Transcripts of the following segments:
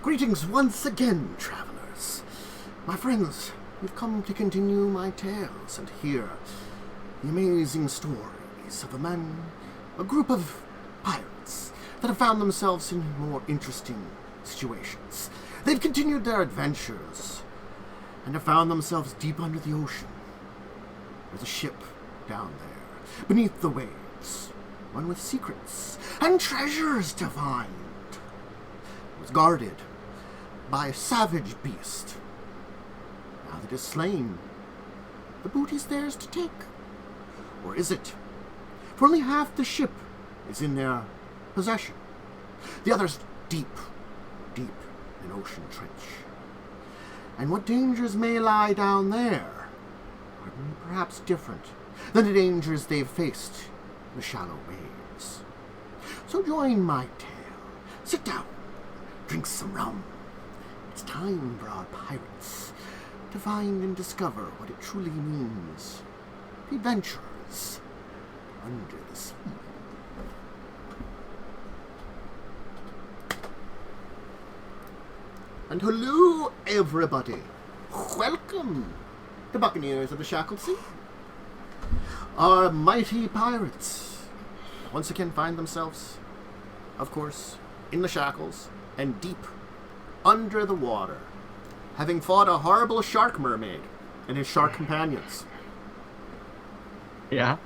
Greetings once again, travelers. My friends, we've come to continue my tales and hear the amazing stories of a group of pirates that have found themselves in more interesting situations. They've continued their adventures and have found themselves deep under the ocean. There's a ship down there, beneath the waves, one with secrets and treasures to find. It was guarded by a savage beast. Now that it's slain, the booty's theirs to take. Or is it? For only half the ship is in their possession. The other's deep, deep in Ocean Trench. And what dangers may lie down there are perhaps different than the dangers they've faced in the shallow waves. So join my tale. Sit down, drink some rum. It's time for our pirates to find and discover what it truly means. The adventures under the sea. And hello, everybody. Welcome to Buccaneers of the Shackled Sea. Our mighty pirates once again find themselves, of course, in the shackles and deep under the water, having fought a horrible shark mermaid and his shark companions. Yeah.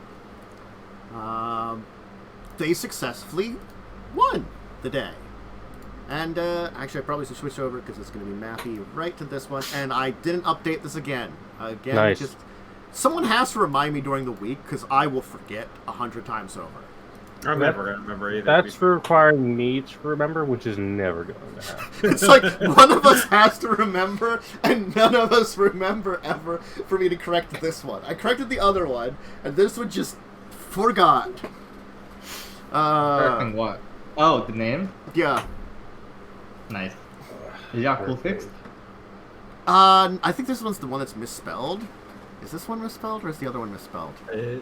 They successfully won the day. And actually, I probably should switch over because it's going to be mappy right to this one. And I didn't update this again. Nice. Just someone has to remind me during the week because I will forget 100 times over. I'm never going to remember either. That's for requiring me to remember, which is never going to happen. It's like one of us has to remember, and none of us remember ever for me to correct this one. I corrected the other one, and this one just forgot. Correcting what? Oh, the name? Yeah. Nice. Is Yaalkol fixed? I think this one's the one that's misspelled. Is this one misspelled, or is the other one misspelled? I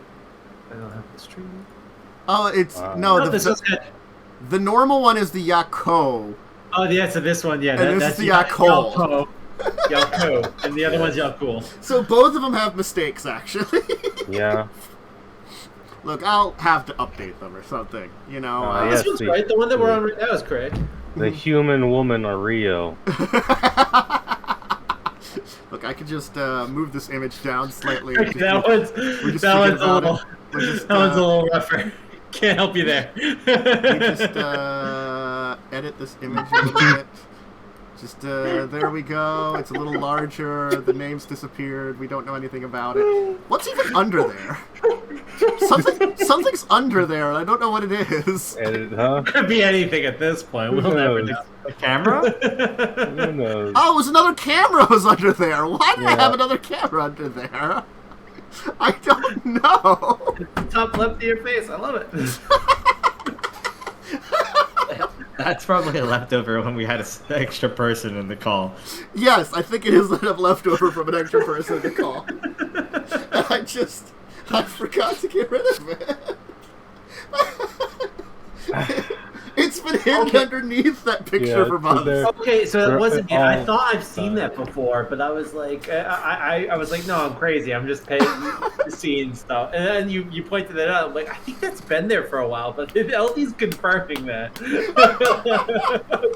don't have the stream. Oh, it's... no, this one's good. the normal one is the Yaalkol. Oh, yeah, so this one, yeah. And this is the Yaalkol. Yaalkol. And the other one's Yaalkol. So both of them have mistakes, actually. Yeah. Look, I'll have to update them or something, you know? Yes, This one's right. The one that we're on right now is correct. The human woman are real. Look, I could just move this image down slightly. That one's a little rougher. Can't help you there. We just edit this image a little bit. Just, there we go. It's a little larger. The name's disappeared. We don't know anything about it. What's even under there? Something's under there, and I don't know what it is. Edit, huh? Could be anything at this point. We'll never know. A camera? Who knows? Oh, it was another camera was under there. Why did I have another camera under there? I don't know. Top left of your face. I love it. That's probably a leftover when we had an extra person in the call. Yes, I think it is a leftover from an extra person to call. And I forgot to get rid of it. It's been hidden underneath that picture for months. Okay, so it wasn't. I thought I've seen that before, but I was like, I was like, no, I'm crazy. I'm just seeing stuff. And then you pointed it out. I'm like, I think that's been there for a while, but LD's confirming that.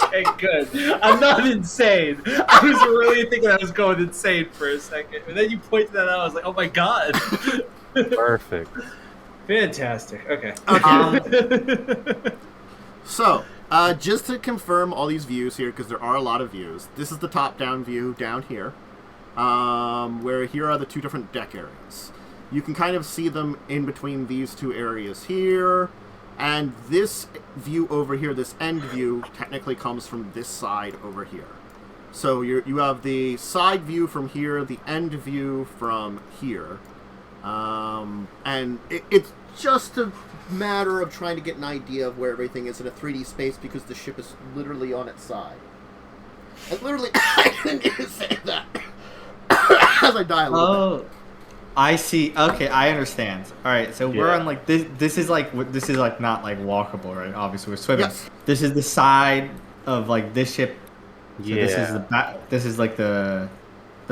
Okay, good. I'm not insane. I was really thinking I was going insane for a second, and then you pointed that out. I was like, oh my god. Perfect. Fantastic. Okay. So, just to confirm all these views here, because there are a lot of views, this is the top-down view down here, where here are the two different deck areas. You can kind of see them in between these two areas here, and this view over here, this end view, technically comes from this side over here. So you have the side view from here, the end view from here, and it's just a matter of trying to get an idea of where everything is in a 3D space because the ship is literally on its side. And literally, I didn't even say that as I die a little bit. I see. Okay, I understand. All right, so we're on like this. This is like not like walkable, right? Obviously, we're swimming. Yes. This is the side of like this ship So this is the back. This is like the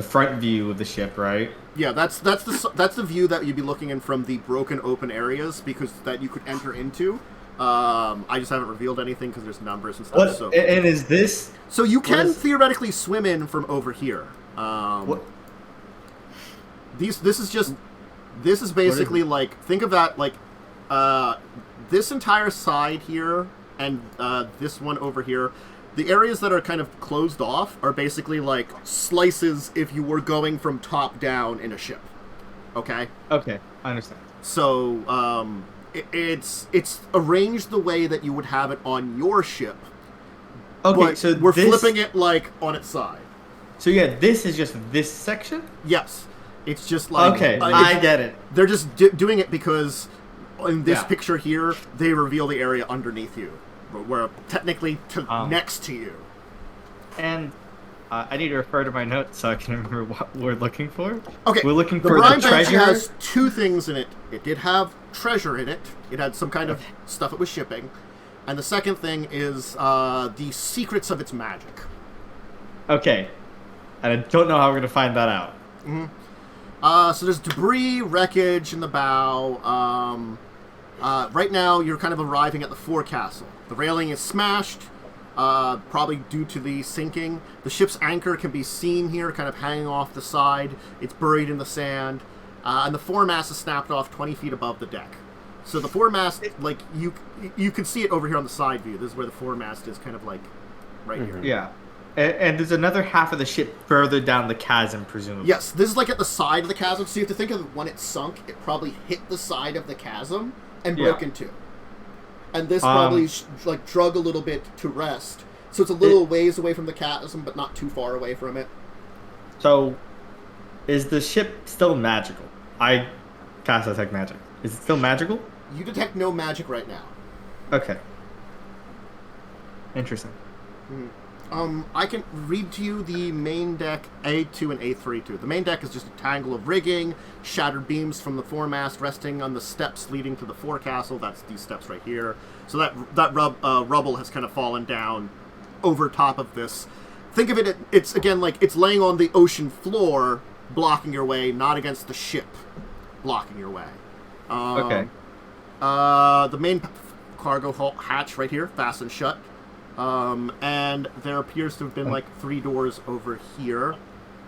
front view of the ship, right? Yeah, that's the view that you'd be looking in from the broken open areas because that you could enter into. I just haven't revealed anything because there's numbers and stuff. What? So And is this? so you can theoretically swim in from over here. What? This is basically like, think of that like this entire side here and this one over here. The areas that are kind of closed off are basically like slices if you were going from top down in a ship. Okay? Okay, I understand. So it's arranged the way that you would have it on your ship. Okay, but so we're flipping it like on its side. So yeah, this is just this section? Yes. It's just like... Okay, I get it. They're just doing it because in this picture here, they reveal the area underneath you. Where technically next to you. And I need to refer to my notes so I can remember what we're looking for. Okay, we're looking for brine the bench treasure. has two things in it. It did have treasure in it. It had some kind of stuff it was shipping. And the second thing is the secrets of its magic. Okay. And I don't know how we're going to find that out. Mm-hmm. So there's debris, wreckage in the bow. Right now, you're kind of arriving at the forecastle. The railing is smashed, probably due to the sinking. The ship's anchor can be seen here, kind of hanging off the side. It's buried in the sand. And the foremast is snapped off 20 feet above the deck. So the foremast, like, you can see it over here on the side view. This is where the foremast is, kind of like right here. Yeah. And there's another half of the ship further down the chasm, presumably. Yes, this is like at the side of the chasm. So you have to think of when it sunk, it probably hit the side of the chasm and broke in two. And this probably like drug a little bit to rest. So it's a little ways away from the chasm, but not too far away from it. So, is the ship still magical? I cast detect magic. Is it still magical? You detect no magic right now. Okay. Interesting. I can read to you the main deck A2 and A3 too. The main deck is just a tangle of rigging, shattered beams from the foremast resting on the steps leading to the forecastle. That's these steps right here. So that rubble has kind of fallen down over top of this. Think of it, it's again like it's laying on the ocean floor, blocking your way, not against the ship, blocking your way. Okay. The main cargo hatch right here, fastened shut. And there appears to have been like 3 doors over here.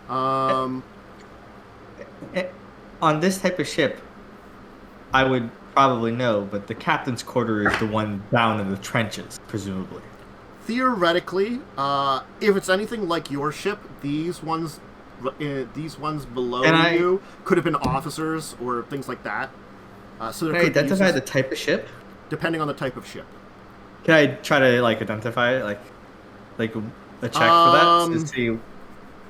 On this type of ship, I would probably know, but the captain's quarter is the one down in the trenches, presumably. Theoretically, if it's anything like your ship, these ones below you could have been officers or things like that. So there could identify the type of ship? Depending on the type of ship. Can I try to like identify it, like a check for that to see,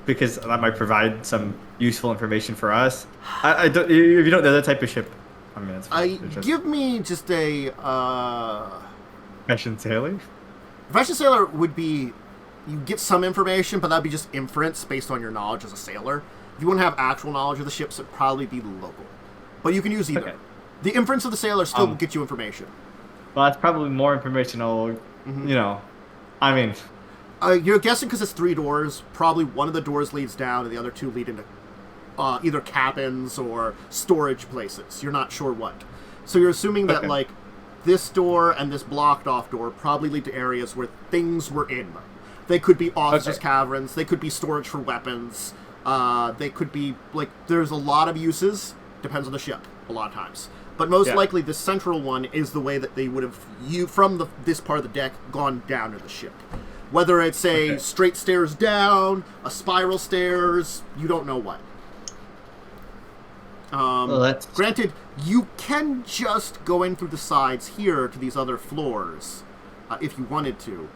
because that might provide some useful information for us. I don't. If you don't know that type of ship, I mean, it's fine. Give me just a profession sailor. Profession sailor would be you get some information, but that'd be just inference based on your knowledge as a sailor. If you want to have actual knowledge of the ships, it'd probably be local, but you can use either. Okay. The inference of the sailor still will get you information. Well, that's probably more informational, you know. I mean... you're guessing because it's 3 doors. Probably one of the doors leads down and the other 2 lead into either cabins or storage places. You're not sure what. So you're assuming that, like, this door and this blocked-off door probably lead to areas where things were in. They could be officers' caverns. They could be storage for weapons. They could be, like, there's a lot of uses. Depends on the ship, a lot of times. But most likely, the central one is the way that they would have, from this part of the deck, gone down to the ship. Whether it's a straight stairs down, a spiral stairs, you don't know what. Granted, you can just go in through the sides here to these other floors, if you wanted to.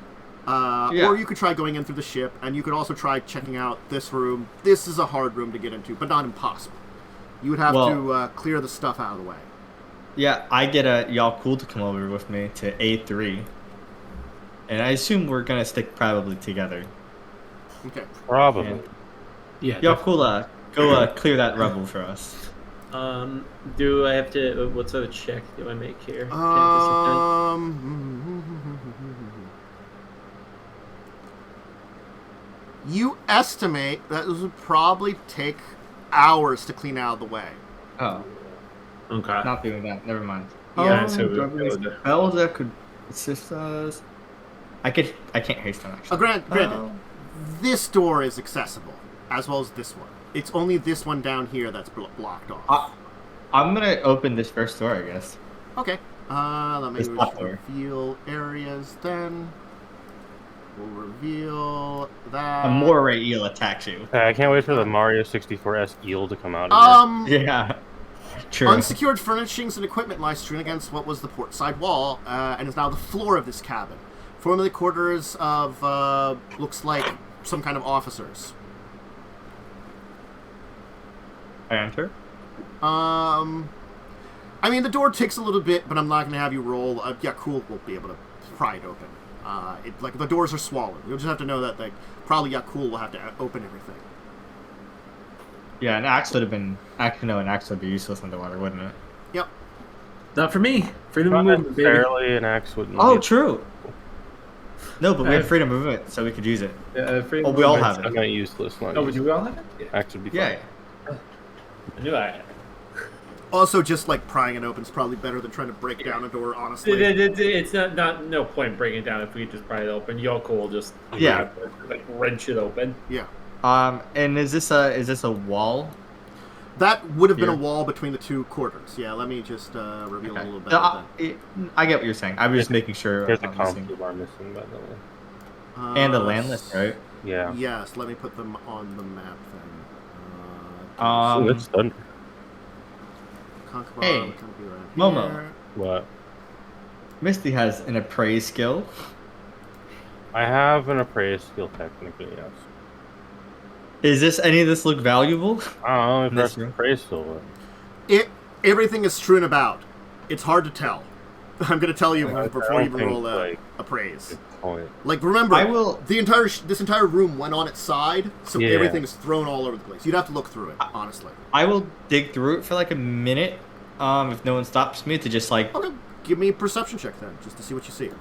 Or you could try going in through the ship, and you could also try checking out this room. This is a hard room to get into, but not impossible. You would have to clear the stuff out of the way. Yeah, I get a Yaalkol to come over with me to A3. And I assume we're going to stick probably together. Okay. Probably. And Yeah. Yaalkol, go clear that rubble for us. Do I have to... What sort of check do I make here? You estimate that this would probably take hours to clean out of the way. Oh, Okay. not doing that. Never mind. Yeah, so do I have any spells that could assist us? I can't haste them actually. Granted, this door is accessible, as well as this one. It's only this one down here that's blocked off. I'm gonna open this first door, I guess. Okay. Let me This top door. reveal areas then. We'll reveal that. A moray eel attacks you. I can't wait for the Mario 64S eel to come out of Yeah. True. Unsecured furnishings and equipment lie strewn against what was the port side wall, and is now the floor of this cabin. Formerly quarters of, looks like some kind of officers. I enter. I mean, the door takes a little bit, but I'm not going to have you roll. Yaalkol will be able to pry it open. Like, the doors are swollen. You'll just have to know that, like, probably Yaalkol will have to open everything. Yeah, an axe would have been... Actually, no, an axe would be useless underwater, wouldn't it? Yep. Not for me. Freedom Not of movement, baby. necessarily an axe wouldn't. Oh, true. No, but we have freedom of movement, so we could use it. Freedom we all movement. have I'm it. not useless. Not Oh, but useless. do we all have it? Yeah. Axe would be Yeah. fine. I knew I had it. Also, just, like, prying it open is probably better than trying to break down a door, honestly. It's not no point breaking it down if we just pry it open. Yaalkol will just like wrench it open. Yeah. And is this a wall? That would have been a Here. wall between the two quarters. Yeah, let me just reveal a little bit. I get what you're saying. I was just making sure. There's a I'm missing. compu bar missing, by the way. And the landless, right? Yeah. Yes, let me put them on the map then. Oh, that's thunder. Conqueror, Hey, gonna be around Momo. here. What? Misty has an appraise skill. I have an appraise skill technically, yes. Is this any of this look valuable? I don't know if This that's room? appraise skill. Everything is strewn about. It's hard to tell. I'm gonna tell you I before you don't even roll think, a praise. Good point. Like, remember, I will. this entire room went on its side, so Yeah. everything is thrown all over the place. You'd have to look through it, honestly. I will dig through it for like a minute. If no one stops me to just like. Okay, give me a perception check then, just to see what you see.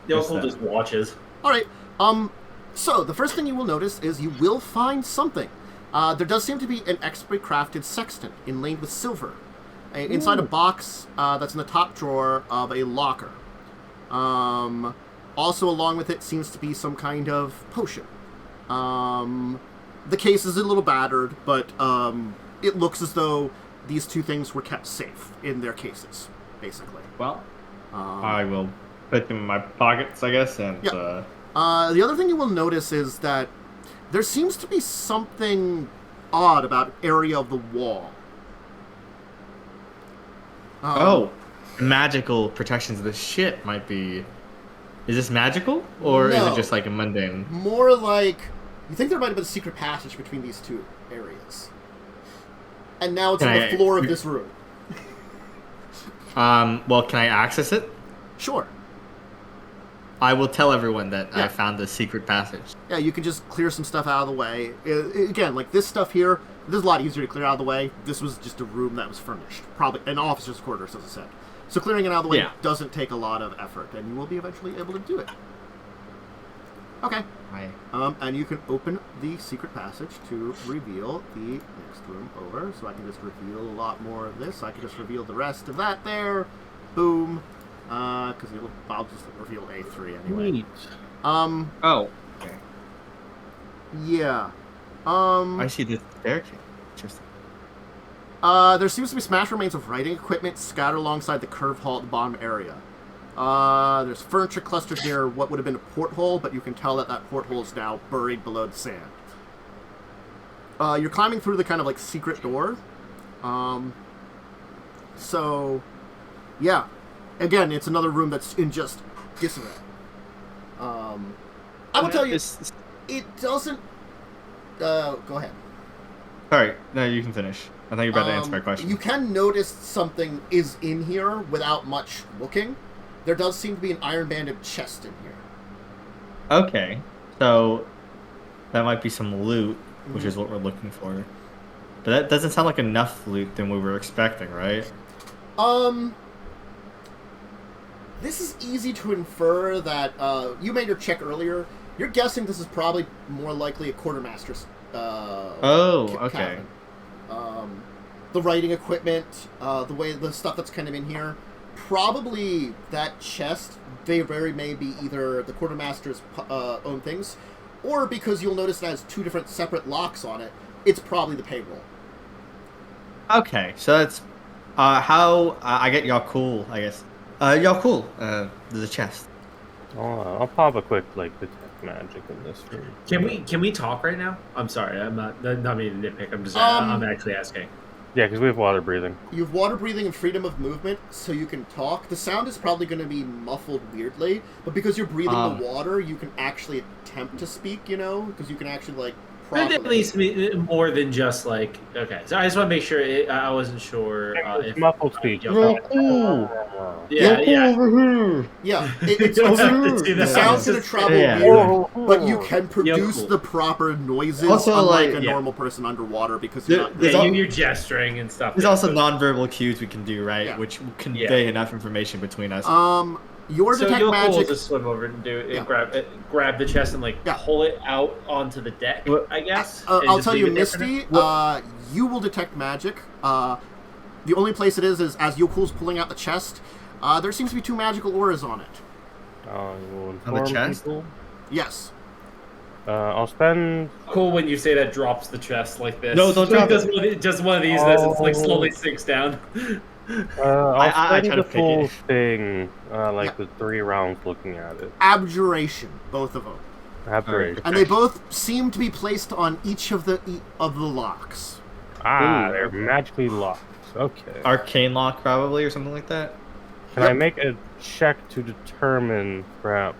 Yaalkol just watches. All right. So the first thing you will notice is you will find something. There does seem to be an expertly crafted sextant inlaid with silver, inside a box that's in the top drawer of a locker. Also, along with it seems to be some kind of potion. The case is a little battered, but it looks as though these two things were kept safe in their cases, basically. Well, I will put them in my pockets, I guess, and. Yeah. The other thing you will notice is that there seems to be something odd about an area of the wall. Magical protections of the ship might be. Is this magical, or is No. it just like a mundane? More like, you think there might have been a secret passage between these two areas. And now it's on the floor of this room. Well, can I access it? Sure. I will tell everyone that Yeah. I found the secret passage. Yeah, you can just clear some stuff out of the way. Again, like this stuff here, this is a lot easier to clear out of the way. This was just a room that was furnished. Probably an officer's quarters, as I said. So clearing it out of the way Yeah. doesn't take a lot of effort, and you will be eventually able to do it. Okay. And you can open the secret passage to reveal the next room over. So I can just reveal a lot more of this. I can just reveal the rest of that there. Boom. Because I'll just reveal A3 anyway. Neat. Oh. Okay. Yeah. I see the staircase. Interesting. There seems to be smashed remains of writing equipment scattered alongside the curved hall at the bottom area. There's furniture clustered near what would have been a porthole, but you can tell that that porthole is now buried below the sand. You're climbing through the kind of like secret door. So, yeah. Again, it's another room that's in just disarray. I will tell you, it doesn't... go ahead. Sorry, no, you can finish. I thought you were about to answer my question. You can notice something is in here without much looking. There does seem to be an iron-banded chest in here. Okay, so that might be some loot, which is what we're looking for. But that doesn't sound like enough loot than we were expecting, right? This is easy to infer that you made your check earlier. You're guessing this is probably more likely a quartermaster's. Okay. Cabin. The writing equipment, the stuff that's kind of in here, probably that chest. They very may be either the quartermaster's own things, or because you'll notice it has 2 different separate locks on it. It's probably the payroll. Okay, so that's how I get Yaalkol, I guess. Yaalkol, there's a chest. I'll pop a quick detect magic in this room. Can we talk right now? I'm sorry, I'm not meaning to nitpick. I'm just I'm actually asking. Yeah, because we have water breathing. You have water breathing and freedom of movement, so you can talk. The sound is probably going to be muffled weirdly, but because you're breathing the water, you can actually attempt to speak. Because you can actually At least more than just okay. So I just want to make sure I wasn't sure if muffled speech. Yeah. The sound's going to travel weird, but you can produce the proper noises unlike a normal person underwater because you're not. You're gesturing and stuff. There's also nonverbal cues we can do, right? Yeah. Which convey enough information between us. Your detect magic. Will just swim over and do it, grab the chest and pull it out onto the deck. I guess. I'll tell you, Misty. You will detect magic. The only place it is as Yaalkol's pulling out the chest. There seems to be 2 magical auras on it. On the chest? People? Yes. I'll spend. Cool when you say that drops the chest like this. No, don't drop it. Just one of these. It's slowly sinks down. I'll spend the full thing, the 3 rounds looking at it. Abjuration, both of them. Abjuration. And they both seem to be placed on each of the locks. They're magically locked. Okay. Arcane lock, probably, or something like that. Can I make a check to determine, perhaps?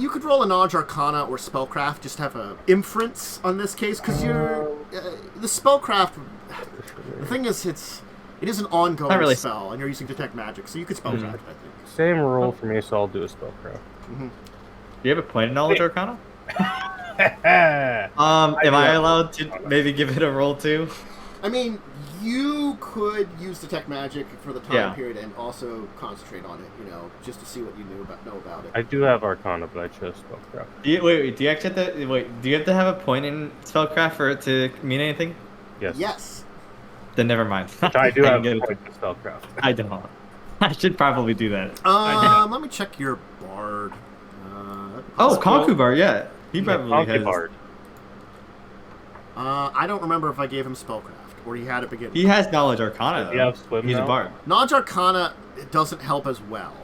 You could roll a knowledge arcana or spellcraft, just have a inference on this case, because you're the spellcraft. The thing is, it is an ongoing spell, and you're using detect magic, so you could spellcraft. I think. Same roll for me, so I'll do a spellcraft. Do you have a point in knowledge arcana? Am I allowed to maybe give it a roll too? I mean, you could use detect magic for the time period and also concentrate on it, just to see what you know about it. I do have Arcana, but I chose Spellcraft. Do you actually do you have to have a point in Spellcraft for it to mean anything? Yes. Yes. Then never mind. I do have a point in Spellcraft. I don't. I should probably do that. Let me check your bard. Conku Bard, yeah. He probably has. Bard. I don't remember if I gave him spellcraft or he had it begin. He has knowledge arcana. Though. You have swim He's now? a bard. Knowledge arcana doesn't help as well.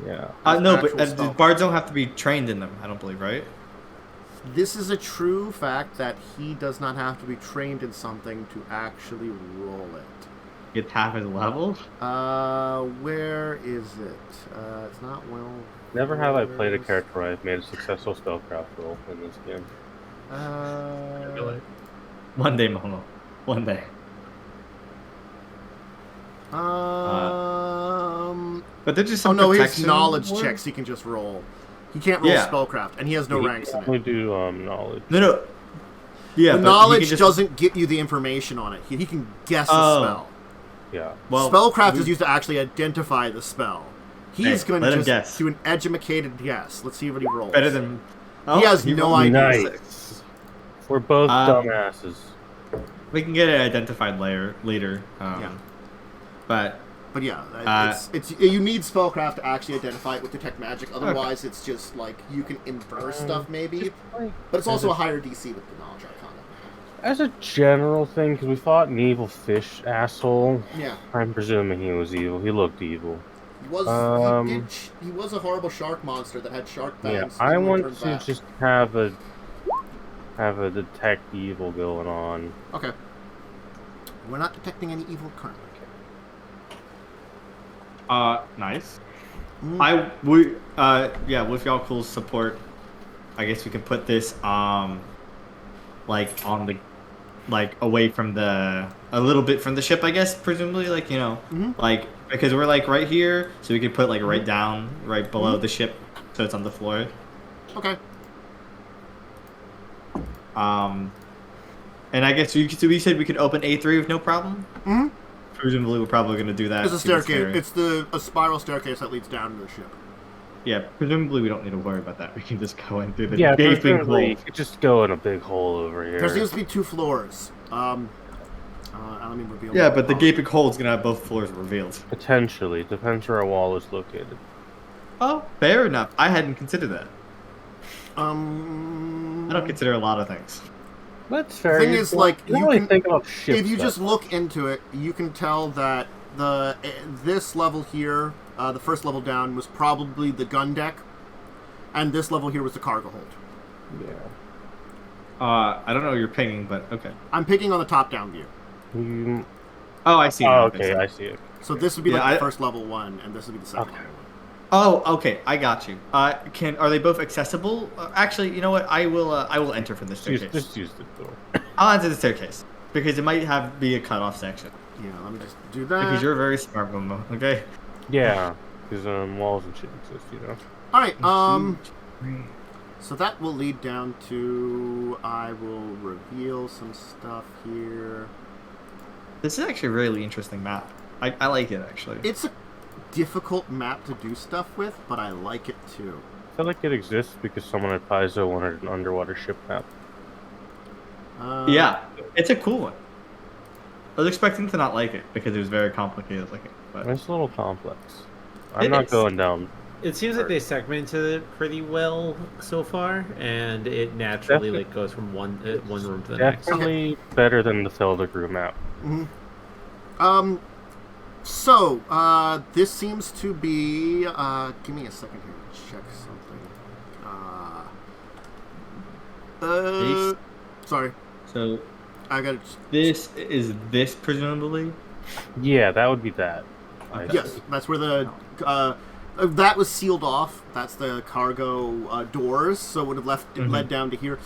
Yeah. No, but bards don't have to be trained in them. I don't believe, right? This is a true fact that he does not have to be trained in something to actually roll it. Get half his level? Where is it? It's not well. Never have I played a character where I've made a successful spellcraft roll in this game. One day, Momo. One day. But they're just some he has knowledge checks he can just roll. He can't roll spellcraft, and he has no ranks in it. We do knowledge. No. Yeah, the knowledge doesn't get you the information on it. He can guess a spell. Yeah. Well, spellcraft is used to actually identify the spell. He's going to just do an educated guess. Let's see what he rolls. Better than... he has no idea. Nice. We're both dumbasses. We can get it identified later. But yeah, it's you need spellcraft to actually identify it with detect magic. Otherwise, it's just you can infer stuff maybe. But it's also a higher DC with the knowledge arcana. As a general thing, because we fought an evil fish asshole. Yeah. I'm presuming he was evil. He looked evil. He was a horrible shark monster that had shark fangs. Yeah, I want to just have a detect evil going on. Okay. We're not detecting any evil currently. Nice. With Yaalkol's support, I guess we can put this on the away from a little bit from the ship, I guess, presumably, because we're right here, so we could put right down, right below the ship, so it's on the floor. Okay. And I guess we said we could open A3 with no problem. presumably we're probably going to do that. It's a staircase. It's a spiral staircase that leads down to the ship. Yeah, presumably we don't need to worry about that. We can just go in through the gaping hole. You could just go in a big hole over here. There seems to be 2 floors. Let me reveal. Yeah, but the gaping hole is going to have both floors revealed. Potentially. Depends where our wall is located. Oh, fair enough. I hadn't considered that. I don't consider a lot of things. That's fair. The thing is, like, think about ships. If you just look into it, you can tell that this level here, the first level down, was probably the gun deck, and this level here was the cargo hold. Yeah. I don't know what you're pinging, but okay. I'm picking on the top-down view. Oh, I see. Oh, okay, I see it. So this would be the first level one, and this would be the second level one. Oh, okay, I got you. Are they both accessible? Actually, you know what? I will enter from the staircase. Just use the door. I'll enter the staircase because it might be a cut-off section. Yeah, let me just do that. Because you're very smart, Momo. Okay. Yeah, because walls and shit exist, you know. All right. So that will lead down to. I will reveal some stuff here. This is actually a really interesting map. I like it actually. It's a difficult map to do stuff with, but I like it too. I feel like it exists because someone at Paizo wanted an underwater ship map. Yeah, it's a cool one. I was expecting to not like it because it was very complicated looking. But it's a little complex. I'm not going down. It seems like they segmented it pretty well so far, and it naturally like goes from one room to the next. Definitely better than the Felder map. Mm-hmm. So, this seems to be, give me a second here to check something. Sorry. So, I got this presumably? Yeah, that would be that. Yes, that's where the, that was sealed off. That's the cargo, doors, so it would have led down to here.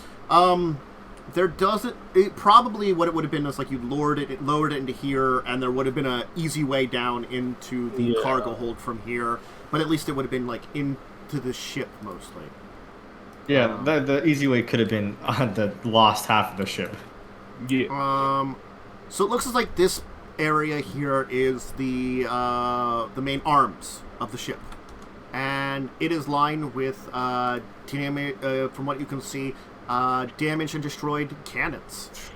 There doesn't. It probably what it would have been is like you lowered it into here, and there would have been an easy way down into the cargo hold from here. But at least it would have been like into the ship mostly. Yeah, the easy way could have been on the lost half of the ship. Yeah. So it looks like this area here is the main arms of the ship, and it is lined with from what you can see. Damaged and destroyed cannons.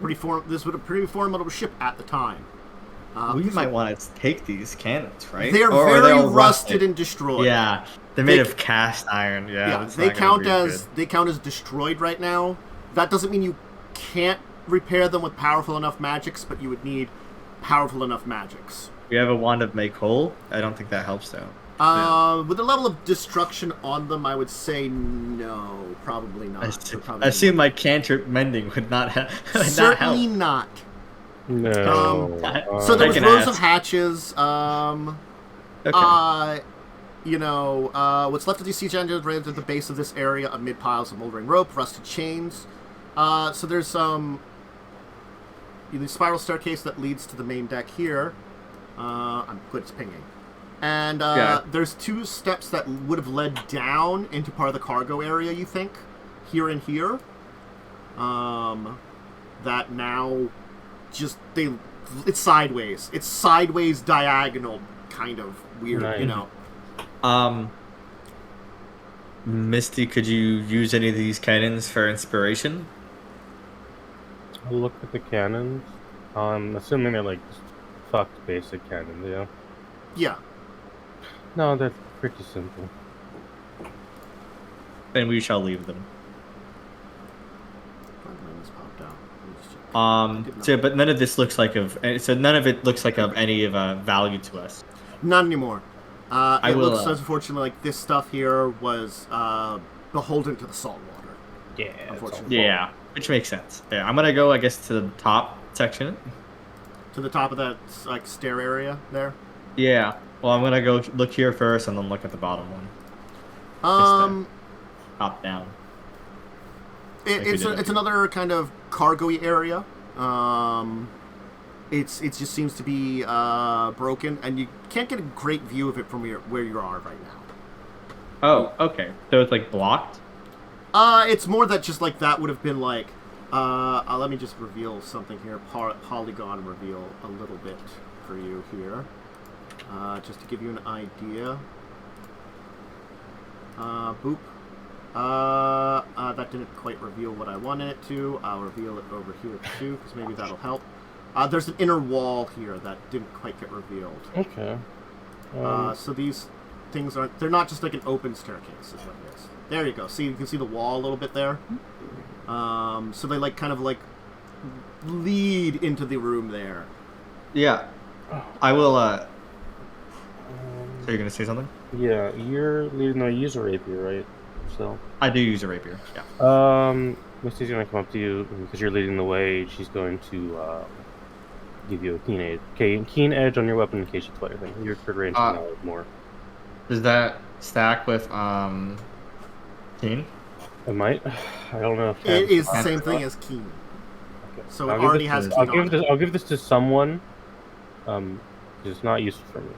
This was a pretty formidable ship at the time. We might want to take these cannons, right? They're very rusted and destroyed. Yeah, they're made of cast iron. Yeah, they count as destroyed right now. That doesn't mean you can't repair them with powerful enough magics, but you would need powerful enough magics. We have a wand of make whole. I don't think that helps though. With the level of destruction on them, I would say no, probably not. I assume my cantrip mending would not help. Certainly not. No. So there was rows of hatches. Okay. What's left of these siege engines raised at the base of this area amid piles of moldering rope, rusted chains. So there's the spiral staircase that leads to the main deck here. I'm good, it's pinging. And there's 2 steps that would have led down into part of the cargo area, you think? Here and here. That now it's sideways. It's sideways diagonal, kind of weird, nice. You know. Misty, could you use any of these cannons for inspiration? I'll look at the cannons. I'm assuming they're like fucked basic cannons, yeah? Yeah. No, they're pretty simple. Then we shall leave them. But none of this looks like none of it looks like of any value to us. Not anymore. It looks unfortunately like this stuff here was beholden to the salt water. Yeah, unfortunately. Yeah, which makes sense. Yeah, I'm gonna go, I guess, to the top section. To the top of that stair area there. Yeah. Well, I'm gonna go look here first, and then look at the bottom one. Top down. It's another kind of cargo-y area. It just seems to be broken, and you can't get a great view of it from where you are right now. Oh, okay. So it's like blocked. It's more that just like that would have been like Let me just reveal something here. Polygon reveal a little bit for you here. Just to give you an idea. Boop. That didn't quite reveal what I wanted it to. I'll reveal it over here too, because maybe that'll help. There's an inner wall here that didn't quite get revealed. Okay. So these things aren't... They're not just like an open staircase, is what it is. There you go. See, you can see the wall a little bit there. So they kind of lead into the room there. Yeah. I will, So you're gonna say something? Yeah, you're leading the user rapier, right? So I do use a rapier, yeah. Misty's gonna come up to you because you're leading the way. She's going to give you a keen edge on your weapon in case you play anything. Your crit range is more. Does that stack with keen? It might. I don't know. If it is the same thing as keen. Okay. So it already has keen on it. I'll give this to someone. It's not useful for me.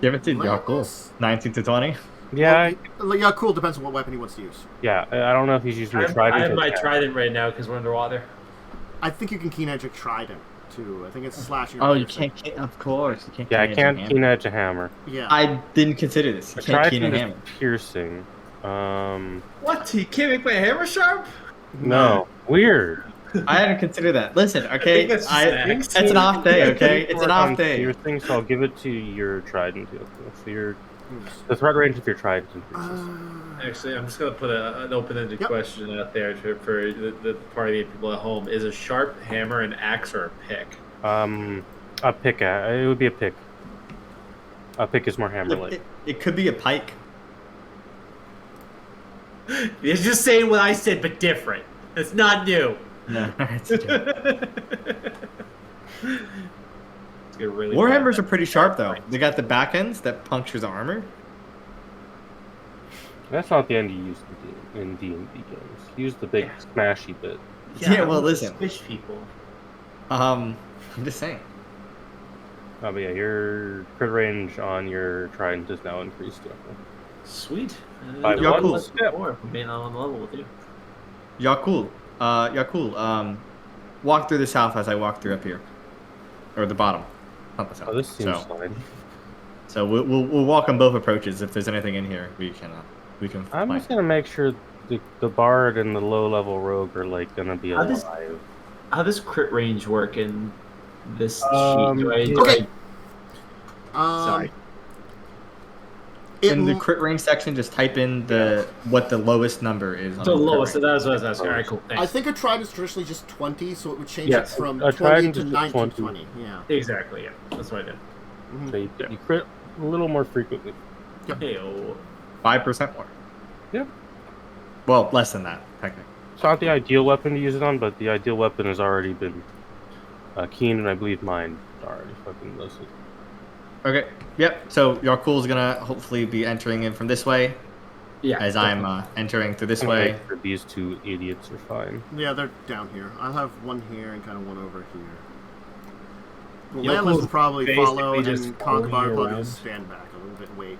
Give it to Yaalkol. 19 to 20. Yeah. Yeah, cool. Depends on what weapon he wants to use. Yeah, I don't know if he's using a trident. I have my trident right now because we're underwater. I think you can keen edge a trident too. I think it's slashing. Oh, you can't. Of course, you can't. Yeah, I can't keen edge a hammer. Yeah. I didn't consider this. You can't keen a hammer. Piercing. What? He can't make my hammer sharp? No. Weird. I hadn't considered that. Listen, okay, it's an off day, okay? It's an off day. Your thing, so I'll give it to your trident. So the threat range of your trident increases. Actually, I'm just going to put an open-ended question out there for the party of people at home. Is a sharp hammer an axe or a pick? A pick. It would be a pick. A pick is more hammer-like. It could be a pike. It's just saying what I said, but different. It's not new. No, it's really Warhammers are pretty sharp, though. They got the back ends that punctures armor. That's not the end you use in D&D games. Use the big smashy bit. Yeah, well, listen. Fish people. I'm just saying. Oh, but yeah, your crit range on your trident is now increased. Sweet. Yaalkol. More from being on the level with you. Yaalkol. Walk through the south as I walk through up here, or the bottom, not the south. Oh, this seems fine. So we'll walk on both approaches. If there's anything in here, we can. I'm just gonna make sure the bard and the low-level rogue are gonna be alive. How does crit range work in this sheet? Okay. Sorry. In the crit range section, just type in what the lowest number is. The lowest. So that was what I was asking. All right, cool. Thanks. I think a trident is traditionally just 20, so it would change it from a 20 to 9 20. to 20. Yeah. Exactly. Yeah, that's what I did. Mm-hmm. So you crit a little more frequently. Yep. Hey-o. 5% more. Yep. Well, less than that, technically. It's not the ideal weapon to use it on, but the ideal weapon has already been keen, and I believe mine already fucking listed. Okay. Yep. So Yaalkol's gonna hopefully be entering in from this way. Yeah. As I'm entering through this way. For these two idiots are fine. Yeah, they're down here. I'll have one here and kind of one over here. Well, Yaalkol's Landless will probably follow, and just then following Conkabar you will probably around. just stand back a little bit, wait,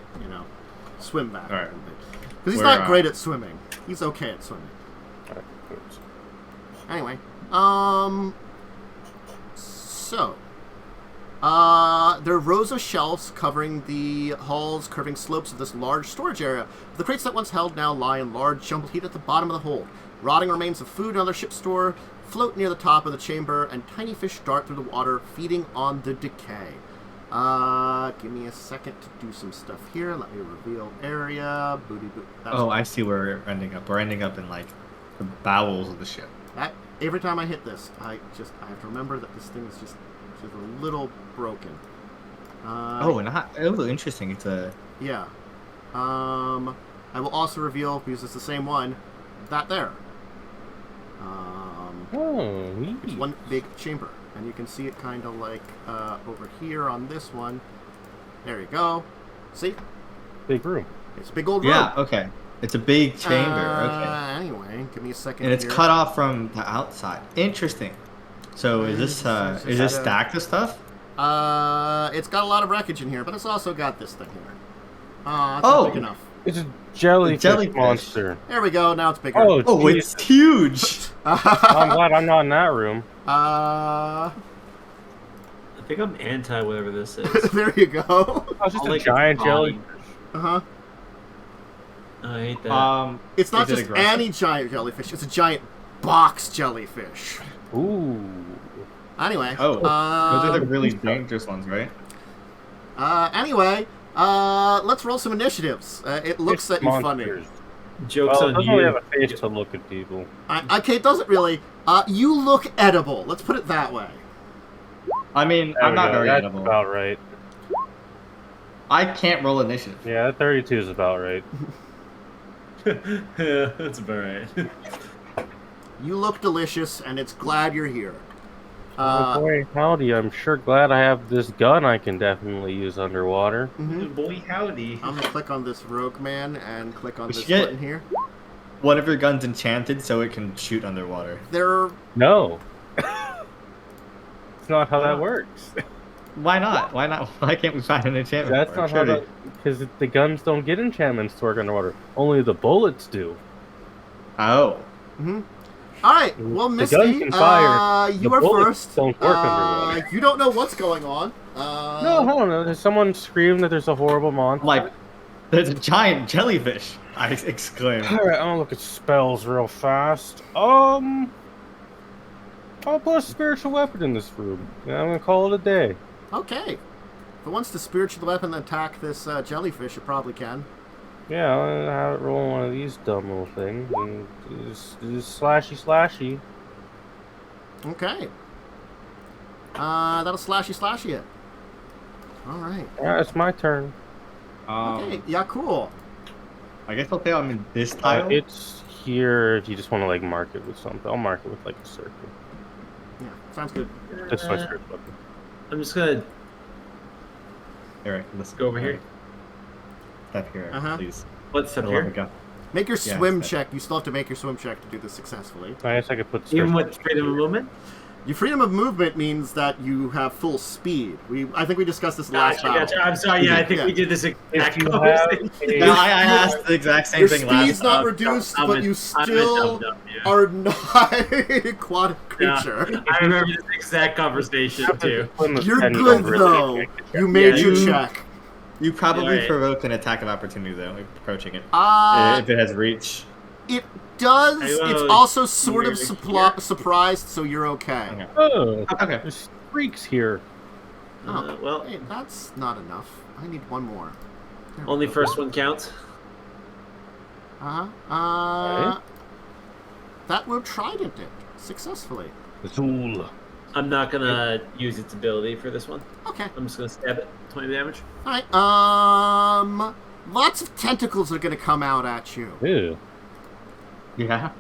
swim back All right. a little bit. Because he's We're, not great at swimming. He's okay at swimming. Alright, Anyway, so, there are rows of shelves covering the hall's curving slopes of this large storage area. The crates that once held now lie in large jumbled heap at the bottom of the hold. Rotting remains of food and other ship store float near the top of the chamber, and tiny fish dart through the water, feeding on the decay. Give me a second to do some stuff here. Let me reveal area. Booty boot. I see where we're ending up. We're ending up in the bowels of the ship. Every time I hit this, I have to remember that this thing is just a little broken. Interesting. It's a... Yeah. I will also reveal, because it's the same one, that there. It's one big chamber. And you can see it kind of over here on this one. There you go. See? Big room. It's a big old room. Yeah, okay. It's a big chamber, okay. Anyway, give me a second And it's here. cut off from the outside. Interesting. So is this stacked with stuff? It's got a lot of wreckage in here, but it's also got this thing here. It's not big enough. It's a jellyfish jellyfish. monster. There we go. Now it's bigger. Oh, it's huge. I'm glad I'm not in that room. I think I'm anti whatever this is. There you go. Oh, it's just a giant jellyfish. Uh-huh. Oh, I hate that. It's not just any giant jellyfish. It's a giant box jellyfish. Ooh. Anyway. Oh, those are the really dangerous ones, right? Anyway, let's roll some initiatives. It looks at you funny. Joke's on doesn't you. really have a face to look at people. Okay, it doesn't really. You look edible. Let's put it that way. I mean, I'm not very That's edible. about right. I can't roll initiative. Yeah, 32 is about right. Yeah, that's about right. You look delicious, and it's glad you're here. Oh boy, howdy, I'm sure glad I have this gun I can definitely use underwater. Boy, howdy. I'm going to click on this rogue man and click on We this should get- button here. One of your guns enchanted so it can shoot underwater. There. No. It's not how that works. Why not? Why not? Why can't we find an enchantment? That's for it? not how that... Because the guns don't get enchantments to work underwater. Only the bullets do. Oh. All right. Well, The Misty, gun can fire. you The are bullets first. don't work underwater. You don't know what's going on. No, hold on. There's someone screamed that there's a horrible monster. Like, there's a giant jellyfish! I exclaimed. Alright, I'm gonna look at spells real fast. I'll put a spiritual weapon in this room. And I'm gonna call it a day. Okay. If it wants to spiritual weapon attack this jellyfish, it probably can. Yeah, I'll have it roll one of these dumb little things. And just slashy. Okay. That'll slashy it. All right. Yeah, it's my turn. Okay. Yeah. Cool. I guess I'll say I'm in this tile. It's here if you just want to like mark it with something. I'll mark it with like a circle. Yeah. Sounds good. That's my spiritual weapon. I'm just gonna Eric, let's go over here. Step here, please. What's up I here? love the gun. Make your Yeah, swim step. check. You still have to make your swim check to do this successfully. I guess I could put the Even spiritual with freedom of movement? Your freedom of movement means that you have full speed. I think we discussed this last battle. Gotcha. I'm sorry. Yeah, I think Yeah. we did this exact If you have conversation. a- No, I asked the exact same Your thing speed's last not time. reduced, I'm but a- you I'm a still dum-dum, yeah. are not a aquatic creature. Yeah, I remember this exact conversation too. You're good though. You made Yeah, your you- check. You probably Yeah, right. provoked an attack of opportunity though, approaching it. It If it has reach. does. Hey, It's well, also sort of you're here. surprised, so you're okay. Okay. Oh, Okay. there's freaks here. Well, Hey, that's not enough. I need one more. There we only go. first one counts. That rogue trident it successfully. Zool. I'm not gonna use its ability for this one. Okay. I'm just gonna stab it. 20 damage. All right. Lots of tentacles are gonna come out at you. Ew. Yeah.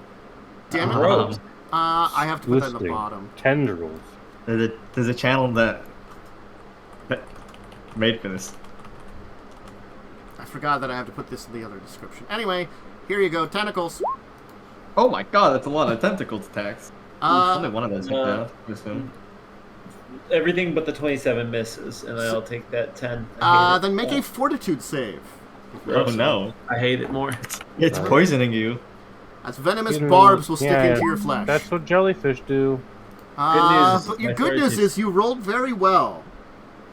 Damn it. Gross. I have to put that in the Twisting. bottom. Tendrils. There's a channel that made for this. I forgot that I have to put this in the other description. Anyway, here you go, tentacles. Oh my god, that's a lot of tentacles attacks. Only one of those uh, down, I assume. Everything but the 27 misses, and I'll take that 10. I hate it. Then make a fortitude save. Oh no. I hate it more. It's poisoning you. As venomous You know, barbs will stick yeah, into your flesh. That's what jellyfish do. Good news is But your my good news fortitude- is you rolled very well.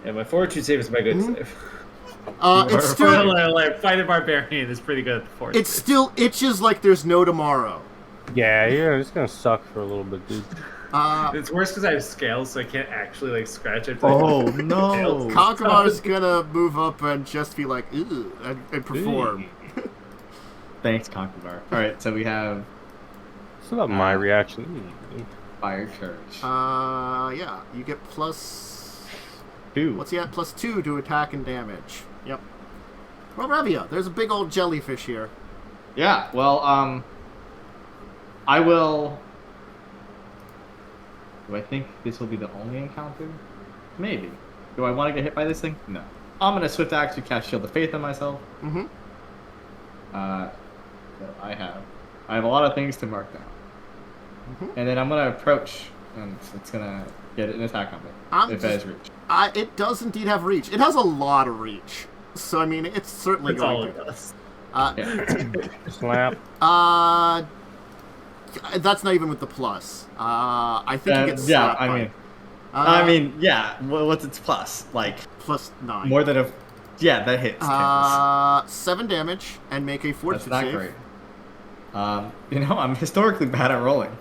Yeah, my fortitude save is my good Mhm. save. It's still Like, fight a barbarian is pretty good at the fortitude. it still itches like there's no tomorrow. Yeah, it's gonna suck for a little bit, dude. It's worse because I have scales, so I can't actually like scratch it. Oh no. Conkemar's gonna move up and just be like, ooh, and perform. Thanks, Conkebar. Alright, so we have It's not my reaction. Fire Charge. Yeah, you get plus. 2. What's he at? Plus 2 to attack and damage. Yep. Well, Revia, there's a big old jellyfish here. Yeah, well, I will... Do I think this will be the only encounter? Maybe. Do I want to get hit by this thing? No. I'm going to swift action cast Shield of Faith on myself. Mm-hmm. So I have a lot of things to mark down. Mm-hmm. And then I'm going to approach, and it's going to get an attack on me, if it has reach. It does indeed have reach. It has a lot of reach. So, I mean, it's certainly That's all going it to. does. Slap. That's not even with the plus. I think you get slapped. I mean, yeah. What's its plus? Like plus 9. More than a. Yeah, that hits. 7 damage and make a fortitude save. That's not great. You know, I'm historically bad at rolling.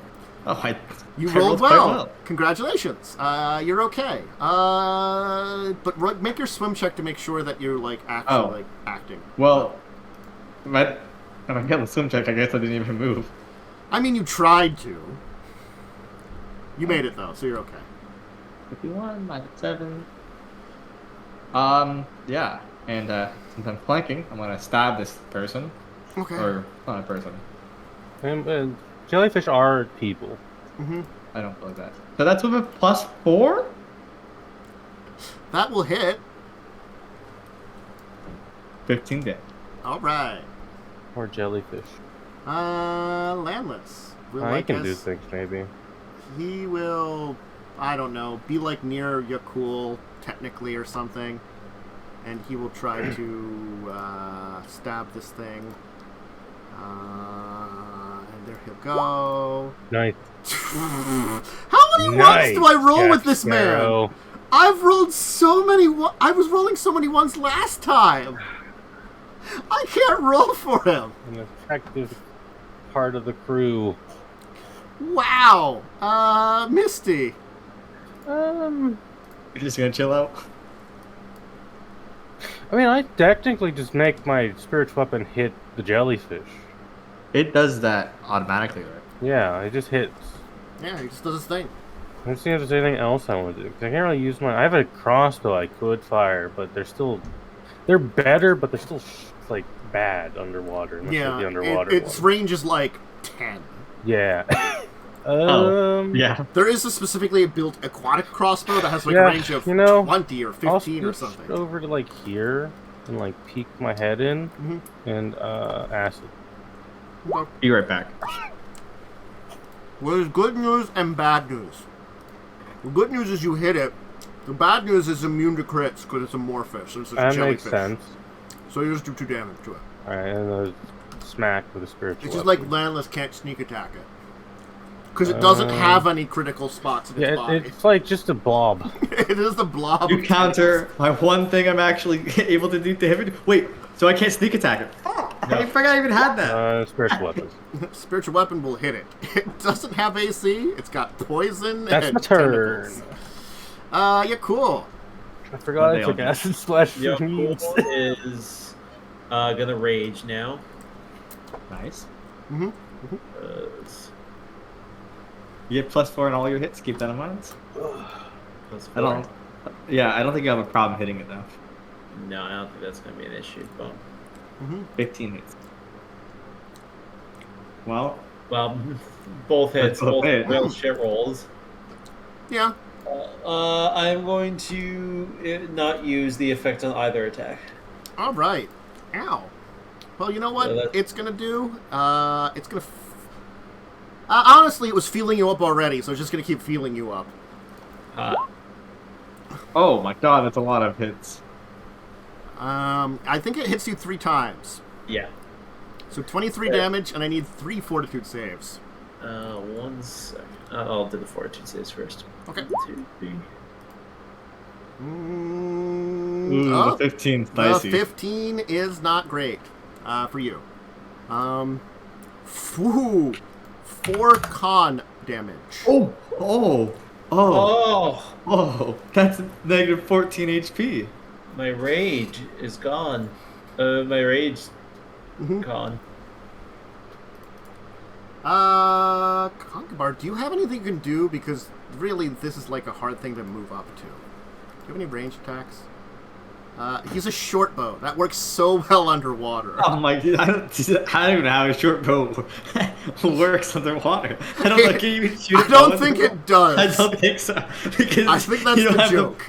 Oh, you rolled well. Congratulations. You're okay. But make your swim check to make sure that you're like actually acting. Well, if I got the swim check, I guess I didn't even move. I mean, you tried to. You made it though, so you're okay. 51 minus 7. Yeah, and since I'm flanking, I'm gonna stab this person. Okay. Or not a person. And jellyfish are people. Mm-hmm. I don't believe that. So that's with a plus 4? That will hit. 15 damage. All right. Or jellyfish. Landless. He can do things, maybe. He will, I don't know, be like near Yaalkol, technically, or something. And he will try to stab this thing. And there he'll go. Nice. How many ones do I roll with this man? I've rolled so many. I was rolling so many ones last time. I can't roll for him. An effective part of the crew. Wow. Misty. You're just gonna chill out? I mean, I technically just make my spiritual weapon hit the jellyfish. It does that automatically, right? Yeah, it just hits. Yeah, he just does his thing. I don't see if there's anything else I want to do. 'Cause I can't really use my... I have a crossbow I could fire, but they're still... They're better, but they're still, like, bad underwater. Yeah, its range is like 10. Yeah. Yeah. There is a specifically built aquatic crossbow that has like a range of 20 or 15 or something. Over to like here and like peek my head in and acid. Be right back. Well, there's good news and bad news. The good news is you hit it. The bad news is immune to crits because it's amorphous. It's a that jellyfish. Makes sense. So you just do 2 damage to it. Alright, and smack with a spiritual It's just weapon. like Landless can't sneak attack it. Because it doesn't have any critical spots in its body. It's like just a blob. It is the blob. You counter my one thing I'm actually able to do to him. Wait, so I can't sneak attack it? Oh, no. I forgot I even had that. Spiritual weapon. Spiritual weapon will hit it. It doesn't have AC. It's got poison. That's and my turn. Yeah, cool. I forgot I took acid splash for me. Is gonna rage now. Nice. Mm-hmm. You get +4 in all your hits. Keep that in mind. +4. I don't think you have a problem hitting it though. No, I don't think that's gonna be an issue. But 15 hits. Well, both hits, both real hit. shit rolls. Yeah. I'm going to not use the effect on either attack. All right. Ow. Well, you know what it's gonna do? It's gonna. Honestly, it was feeling you up already, so it's just gonna keep feeling you up. Oh my god, that's a lot of hits. I think it hits you 3 times. Yeah. So 23 damage, and I need 3 fortitude saves. 1 second. I'll do the fortitude saves first. Okay. 1, 2, 3. The 15's dicey. The 15 is not great for you. 4 con damage. Oh, that's negative 14 HP. My rage is gone. My rage gone. Conkabar, do you have anything you can do? Because really, this is like a hard thing to move up to. Do you have any range attacks? He's a short bow. That works so well underwater. Oh my god, I don't even know how a short bow works underwater. I don't think you even shoot I don't think it does. I don't think so. Because I think that's the joke.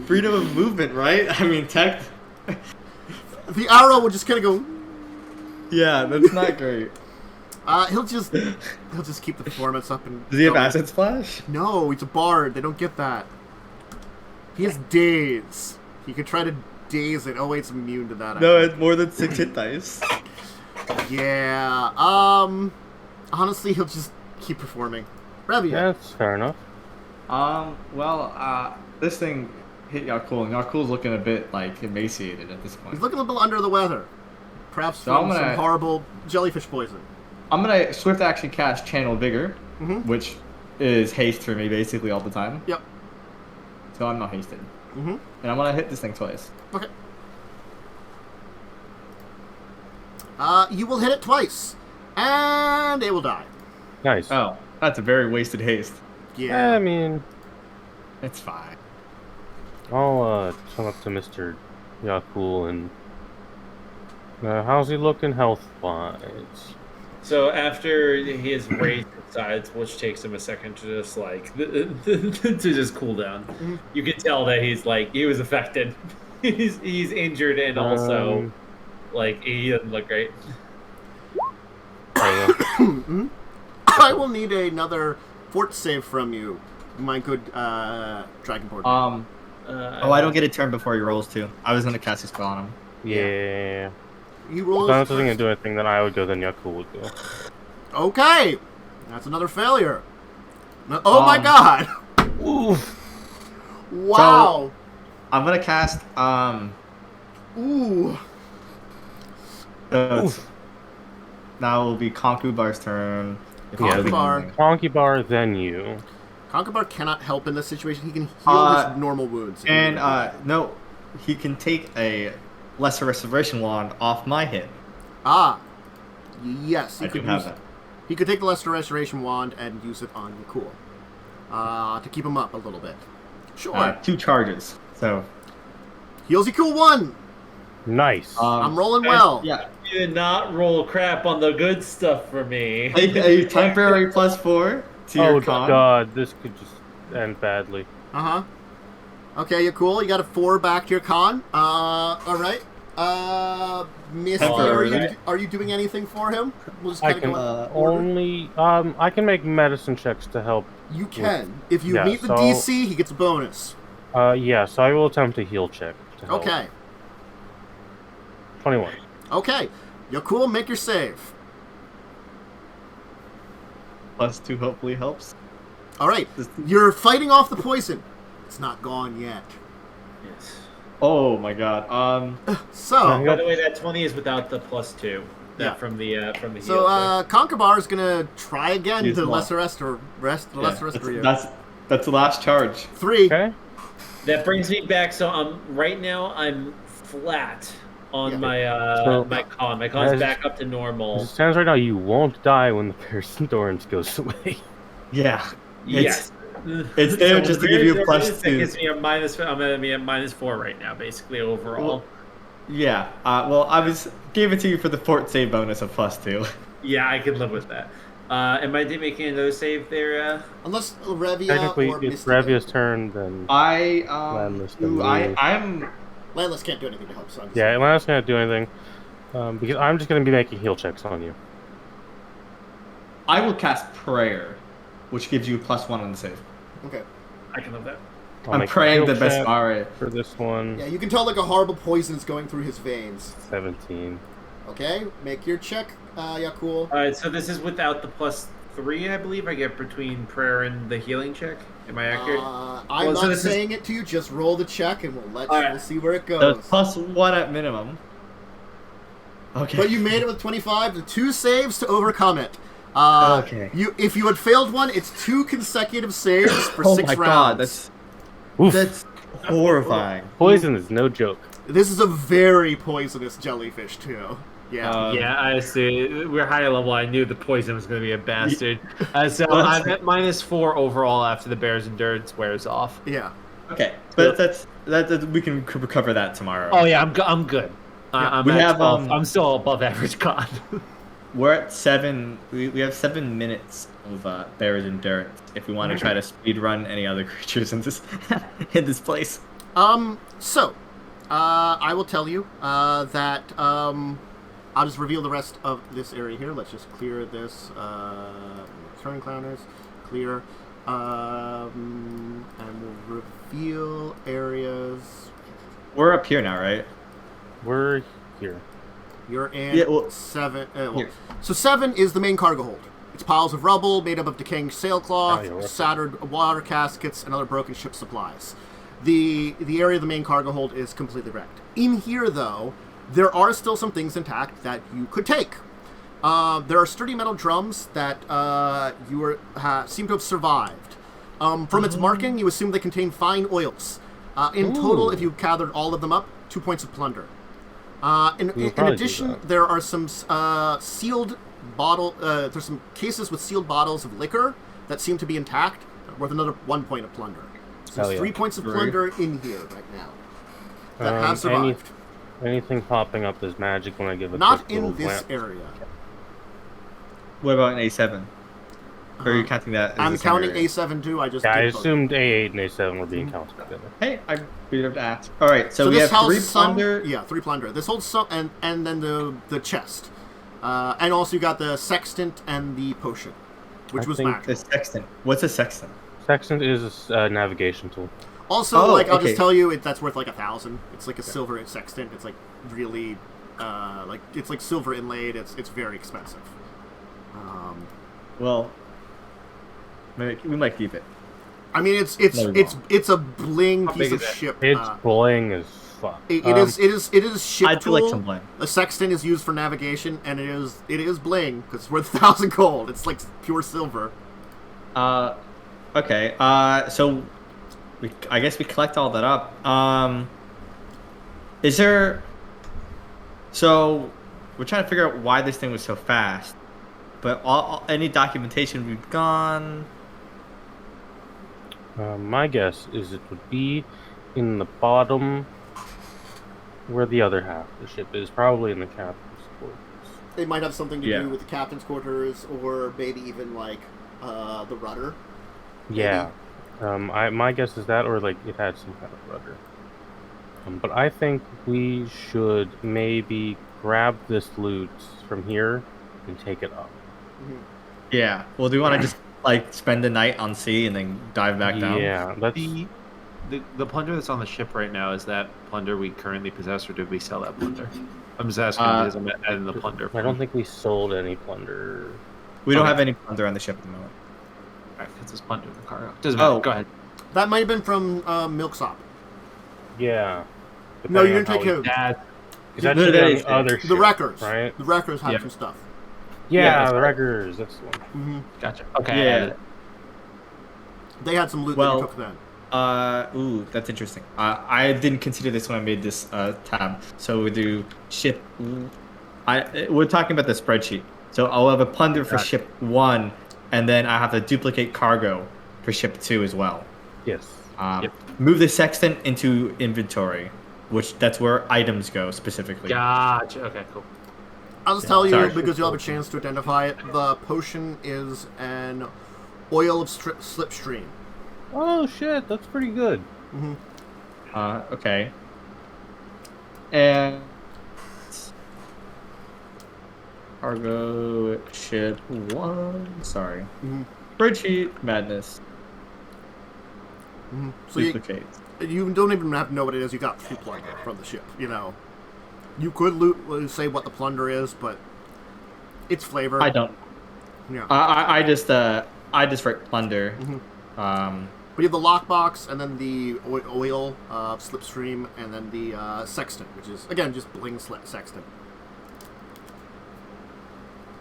Freedom of movement, right? I mean, the arrow will just kind of go... Yeah, that's not great. He'll just keep the performance up and... Does he have acid splash? No, he's a bard. They don't get that. He has daze. He could try to daze it. Oh, wait, it's immune to that. No, it's more than 6 hit dice. Yeah. Honestly, he'll just keep performing. Revia. Yeah, that's fair enough. This thing hit Yaalkol, and Yaalkol's looking a bit, like, emaciated at this point. He's looking a little under the weather. Perhaps from some horrible jellyfish poison. I'm gonna swift action cast Channel Vigor, which is haste for me basically all the time. Yep. So I'm not hasted. And I'm gonna hit this thing twice. Okay. You will hit it twice, and it will die. Nice. Oh, that's a very wasted haste. Yeah. I mean, It's fine. I'll come up to Mr. Yaalkol and how's he looking health-wise? So after he has raised his sides, which takes him a second to just like to just cool down, you can tell that he's like he was affected. he's injured and also like he doesn't look great. I will need another fort save from you, my good Dragonborn. I don't get a turn before he rolls too. I was gonna cast a spell on him. Yeah. He rolls. If I wasn't going to do anything, then I would go, then Yaalkol would go. Okay, that's another failure. Oh my god! Oof. Wow. So, I'm gonna cast Ooh. Now it will be Concubar's turn. Concubar. Concubar, then you. Concubar cannot help in this situation. He can heal his normal wounds. And no, he can take a Lesser Restoration Wand off my hit. Yes, he I could can have use that. He could take the Lesser Restoration Wand and use it on Yaalkol. To keep him up a little bit. Sure. 2 charges. So Heals Yaalkol 1. Nice. I'm rolling well. Yeah. You did not roll crap on the good stuff for me. A temporary +4 to your con. God, this could just end badly. Okay, Yaalkol, you got a 4 back to your con. Alright. Misty, are you doing anything for him? We'll just I kinda can go only I can make medicine checks to help. You can. If you Yeah, meet the so- DC, he gets a bonus. Yeah, so I will attempt a heal check to help. Okay. 21. Okay. Yaalkol, make your save. +2 hopefully helps. Alright. You're fighting off the poison. It's not gone yet. Yes. Oh my god. So, By the way, that 20 is without the +2. Yeah. From the heal. so Concubar is gonna try again Use to one. lesser restore you. That's the last charge. 3. Okay. That brings me back. So right now I'm flat on my my con. My con's back up to normal. As it stands right now, you won't die when the Pierce Endurance goes away. Yeah. Yes. It's there just to give you a +2. That gives me a minus. I'm gonna be at -4 right now, basically overall. Yeah. Well, I gave it to you for the fort save bonus of +2. Yeah, I can live with that. Am I making another save there? Unless Revia Technically, or it's Misty. Revia's turn, then... Landless can move. I'm Landless can't do anything to help, so I'm just Yeah, Landless can't do anything. Because I'm just going to be making heal checks on you. I will cast Prayer, which gives you a +1 on the save. Okay. I can live that. I'll I'm make a praying heal the best check Mare. for this one. Yeah, you can tell like a horrible poison is going through his veins. 17. Okay, make your check, Yaalkol. Alright, so this is without the +3, I believe I get between prayer and the healing check. Am I accurate? I'm not saying it to you. Just roll the check, and we'll see where it So goes. it's +1 at minimum. Okay. But you made it with 25. The 2 saves to overcome it. Okay. If you had failed one, it's 2 consecutive saves for 6 rounds. God, Oof. that's horrifying. Poison is no joke. This is a very poisonous jellyfish too. Yeah. Yeah, I see. We're higher level. I knew the poison was going to be a bastard. So I'm at -4 overall after the bear's endurance wears off. Yeah. Okay, but that's we can recover that tomorrow. Oh yeah, I'm good. I'm We at have, 12. I'm still above average con. We're at 7. We have 7 minutes of Bear's Endurance if we want to try to speed run any other creatures in this in this place. So, I will tell you that I'll just reveal the rest of this area here. Let's just clear this. Turn counters, clear, and we'll reveal areas. we're up here now, right? We're here. You're in 7. So 7 is the main cargo hold. It's piles of rubble made up of decaying sailcloth, shattered water caskets, and other broken ship supplies. The area of the main cargo hold is completely wrecked. In here, though, there are still some things intact that you could take. There are sturdy metal drums that seem to have survived. From its marking, you assume they contain fine oils. In total, if you gathered all of them up, 2 points of plunder. In addition, there are some sealed there's some cases with sealed bottles of liquor that seem to be intact, worth another 1 point of plunder. So there's 3 points of plunder in here right now that have survived. Anything popping up as magic when I give a Not quick in little this glance? area. What about an A7? Or are you counting that? As I'm the same counting area? A7 too. I assumed A8 and A7 were being counted together. Hey, I we have to ask. All right, so we this have 3 holds plunder. 3 plunder. This holds some, and then the chest, and also you got the sextant and the potion, which was magical. The sextant. What's a sextant? Sextant is a navigation tool. Also, I'll just tell you, that's worth like 1,000. It's like a silver sextant. It's like really, it's like silver inlaid. It's very expensive. Well, maybe we might keep it. I mean, it's a bling piece of ship. It's bling as fuck. It is ship I do tool. like some bling. A sextant is used for navigation, and it is bling because it's worth 1,000 gold. It's like pure silver. Okay. So I guess we collect all that up. Is there? So we're trying to figure out why this thing was so fast, but any documentation we've gone. My guess is it would be in the bottom where the other half of the ship is, probably in the captain's quarters. It might have something to do with the captain's quarters, or maybe even like the rudder. Yeah, my guess is that, or like it had some kind of rudder. But I think we should maybe grab this loot from here and take it up. Mm-hmm. Yeah. Well, do we want to just like spend the night on sea and then dive back down? Yeah, that's... The plunder that's on the ship right now, is that plunder we currently possess, or did we sell that plunder? I'm just asking because I'm adding the plunder. I don't think we sold any plunder. We don't have any plunder on the ship at the moment. Alright, because it's plunder in the cargo. Doesn't matter. Go ahead. That might have been from Milksop. Yeah. No, you didn't take him. That should be on the other ship, the Wreckers. right? The Wreckers have some stuff. Yeah, the Wreckers. That's the one. Mm-hmm. Gotcha. Okay. Yeah. They had some loot that you took then. Ooh, that's interesting. I didn't consider this when I made this tab. So we do ship. We're talking about the spreadsheet. So I'll have a plunder for ship 1, and then I have to duplicate cargo for ship 2 as well. Yes. Move the sextant into inventory, that's where items go specifically. Gotcha. Okay, cool. I'll just tell you, because you'll have a chance to identify it, the potion is an oil of slipstream. Oh shit, that's pretty good. Mm-hmm. Okay. And cargo ship 1. Sorry. Mm-hmm. Spreadsheet madness. Mm-hmm. So Duplicate. You don't even have to know what it is. You got 2 plunder from the ship. You know, you could say what the plunder is, but it's flavor. I don't. Yeah. I just write plunder. Mm-hmm. But you have the lockbox, and then the oil slipstream, and then the sextant, which is again just bling sextant.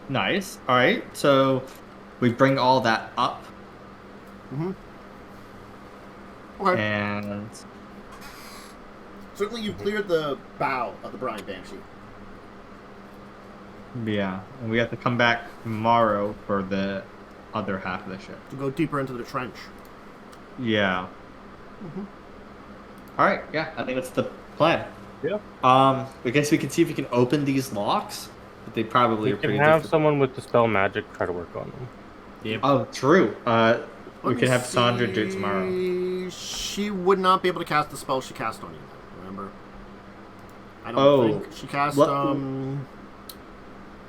Nice. All right. So we bring all that up. Mm-hmm. Okay. And certainly, you cleared the bow of the Brian Banshee. Yeah, and we have to come back tomorrow for the other half of the ship. To go deeper into the trench. Yeah. Mm-hmm. All right. Yeah, I think that's the plan. Yeah. I guess we can see if we can open these locks. But they probably are pretty can have difficult. someone with Dispel Magic try to work on them. Yep. Oh, true. We can have see. Sandra do it tomorrow. She would not be able to cast the spell she cast on you. Remember? I don't think she cast.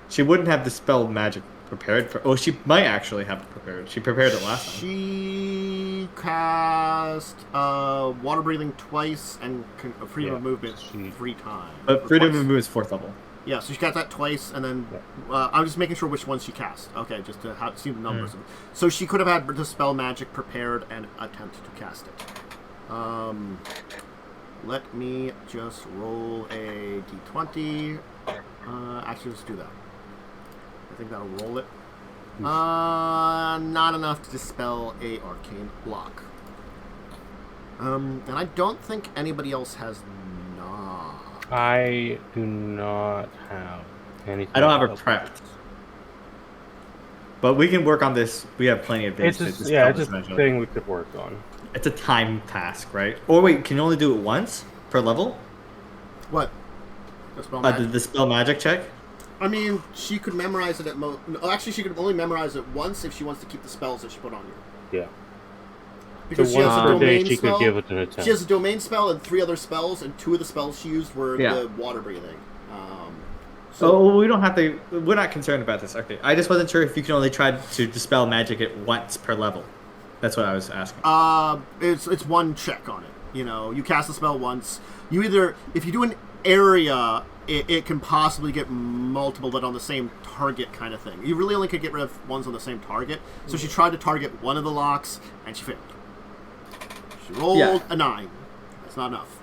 She wouldn't have the spell magic prepared for. Oh, she might actually have it prepared. She prepared it last time. She she cast water breathing twice and freedom of movement 3 times. But freedom of movement is 4th level. Yeah, so she got that twice, and then I'm just making sure which ones she cast. Okay, just to see the numbers. So she could have had Dispel Magic prepared and attempt to cast it. Let me just roll a d20. Actually, let's do that. I think that'll roll it. Not enough to dispel a arcane block. And I don't think anybody else has not. I do not have anything. I don't have it prepped. But we can work on this. We have plenty of days to dispel it's a thing we could work on. It's a time task, right? Or wait, can you only do it once per level? What? The dispel magic check? I mean, she could memorize it at most. No, actually, she could only memorize it once if she wants to keep the spells that she put on you. Yeah. Because so she has a domain she spell. Could give it an attempt. She has a domain spell and 3 other spells, and 2 of the spells she used were the water breathing. So we don't have to. We're not concerned about this. Okay, I just wasn't sure if you can only try to dispel magic at once per level. That's what I was asking. It's one check on it. You know, you cast the spell once. You either, if you do an area, it can possibly get multiple, but on the same target kind of thing. You really only could get rid of ones on the same target. So she tried to target one of the locks, and she failed. She rolled a 9. That's not enough.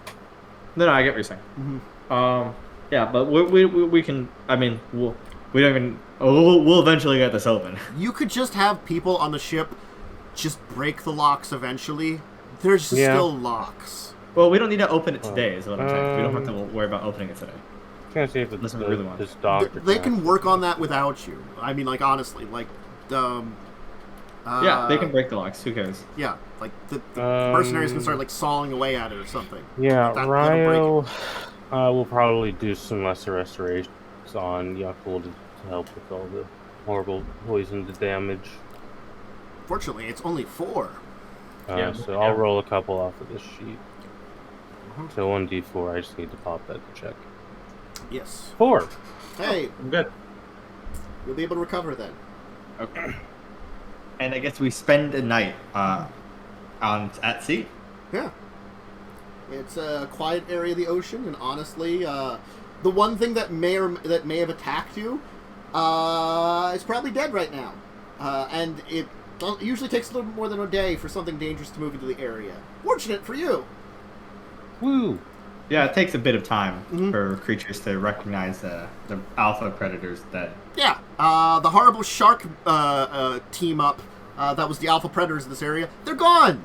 No, I get what you're saying. Mm-hmm. Yeah, but we can. I mean, we'll eventually get this open. You could just have people on the ship just break the locks eventually. There's still locks. Well, we don't need to open it today, is what I'm saying. We don't have to worry about opening it today. I can't see if it's really want. This dog. They can work on that without you. I mean, like, honestly, like, yeah, they can break the locks. Who cares? Yeah, like the mercenaries can start like sawing away at it or something. Yeah, Ryo will probably do some lesser restorations on Yaalkol to help with all the horrible poison damage. Fortunately, it's only 4. So I'll roll a couple off of this sheet. So 1d4. I just need to pop that to check. Yes. 4. Hey, I'm good. You'll be able to recover then. Okay. And I guess we spend a night at sea. Yeah. It's a quiet area of the ocean, and honestly, the one thing that may have attacked you is probably dead right now. And it usually takes a little more than a day for something dangerous to move into the area. Fortunate for you. Woo! Yeah, it takes a bit of time for creatures to recognize the alpha predators that... Yeah, the horrible shark team up that was the alpha predators in this area, they're gone!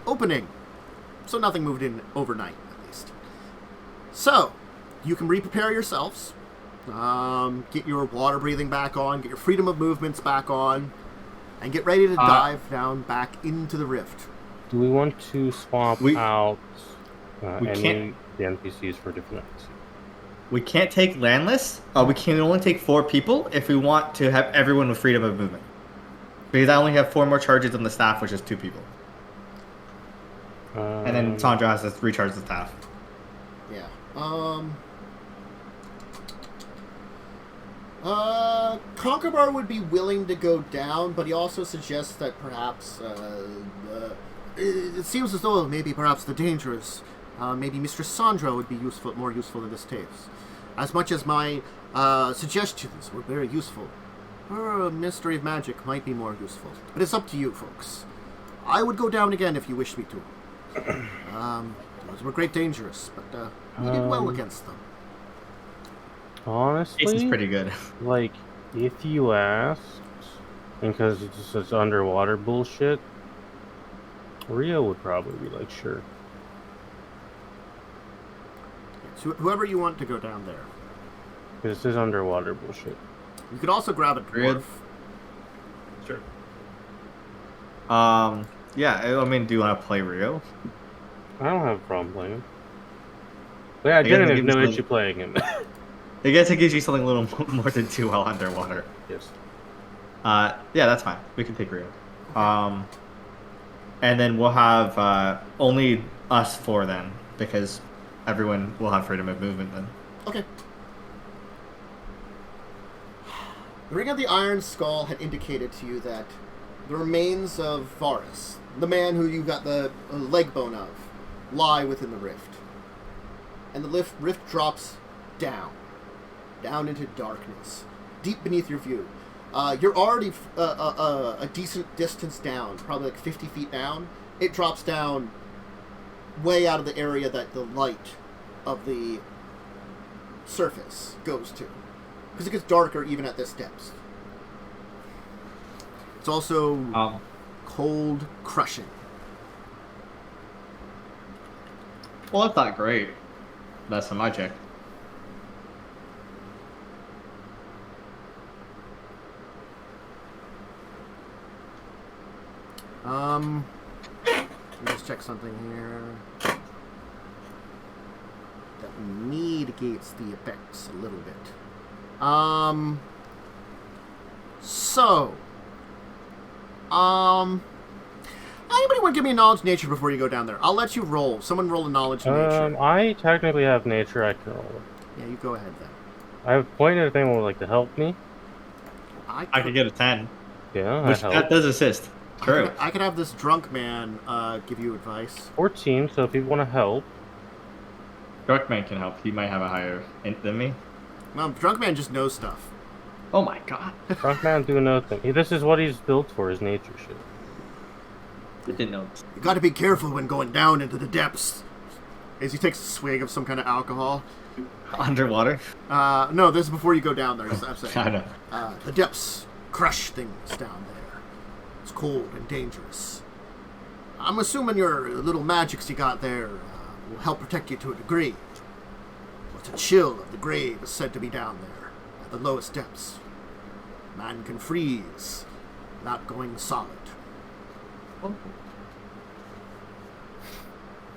Opening. So nothing moved in overnight, at least. So, you can re-prepare yourselves, get your water breathing back on, get your freedom of movements back on, and get ready to dive down back into the rift. Do we want to swap out any of the NPCs for different NPCs? We can't take landless. We can only take 4 people if we want to have everyone with freedom of movement. Because I only have 4 more charges on the staff, which is 2 people. And then Sandra has to recharge the staff. Yeah. Conqueror would be willing to go down, but he also suggests that perhaps it seems as though perhaps the dangerous, maybe Mistress Sandra would be more useful in this case. As much as my suggestions were very useful, her mystery of magic might be more useful. But it's up to you, folks. I would go down again if you wish me to. Those were great dangerous, but we did well against them. Honestly, This is pretty good. Like, if you asked, because it's just such underwater bullshit, Rio would probably be like, sure. So whoever you want to go down there. This is underwater bullshit. You could also grab a dwarf. Sure. Yeah, I mean, do you want to play Rio? I don't have a problem playing him. But yeah, I didn't have no issue playing him. I guess it gives you something a little more to do while underwater. Yes. Yeah, that's fine. We can take Rio. And then we'll have only us 4 then, because everyone will have freedom of movement then. Okay. The Ring of the Iron Skull had indicated to you that the remains of Varus, the man who you got the leg bone of, lie within the rift. And the rift drops down into darkness, deep beneath your view. You're already a decent distance down, probably like 50 feet down. It drops down way out of the area that the light of the surface goes to. Because it gets darker even at this depth. It's also cold, crushing. Well, that's not great. That's on my check. Let me just check something here. That mitigates the effects a little bit. Anybody want to give me a knowledge nature before you go down there? I'll let you roll. Someone roll a knowledge nature. I technically have nature. I can roll it. Yeah, you go ahead then. I have pointed if anyone would like to help me. I could get a 10. Yeah, Which that does assist. True. I could have this drunk man give you advice. 14, so if you want to help. Drunk man can help. He might have a higher int than me. Well, drunk man just knows stuff. Oh my god. Drunk man do nothing. This is what he's built for, his nature shit. I didn't know this. You gotta be careful when going down into the depths. As he takes a swig of some kind of alcohol. Underwater? No, this is before you go down there. I'm saying. I know. The depths crush things down there. It's cold and dangerous. I'm assuming your little magics you got there will help protect you to a degree. But the chill of the grave is said to be down there, at the lowest depths. Man can freeze without going solid.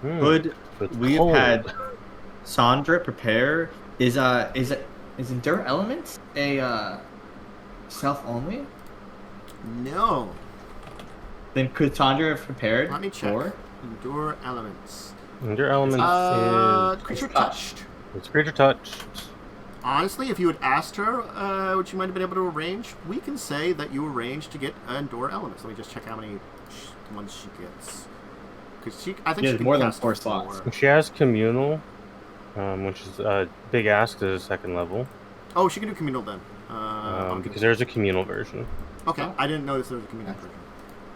Could we have had Sandra prepare? Is Endure Elements a self only? No. Then could Sandra have prepared? Let me check. For? Endure Elements. Endure Elements is... Creature touched. It's creature touched. Honestly, if you had asked her what you might have been able to arrange, we can say that you arranged to get Endure Elements. Let me just check how many ones she gets. Because I think she has more than 4 slots. She has Communal, which is a big ask to the 2nd level. Oh, she can do Communal then. Because there's a Communal version. Okay, I didn't notice there was a Communal version.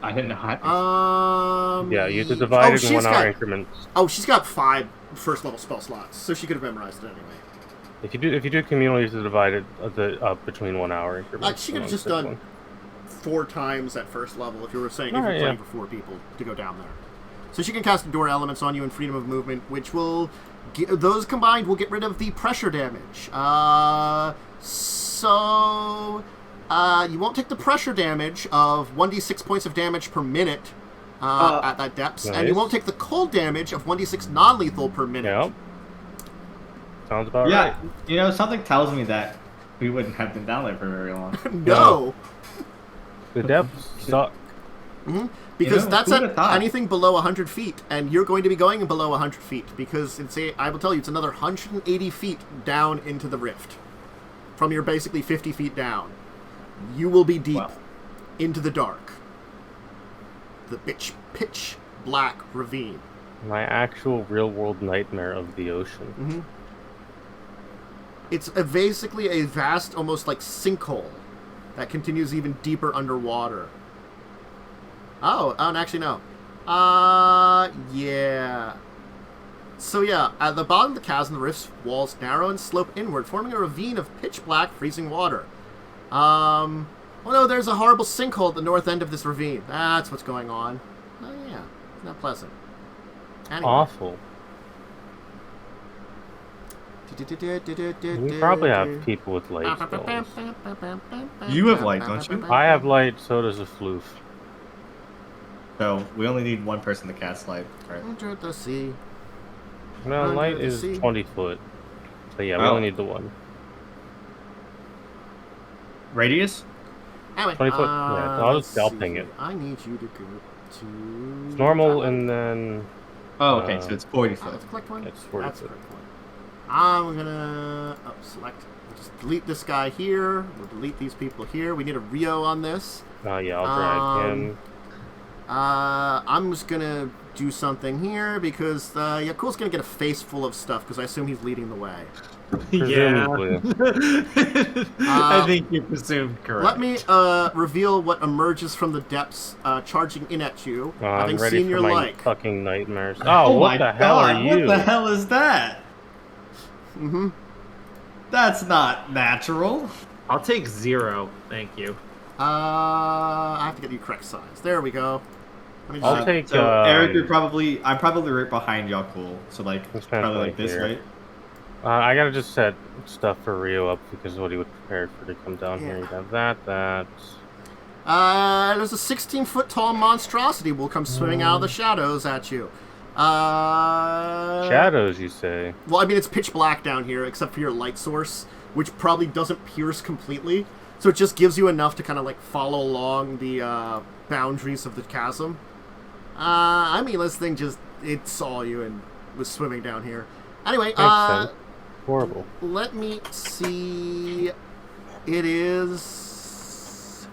I didn't know how. Yeah, you have to divide it in 1 hour increments. Oh, she's got 5 first level spell slots, so she could have memorized it anyway. If you do Communal, you have to divide it up between 1 hour increments. She could have just done 4 times at first level if you were saying if you're playing for 4 people to go down there. So she can cast Endure Elements on you and Freedom of Movement, which will those combined will get rid of the pressure damage. You won't take the pressure damage of 1d6 points of damage per minute at that depth, and you won't take the cold damage of 1d6 non-lethal per minute. Yep. Sounds about right. You know, something tells me that we wouldn't have been down there for very long. No. The depths suck. Mm-hmm. Because that's at anything below 100 feet, and you're going to be going below 100 feet, because I will tell you, it's another 180 feet down into the rift. From your basically 50 feet down. You will be deep into the dark. The pitch black ravine. My actual real-world nightmare of the ocean. Mm-hmm. It's basically a vast, almost like sinkhole that continues even deeper underwater. Oh, and actually no. Yeah. So yeah, at the bottom of the chasm, the rift's walls narrow and slope inward, forming a ravine of pitch black, freezing water. Oh no, there's a horrible sinkhole at the north end of this ravine. That's what's going on. Oh yeah, not pleasant. Anyway. Awful. We probably have people with light spells. You have light, don't you? I have light, so does a floof. So we only need 1 person to cast light. Right? Enter the sea. No, light is 20 foot. So yeah, we only need the 1. Radius? Anyway, 20 foot. Yeah, I'll ping it. I need you to go to... It's normal, and then... Oh, okay, so it's 40 foot. That's the correct one? It's 40 That's foot. the correct one. I'm gonna select. We'll just delete this guy here. We'll delete these people here. We need a Rio on this. Yeah, I'll drag him. I'm just gonna do something here because Yaalkol's gonna get a face full of stuff because I assume he's leading the way. Yeah. I think you presumed correct. Let me reveal what emerges from the depths, charging in at you, having I'm ready seen for your my like. fucking nightmares. Oh what my the hell god, are you? what the hell is that? Mm-hmm. That's not natural. I'll take 0. Thank you. I have to get you correct size. There we go. Let me just I'll take. So Erik, I'm probably right behind Yaalkol. So like It's kind of probably like this, here. right? I gotta just set stuff for Rio up because what he would prepare for to come down here. Yeah. You'd have that. There's a 16-foot tall monstrosity will come swimming out of the shadows at you. Shadows, you say? Well, I mean, it's pitch black down here, except for your light source, which probably doesn't pierce completely. So it just gives you enough to kind of, like, follow along the boundaries of the chasm. I mean, this thing just, it saw you and was swimming down here. Anyway, Makes sense. Horrible. let me see. It is...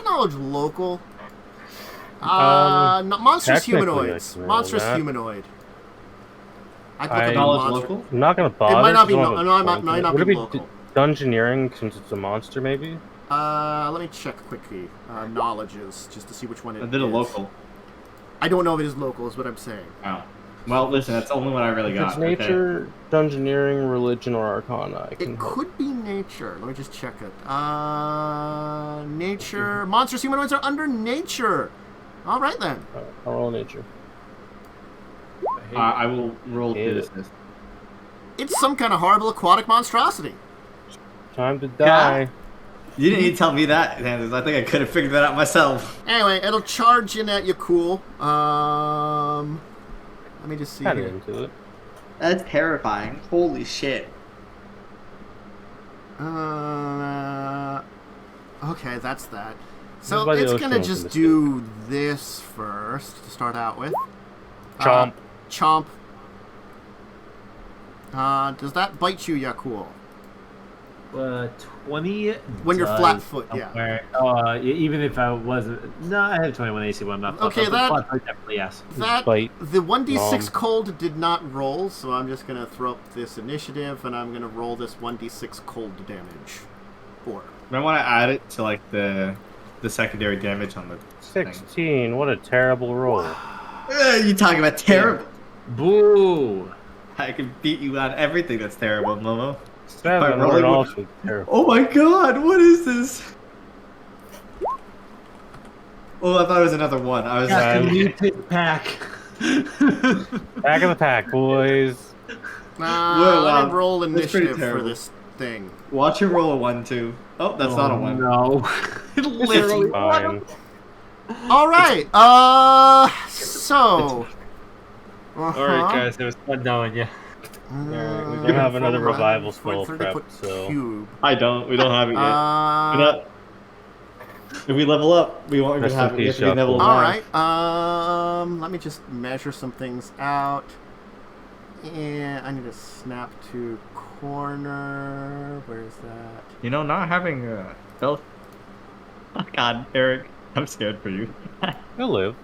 knowledge local. No, monstrous technically humanoids. I can roll Monstrous that. humanoid. I'd look I- at the Knowledge monster. local? I'm not gonna bother. It might not be. 'cause I don't have a It point might yet. not Would be it be local. dungeoneering since it's a monster, maybe? Let me check quickly. Knowledges, just to see which one it I did a is. local. I don't know if it is local. Is what I'm saying. Wow. Well, listen, that's the only one I really If got. it's nature, dungeoneering, religion, or arcana, I can It help. could be nature. Let me just check it. Nature. Monstrous humanoids are under nature. All right then. I'll roll nature. I will roll Hit this. it. It's some kind of horrible aquatic monstrosity. Time to die. You didn't need to tell me that, Anders. I think I could have figured that out myself. Anyway, it'll charge in at you, cool. Let me just see Kind of here. into it. That's terrifying. Holy shit. Okay, that's that. So By the it's ocean gonna was a just mistake. do this first to start out with. Chomp. Chomp. Does that bite you, Yaalkol? 20. When you're does flat-foot, yeah. somewhere. Even if I wasn't. No, I have 21 AC when I'm not flat-foot, Okay, but that- flat-foot, definitely yes. That Bite. the 1d6 Nom. cold did not roll, so I'm just gonna throw up this initiative and I'm gonna roll this 1d6 cold damage. 4. I want to add it to like the secondary damage on the thing. 16. What a terrible roll. You talking about terrible? Boo! I can beat you on everything that's terrible, Momo. 7. rolling What with- also terrible. Oh my god, what is this? Oh, I thought it was another one. I was Got the Um, new pick pack. Back of the pack, boys. Whoa, Let wow. me roll That's pretty initiative for terrible. this thing. watch him roll a 1-2. Oh, that's not a 1. No. Literally. Fine. All right. So. Alright, guys, it was fun knowing you. Alright, we don't have another revival spell prepped, so- Cube. We don't have it yet. We're not- if we level up, we won't even Rest in have it. We have peace, to be level Yaalkol. All 9. right. Let me just measure some things out. And I need to snap to corner. Where's that? You know, not having health. Oh God, Erik, I'm scared for you. You'll live.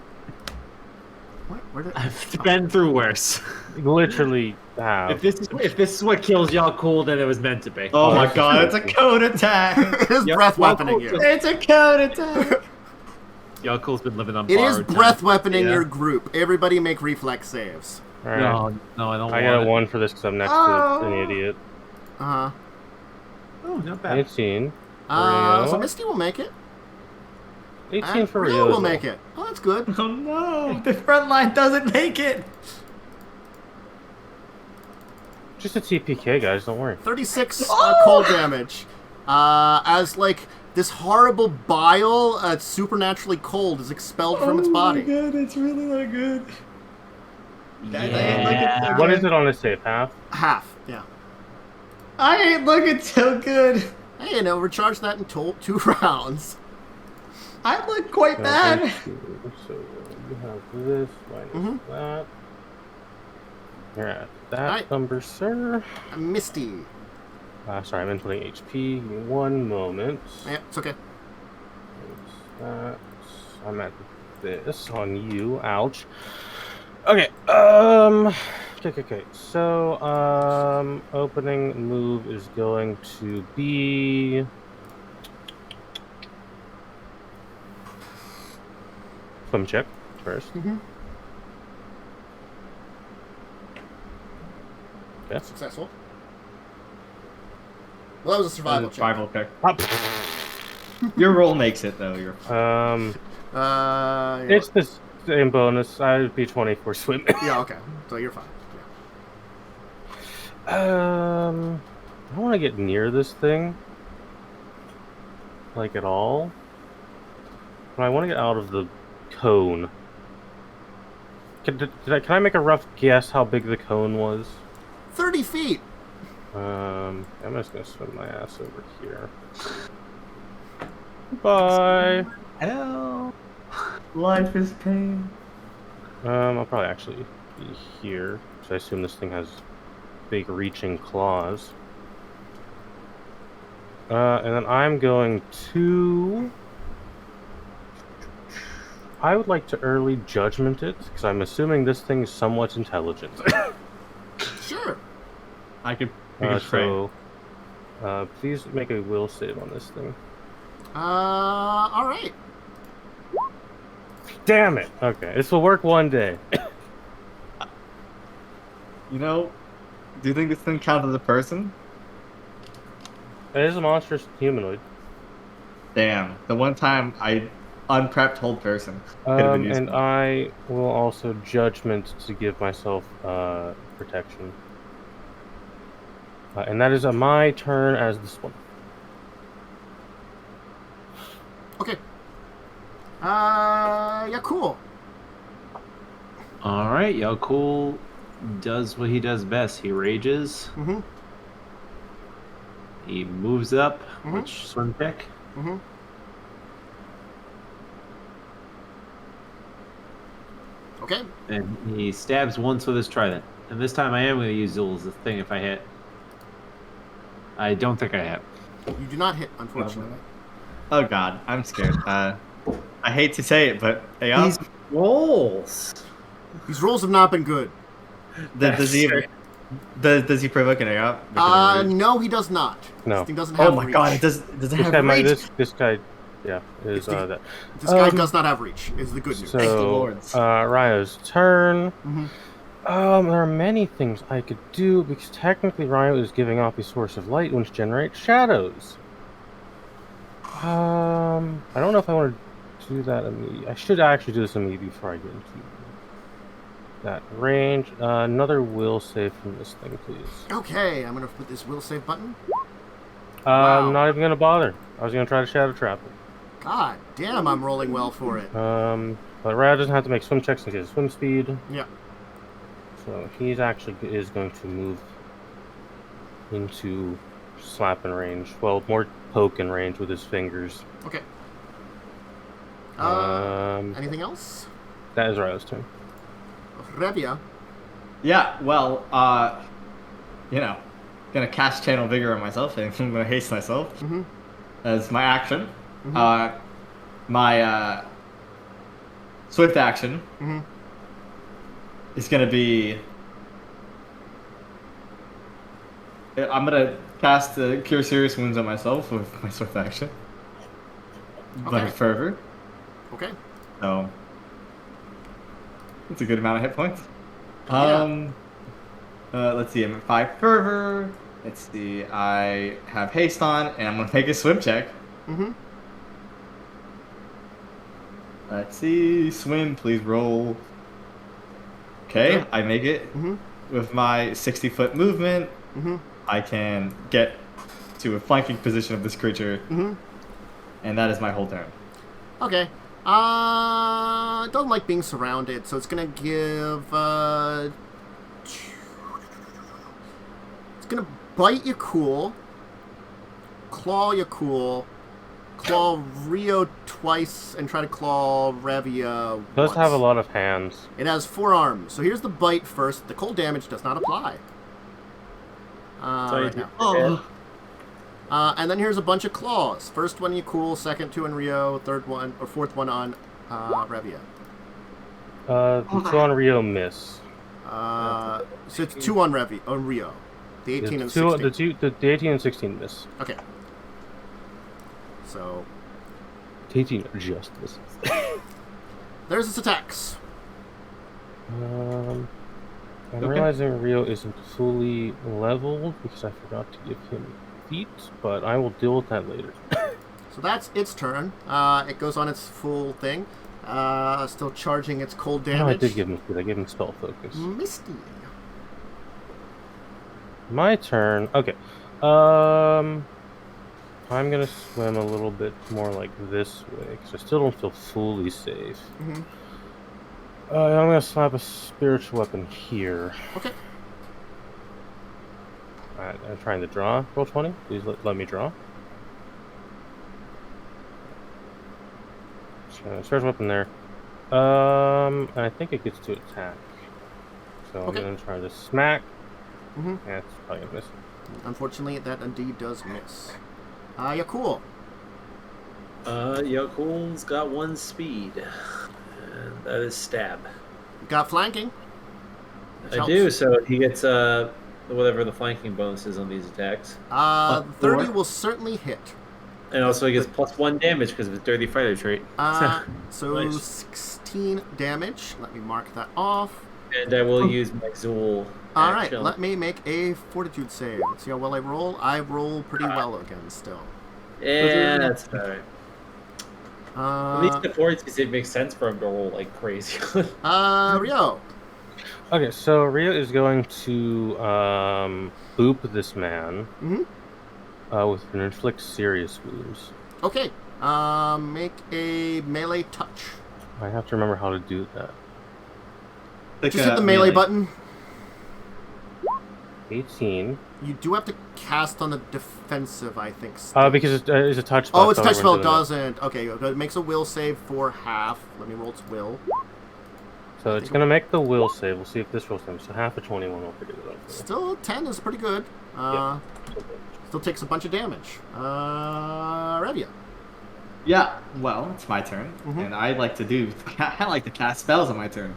What? Where did? I've been through worse. Literally have. If this is what kills y'all cool, then it was meant to be. Oh my God, it's a code attack. It is Yep. breath Well, weaponing you. cool. It's a code attack. Y'all cool's been living on It is borrowed breath time. weaponing Yeah. your group. Everybody make reflex saves. Alright. No, I don't I want got a it. 1 for this because I'm next Oh. to an idiot. Uh Oh, not bad. 18. huh. So Rio. Misty will make it. 18 And for Rio Rio. will as well. make it. Oh, that's good. Oh no, the front line doesn't make it. Just a TPK, guys. Don't worry. 36 cold damage. As like this horrible bile, supernaturally cold, is expelled from its body. Oh my God, it's really not good. Yeah. What is it on this save? Half? Half. Yeah. I ain't looking so good. Hey, you know, recharge that in 2 rounds. I look quite bad. So you have this minus Mhm. that. You're at that Alright. number, sir. Misty. Sorry, I'm inputting HP. Give me 1 moment. Yeah, it's okay. That. I'm at this on you. Ouch. Okay. Okay. So, opening move is going to be swim check first. Okay. Successful. Well, that was a survival check. Survival check. Your roll makes it though. It's the same bonus. I would be 20 for swimming. Yeah, okay. So you're fine. I don't want to get near this thing, like at all. But I want to get out of the cone. Can I make a rough guess how big the cone was? 30 feet. I'm just gonna swim my ass over here. Bye. Hello. Life is pain. I'll probably actually be here, so I assume this thing has big reaching claws. And then I'm going to... I would like to early judgment it, because I'm assuming this thing is somewhat intelligent. Sure. I could. So, please make a will save on this thing. All right. Damn it! Okay, this will work one day. You know, do you think this thing counts as a person? It is a monstrous humanoid. Damn. The one time I unprepped whole person. And I will also judgment to give myself protection. And that is my turn as the swimmer. Okay. Yeah, cool. All right, Yaalkol does what he does best. He rages. Mm-hmm. He moves up, Mhm. which swim check. Mm-hmm. Okay. And he stabs once with his trident. And this time I am going to use Zool as a thing if I hit. I don't think I hit. You do not hit, unfortunately. Oh god, I'm scared. I hate to say it, but hey, These rolls. These rolls have not been good. does he provoke an AOP? No, he does not. No. This thing doesn't have Oh my reach. god, it does it have reach? This guy, yeah, is the- that. This guy does not have reach, is the good news. Thank the So, lords. Ryo's turn. Mhm. There are many things I could do because technically Ryo is giving off a source of light which generates shadows. I don't know if I want to do that immediately. I should actually do this immediately before I get into that range. Another will save from this thing, please. Okay, I'm going to put this will save button. I'm not even going to bother. I was going to try to shadow trap it. God damn, I'm rolling well for it. But Ryo doesn't have to make swim checks in case of swim speed. Yeah. So he's actually is going to move into slapping range. Well, more poking range with his fingers. Okay. Anything else? That is Ryo's turn. Revia. Yeah, well, gonna cast Channel Vigor on myself, and I'm gonna haste myself Mm-hmm. as my action. Mhm. My swift action Mm-hmm. is gonna be. I'm gonna cast Cure Serious Wounds on myself with my swift action. Okay. Like fervor. Okay. So it's a good amount of hit points. Yeah. Let's see, I'm at 5 fervor. Let's see, I have haste on, and I'm gonna make a swim check. Mm-hmm. Let's see, swim, please roll. Okay, I make it. Mm-hmm. With my 60-foot movement, Mm-hmm. I can get to a flanking position of this creature, Mm-hmm. and that is my whole turn. Okay. It doesn't like being surrounded, so it's gonna give, it's gonna bite you cool, claw you cool, claw Rio twice, and try to claw Revia It does once. have a lot of hands. It has 4 arms, so here's the bite first. The cold damage does not apply. Right now. Oh, And then here's a bunch of claws. First one you cool, second 2 on Rio, third one or fourth one on Revia. The 2 on Rio miss. So it's 2 on Rio. The 18 and 16. The 18 and 16 miss. Okay. So 18 just misses. there's its attacks. I'm realizing Rio isn't fully leveled because I forgot to give him feet, but I will deal with that later. So that's its turn. It goes on its full thing. Still charging its cold damage. No, I did give him feet. I gave him spell focus. Misty. My turn. Okay. I'm gonna swim a little bit more like this way because I still don't feel fully safe. Mm-hmm. I'm gonna slap a spiritual weapon here. Okay. Alright, I'm trying to draw. Roll 20. Please let me draw. So, spiritual weapon there. And I think it gets to attack. So Okay. I'm gonna try to smack. Mm-hmm. Yeah, it's probably gonna miss. Unfortunately, that indeed does miss. Yaalkol. Yaalkol's got 1 speed. And that is stab. Got flanking. Which I do, so he gets whatever the flanking bonus is on these attacks. 30 will certainly hit. And also he gets +1 damage because of his dirty fighter trait. So Nice. 16 damage. Let me mark that off. And I will use my Zool. All right, action. let me make a fortitude save. Let's see how well I roll. I roll pretty well again still. Yeah, that's alright. At least Uh, the fortitude save makes sense for him to roll like crazy. Rio. Okay, so Rio is going to boop this man with an inflict serious wounds. Okay. Make a melee touch. I have to remember how to do that. Just hit the melee button. 18. You do have to cast on the defensive, I think. Still. Because it's a touch spell. Oh, it's a touch so spell. we're It doing doesn't. Okay, it makes a will save for half. Let me roll its will. So it's going to make the will save. We'll see if this rolls them. So half of 21 will figure it out. Still, 10 is pretty good. Yeah. Still takes a bunch of damage. Revia. Yeah, well, it's my turn, and I like to cast spells on my turn.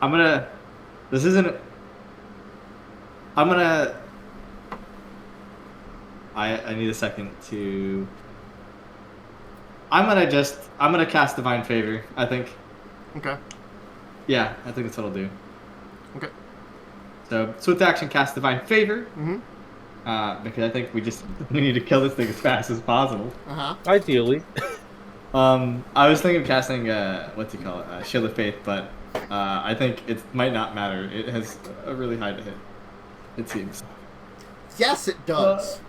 I'm gonna. This isn't. I'm gonna. I need a second to. I'm gonna cast Divine Favor, I think. Okay. Yeah, I think that's what I'll do. Okay. So, swift action, cast Divine Favor. Because I think we need to kill this thing as fast as possible. Ideally. I was thinking of casting, Shield of Faith, but I think it might not matter. It has a really high to hit, it seems. Yes, it does.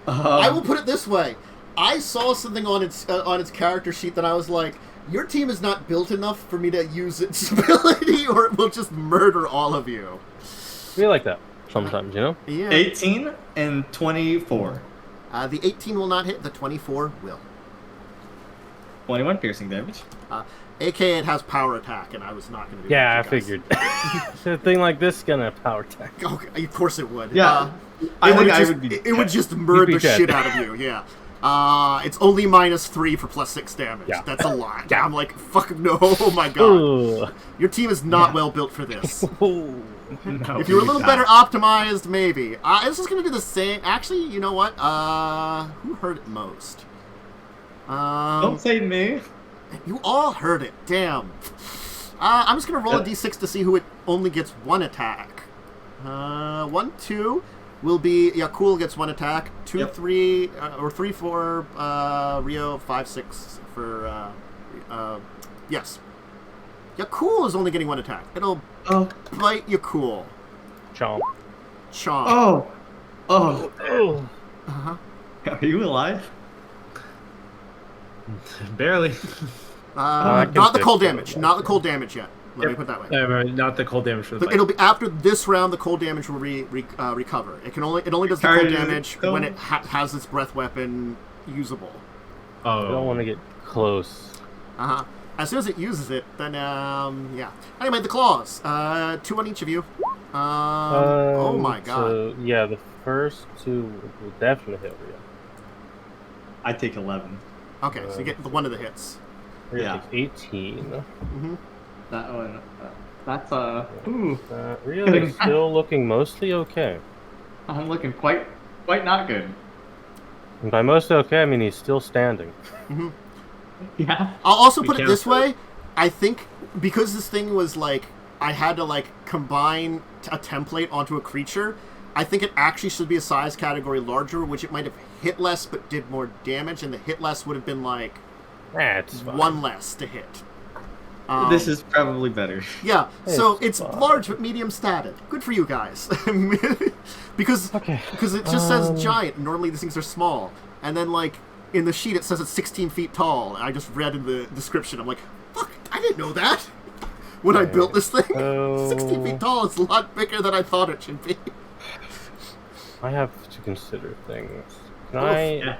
I will put it this way. I saw something on its character sheet that I was like, your team is not built enough for me to use its ability, or it will just murder all of you. We like that sometimes, you know? Yeah. 18 and 24. The 18 will not hit. The 24 will. 21 piercing damage. AKA it has power attack, and I was not going to do Yeah, I that. figured. A thing like this is going to have power attack. Okay, of course it would. Yeah. It would just murder the shit out of you, yeah. It's only -3 for +6 damage. Yeah. That's a lot. Yeah. I'm like, fuck no, oh my god. Ooh. Your team is not well built for this. No, If you were a little better optimized, maybe. This is going to do the same. Actually, you know what? Who heard it most? Don't say me. You all heard it. Damn. I'm just going to roll a d6 to see who it only gets 1 attack. 1, 2 will be Yaalkol gets 1 attack. 2, 3, or 3, 4, Rio, 5, 6 for, yes. Yaalkol is only getting 1 attack. It'll bite Yaalkol. Chomp. Chomp. Oh. Are you alive? Barely. Not the cold damage. Not the cold damage yet. Let me put it that way. Not the cold damage for the fight. It'll be after this round. The cold damage will recover. It only does the cold damage when it has its breath weapon usable. I don't want to get close. As soon as it uses it, then yeah. Anyway, the claws. 2 on each of you. Oh my god. So, yeah, the first 2 will definitely hit Rio. I take 11. Okay, so you get the one of the hits. Rhea Yeah. takes 18. Mm-hmm. That one. That's ooh. Rhea is still looking mostly okay. I'm looking quite not good. And by mostly okay, I mean he's still standing. Mm-hmm. Yeah. I'll also We put it can't this say- way. I think because this thing was like, I had to like combine a template onto a creature, I think it actually should be a size category larger, which it might have hit less but did more damage, and the hit less would have been like That's fine. one less to hit. This is probably better. Yeah, so It's it's fine. large but medium statted. Good for you guys. because Okay. it just says giant, and normally these things are small. And then like in the sheet it says it's 16 feet tall. And I just read in the description, I'm like, fuck, I didn't know that. When I built this thing. So- 16 feet tall is a lot bigger than I thought it should be. I have to consider things. Can Oh, I... Yeah.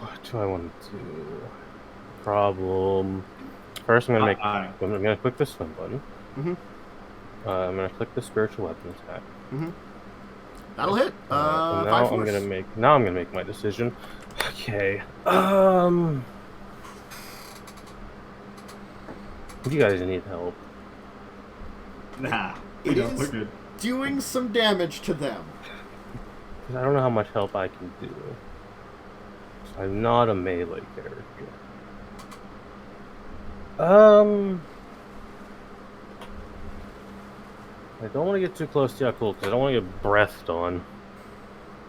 What do I want to do? Problem. First, I'm gonna make. Aye. I'm gonna click the swim button. Mhm. I'm gonna click the spiritual weapon attack. That'll hit. And now 5 I'm force. gonna make. Now I'm gonna make my decision. Okay. You guys need help. Nah. It We don't. is- We're good. Doing some damage to them. 'Cause I don't know how much help I can do. I'm not a melee character. I don't want to get too close to Yaalkol because I don't want to get breathed on.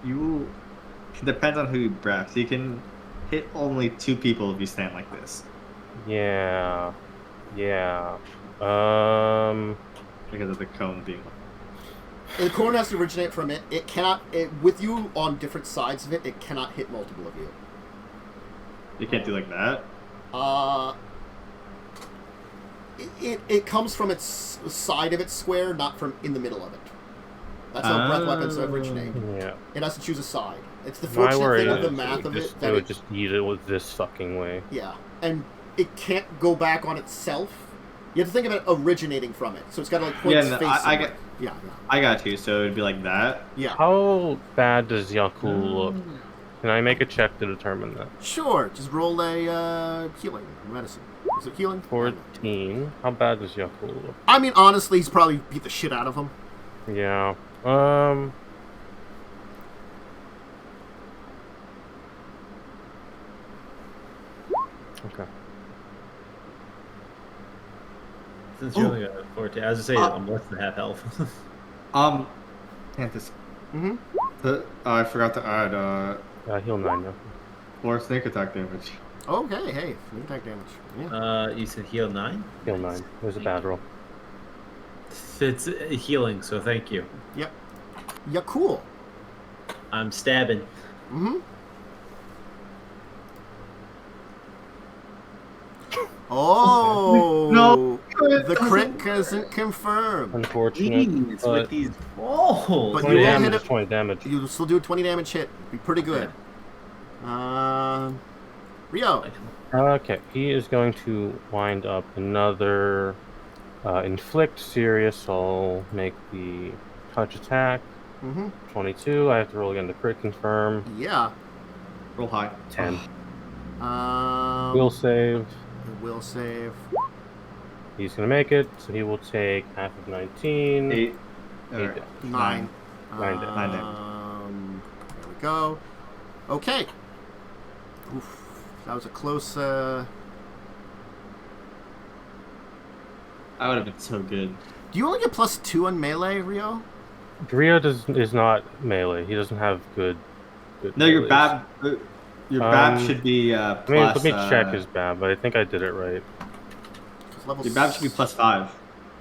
You. It depends on who you breath. You can hit only 2 people if you stand like this. Yeah. Yeah. Because of the cone being. The cone has to originate from it. It cannot, with you on different sides of it, it cannot hit multiple of you. You can't do like that. It comes from its side of its square, not from in the middle of it. That's how breath weapons originate. Yeah. It has to choose a side. It's the My fortunate worry thing is with the it math would of just, it that would just eat it with this fucking way. yeah, and it can't go back on itself. You have to think of it originating from it, so it's got to like point Yeah, its no, face. I somewhere. get- Yeah, I got you, so it'd be like that. yeah. How bad does Yaalkol look? Can I make a check to determine that? Sure, just roll a healing medicine. Is it healing? 14. How bad does Yaalkol look? I mean, honestly, he's probably beat the shit out of him. Yeah. Okay. Since you're only at 14, I was just saying I'm less than half health. Cantus. Mm-hmm. I forgot to add Heal 9 now. 4 snake attack damage. Okay, hey, sneak attack damage. Yeah. You said heal 9? Heal 9. It was a bad roll. It's healing, so thank you. Yep. Yeah, cool. I'm stabbing. Mm-hmm. Oh No. The crit isn't confirmed. Unfortunate. Jeez, but with these rolls. But 20 you will damage hit is it. 20 damage. You'll still do a 20 damage hit. Be pretty good. Rio. Okay, he is going to wind up another inflict serious, so I'll make the touch attack. Mm-hmm. 22. I have to roll again to crit confirm. Yeah. Roll high. 10. Will Will save. save. He's going to make it, so he will take half of 19. 8. Eight. 9. 9 damage. There we go. Okay. Oof. That was a close. That would have been so good. Do you only get +2 on melee, Rio? Rio is not melee. He doesn't have good No, your melees. bab. Your bab should be plus. Let me check his bab, but I think I did it right. 'Cause level Your bab should be +5.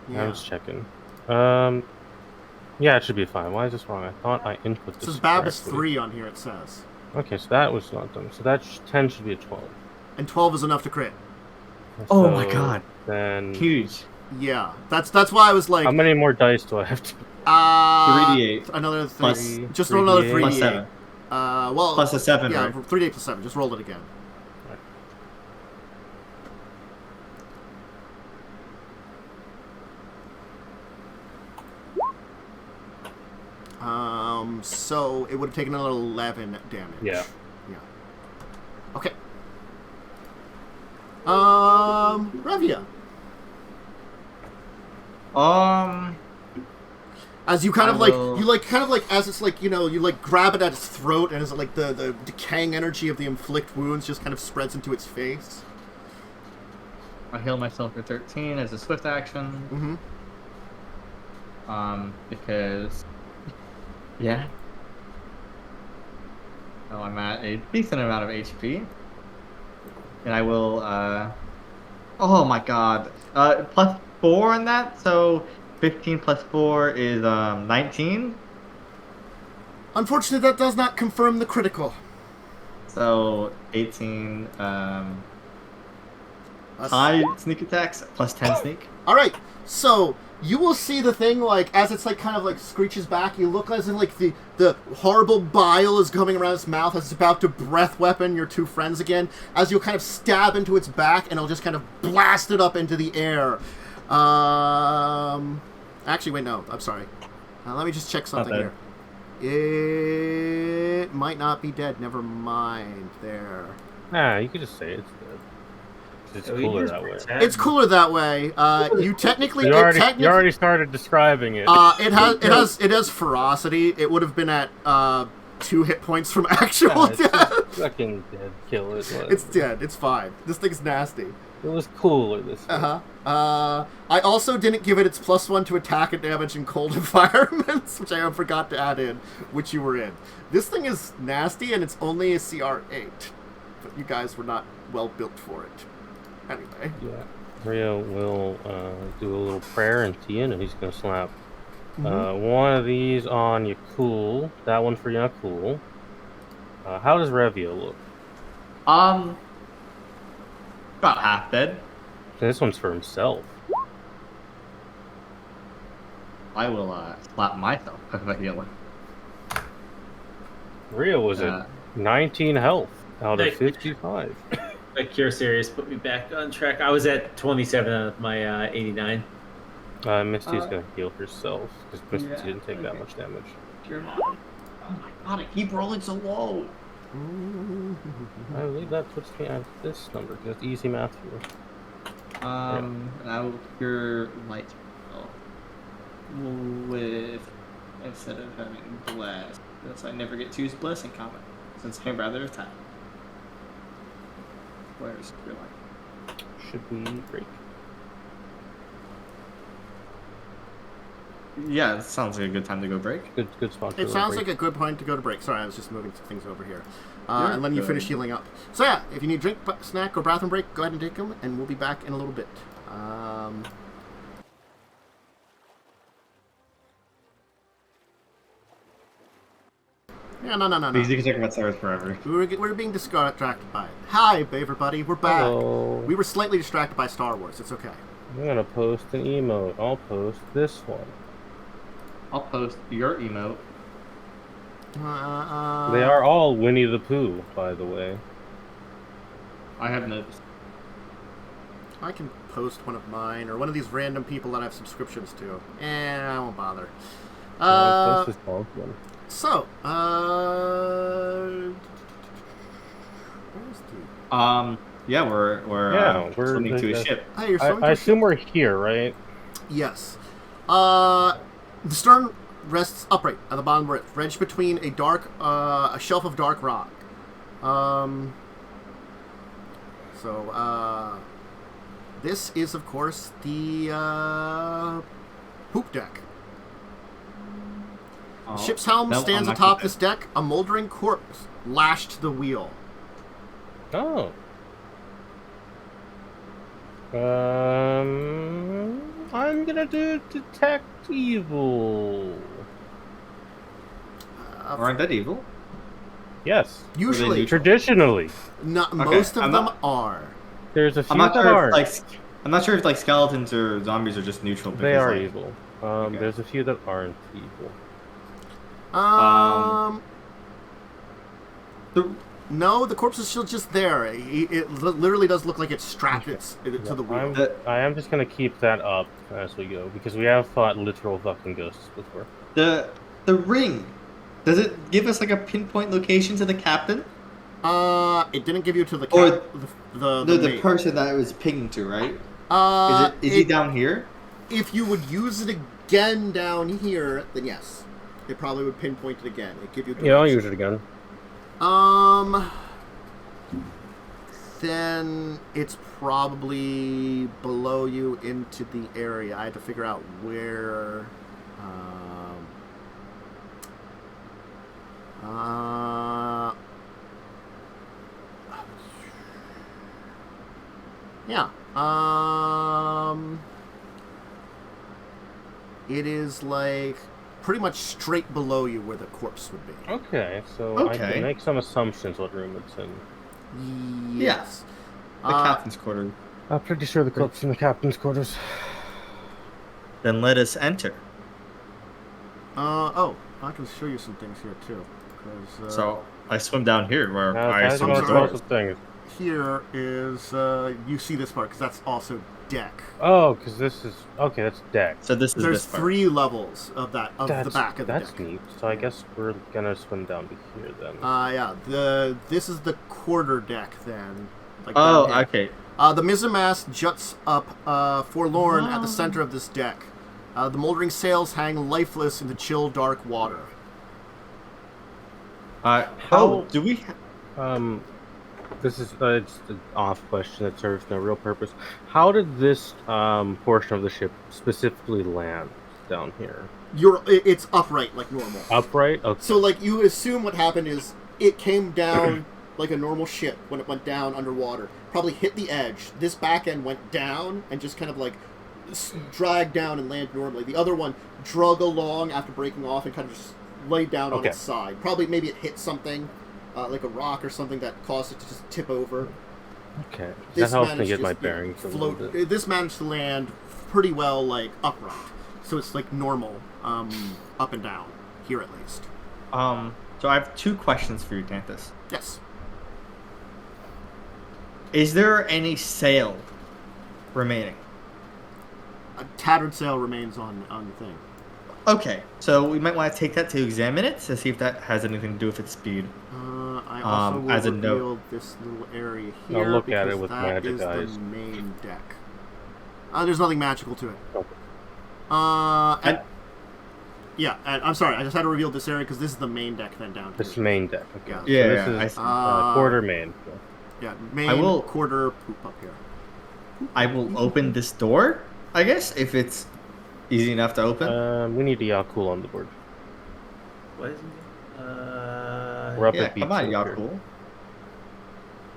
Yeah. I'm just checking. Yeah, it should be fine. Why is this wrong? I thought I input It this. says bab is correctly. 3 on here, it says. Okay, so that was not done. So that 10 should be a 12. And 12 is enough to crit. Oh my So god. Then Huge. Yeah. That's why I was like, how many more dice do I have to? 3d8. Another 3. Plus Just roll another 3d8. Plus 7. Well, Plus a 7, yeah, right? 3d8 plus 7. Just roll it again. So it would have taken another 11 damage. Yeah. Okay. Revia. As you kind of as it's like, you grab it at its throat, and as like the decaying energy of the inflict wounds just kind of spreads into its face. I heal myself for 13 as a swift action. Because yeah. So I'm at a decent amount of HP. And I will oh my god. Plus 4 on that, so 15 plus 4 is 19. Unfortunately, that does not confirm the critical. So 18 high sneak attacks plus 10 sneak. All right. So you will see the thing as it's kind of screeches back. You look as if the horrible bile is coming around its mouth as it's about to breath weapon your two friends again. As you'll kind of stab into its back, and it'll just kind of blast it up into the air. Actually, wait, no. I'm sorry. Let me just check something here. It might not be dead. Never mind. There. Nah, you could just say it's dead. It's cooler that way. It's cooler that way. You technically, you already started describing it. It has ferocity. It would have been at 2 hit points from actual death. Fucking dead. Kill it. It's dead. It's fine. This thing's nasty. It was cooler this way. I also didn't give it its +1 to attack and damage in cold environments, which I forgot to add in, which you were in. This thing is nasty, and it's only a CR 8. But you guys were not well built for it. Anyway. Yeah. Rio will do a little prayer and Tien, and he's going to slap one of these on Yaalkol. That one for Yaalkol. How does Revia look? About half dead. This one's for himself. I will slap myself if I heal him. Rio was at 19 health out of 55. My Cure Series put me back on track. I was at 27 out of my 89. Misty's going to heal herself because Misty didn't take that much damage. Oh my god, I keep rolling so low. I believe that puts me at this number because it's easy math here. And I will cure light spell with instead of having blast. Because I never get to use bless in combat since I'd rather attack. Where's cure light? Should we break? Yeah, it sounds like a good time to go break. Good spot. It sounds like a good point to go to break. Sorry, I was just moving things over here. And letting you finish healing up. So yeah, if you need drink, snack, or bathroom break, go ahead and take them, and we'll be back in a little bit. No. These can talk about Cyrus forever. We're being distracted by it. Hi, everybody. We're back. Hello. We were slightly distracted by Star Wars. It's okay. I'm going to post an emote. I'll post this one. I'll post your emote. They are all Winnie the Pooh, by the way. I have noticed. I can post one of mine, or one of these random people that I have subscriptions to. I won't bother. Post this one. So, yeah, we're swimming to a ship. Hey, you're swimming to I a assume ship? we're here, right? Yes. The stern rests upright at the bottom of the wedged between a shelf of dark rock. This is, of course, the poop deck. The ship's helm stands atop this deck, a moldering corpse lashed to the wheel. Oh. I'm gonna do detect evil. Aren't that evil? Yes. Usually. Traditionally. Most of them are. There's a few that aren't. I'm not sure if skeletons or zombies are just neutral. They are evil. There's a few that aren't evil. No, the corpse is still just there. It literally does look like it's strapped to the wheel. I am just gonna keep that up as we go because we have fought literal fucking ghosts before. The ring Does it give us like a pinpoint location to the captain? It didn't give you to the Or the the mate. person that it was pinging to, right? Is he down here? If you would use it again down here, then yes, it probably would pinpoint it again. It give you. Yeah, I'll use it again. Then it's probably below you into the area. I had to figure out where. Yeah. It is like pretty much straight below you where the corpse would be. Okay, so I Okay. can make some assumptions what room it's in. Yes. The captain's quarters. I'm pretty sure the corpse in the captain's quarters. Then let us enter. I can show you some things here too. 'Cause, So I swim down here where I That's assume one the of the door. most things. here is you see this part because that's also deck. Oh, because this is okay. That's deck. So this is There's this part. 3 levels of that the back of the That's deck. neat. So I guess we're gonna swim down to here then. Yeah. This is the quarter deck then. Like Oh, down here. okay. The mizzenmast juts up forlorn at the center of this deck. The moldering sails hang lifeless in the chill, dark water. Do we? This is it's an off question that serves no real purpose. How did this portion of the ship specifically land down here? It's upright like normal. Upright? Okay. So like you assume what happened is it came down like a normal ship when it went down underwater. Probably hit the edge. This back end went down and just kind of like dragged down and landed normally. The other one drug along after breaking off and kind of just laid down on its side. Probably maybe it hit something. Like a rock or something that caused it to just tip over. Okay. This That helps me managed get to my just, bearings a little bit. This managed to land pretty well, like upright. So it's like normal, up and down here at least. So I have 2 questions for you, Tantus. Yes. Is there any sail remaining? A tattered sail remains on the thing. Okay, so we might want to take that to examine it to see if that has anything to do with its speed. I also will as a reveal note. this little area I'll here look at it because with that magic is eyes. the main deck. There's nothing magical to it. Okay. And I'm sorry, I just had to reveal this area because this is the main deck then down here. This main deck. Okay. Yeah. Yeah, So yeah, this is I see. quarter main. Yeah, main I will- quarter poop up here. I will open this door, I guess, if it's easy enough to open. We need a Yaalkol on the board. What is it? We're up Yeah, at beach. come on, here.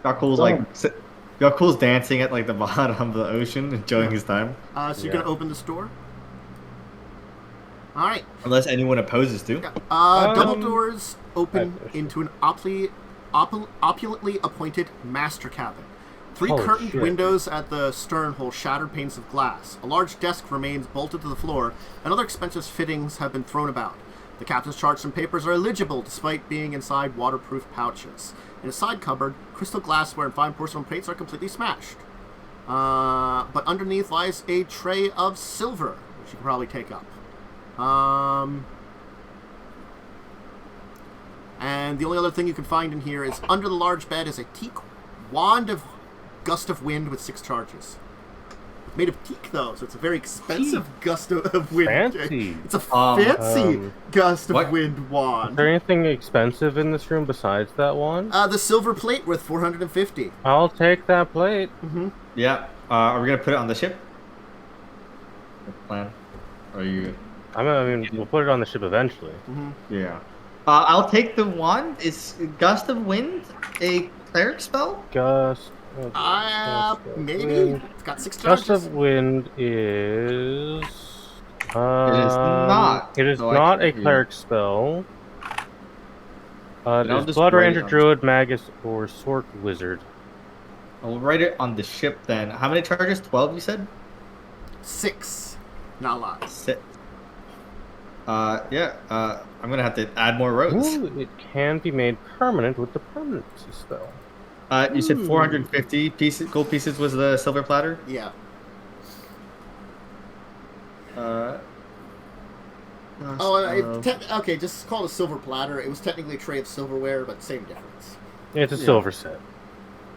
Yaalkol. Yaalkol's dancing at like the bottom of the ocean, enjoying his time. So you're gonna open this door? All right. Unless anyone opposes to. Double doors open into an opulently appointed master cabin. 3 Holy curtained shit. windows at the stern hold shattered panes of glass. A large desk remains bolted to the floor, and other expensive fittings have been thrown about. The captain's charts and papers are illegible despite being inside waterproof pouches. In a side cupboard, crystal glassware and fine porcelain plates are completely smashed. But underneath lies a tray of silver, which you can probably take up. And the only other thing you can find in here is under the large bed is a teak wand of gust of wind with 6 charges. Made of teak though, so it's a very expensive gust of wind. Fancy. It's a fancy gust of what? wind Is wand. there anything expensive in this room besides that one? The silver plate worth 450. I'll take that plate. Yeah. Are we gonna put it on the ship? What's the plan? Are you? I mean, we'll put it on the ship eventually. Yeah. I'll take the wand. Is Gust of Wind a cleric spell? Gust. Maybe. Wind. It's got 6 charges. Gust of Wind is. It is not. It is So I not can a do- cleric spell. I'll It is just Blood write Ranger, it on- Druid, Magus, or Sword Wizard. I'll write it on the ship then. How many charges? 12, you said? 6. Not a lot. 6. Yeah. I'm gonna have to add more rows. Ooh, it can be made permanent with the permanency spell. You said 450 gold pieces was the silver platter. Yeah. Okay, just call it a silver platter. It was technically a tray of silverware, but same difference. It's a silver set.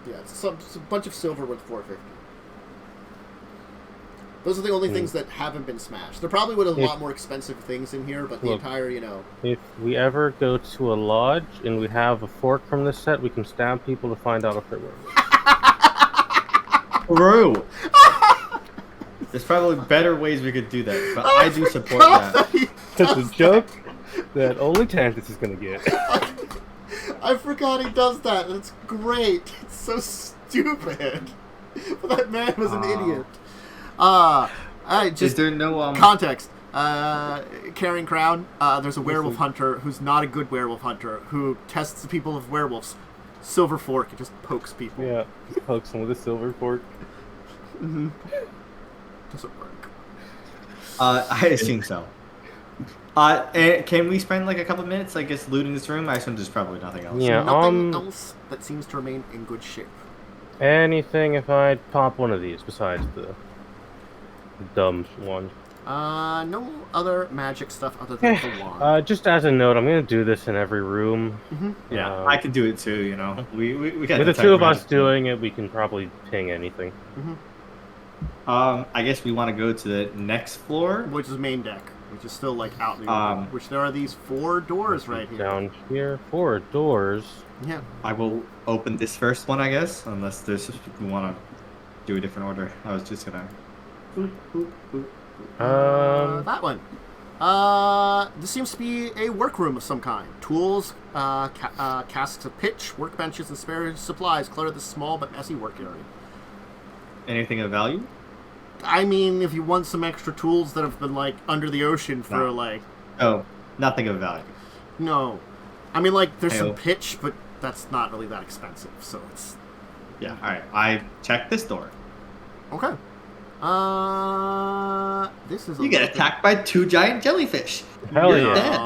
Yeah, it's a bunch of silver worth $4.50. Those are the only things that haven't been smashed. There probably would have a lot more expensive things in here, but the entire, If we ever go to a lodge and we have a fork from this set, we can stab people to find out if they're werewolves. True. There's probably better ways we could do that, but I do support that. It's a joke that only Tantus is going to get. I forgot he does that, and it's great. It's so stupid. But that man was an idiot. Just is there no context? Carrying crown. There's a werewolf hunter who's not a good werewolf hunter who tests the people of werewolves. Silver fork, it just pokes people. Yeah, pokes them with a silver fork. Mm-hmm. Doesn't work. I assume so. Can we spend like a couple minutes, I guess, looting this room? I assume there's probably nothing else. Yeah, nothing else that seems to remain in good shape. Anything if I pop one of these besides the dumb one? No other magic stuff other than the wand. Just as a note, I'm gonna do this in every room. Mm-hmm. Yeah, I can do it too. We got with the two of us doing it, we can probably ping anything. Mm-hmm. I guess we want to go to the next floor, which is main deck, which is still like out in the open. Which there are these 4 doors right here. Down here, 4 doors. Yeah. I will open this first one, I guess, unless there's we want to do a different order. I was just gonna. That one. This seems to be a workroom of some kind. Tools, casks of pitch, workbenches, and spare supplies clutter this small but messy work area. Anything of value? I mean, if you want some extra tools that have been like under the ocean for Oh, nothing of value. No. I mean, like, there's some pitch, but that's not really that expensive, so it's... Yeah, alright. I checked this door. Okay. This is You get attacked by 2 giant jellyfish. Hell You're yeah. dead.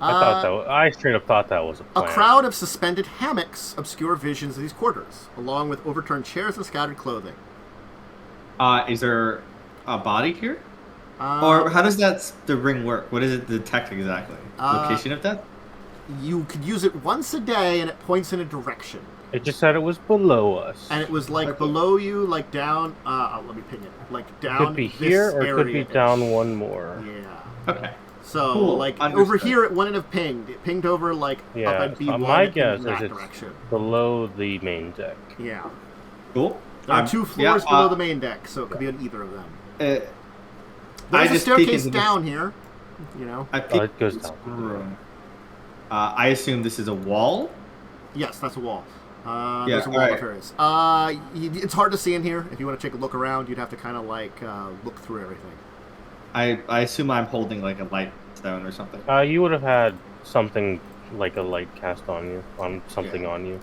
I straight up thought that was a plan. A crowd of suspended hammocks obscure visions of these quarters, along with overturned chairs and scattered clothing. Is there a body here? Or how does the ring work? What does it detect exactly? Location of death? You could use it once a day, and it points in a direction. It just said it was below us. And it was like below you, like down. Let me ping it. Like down. Could be here, or it could be down one more. Yeah. Okay. So cool. like Understood. over here, it wouldn't have pinged. It pinged over like up at B1 my guess in that is it's direction. below the main deck. Yeah. Cool. There are 2 floors below the main deck, so it could be on either of them. There's a staircase down here. It goes down. Room. I assume this is a wall? Yes, that's a wall. There's a wall of areas. It's hard to see in here. If you want to take a look around, you'd have to kind of like look through everything. I assume I'm holding like a light stone or something. You would have had something like a light cast on you, on you.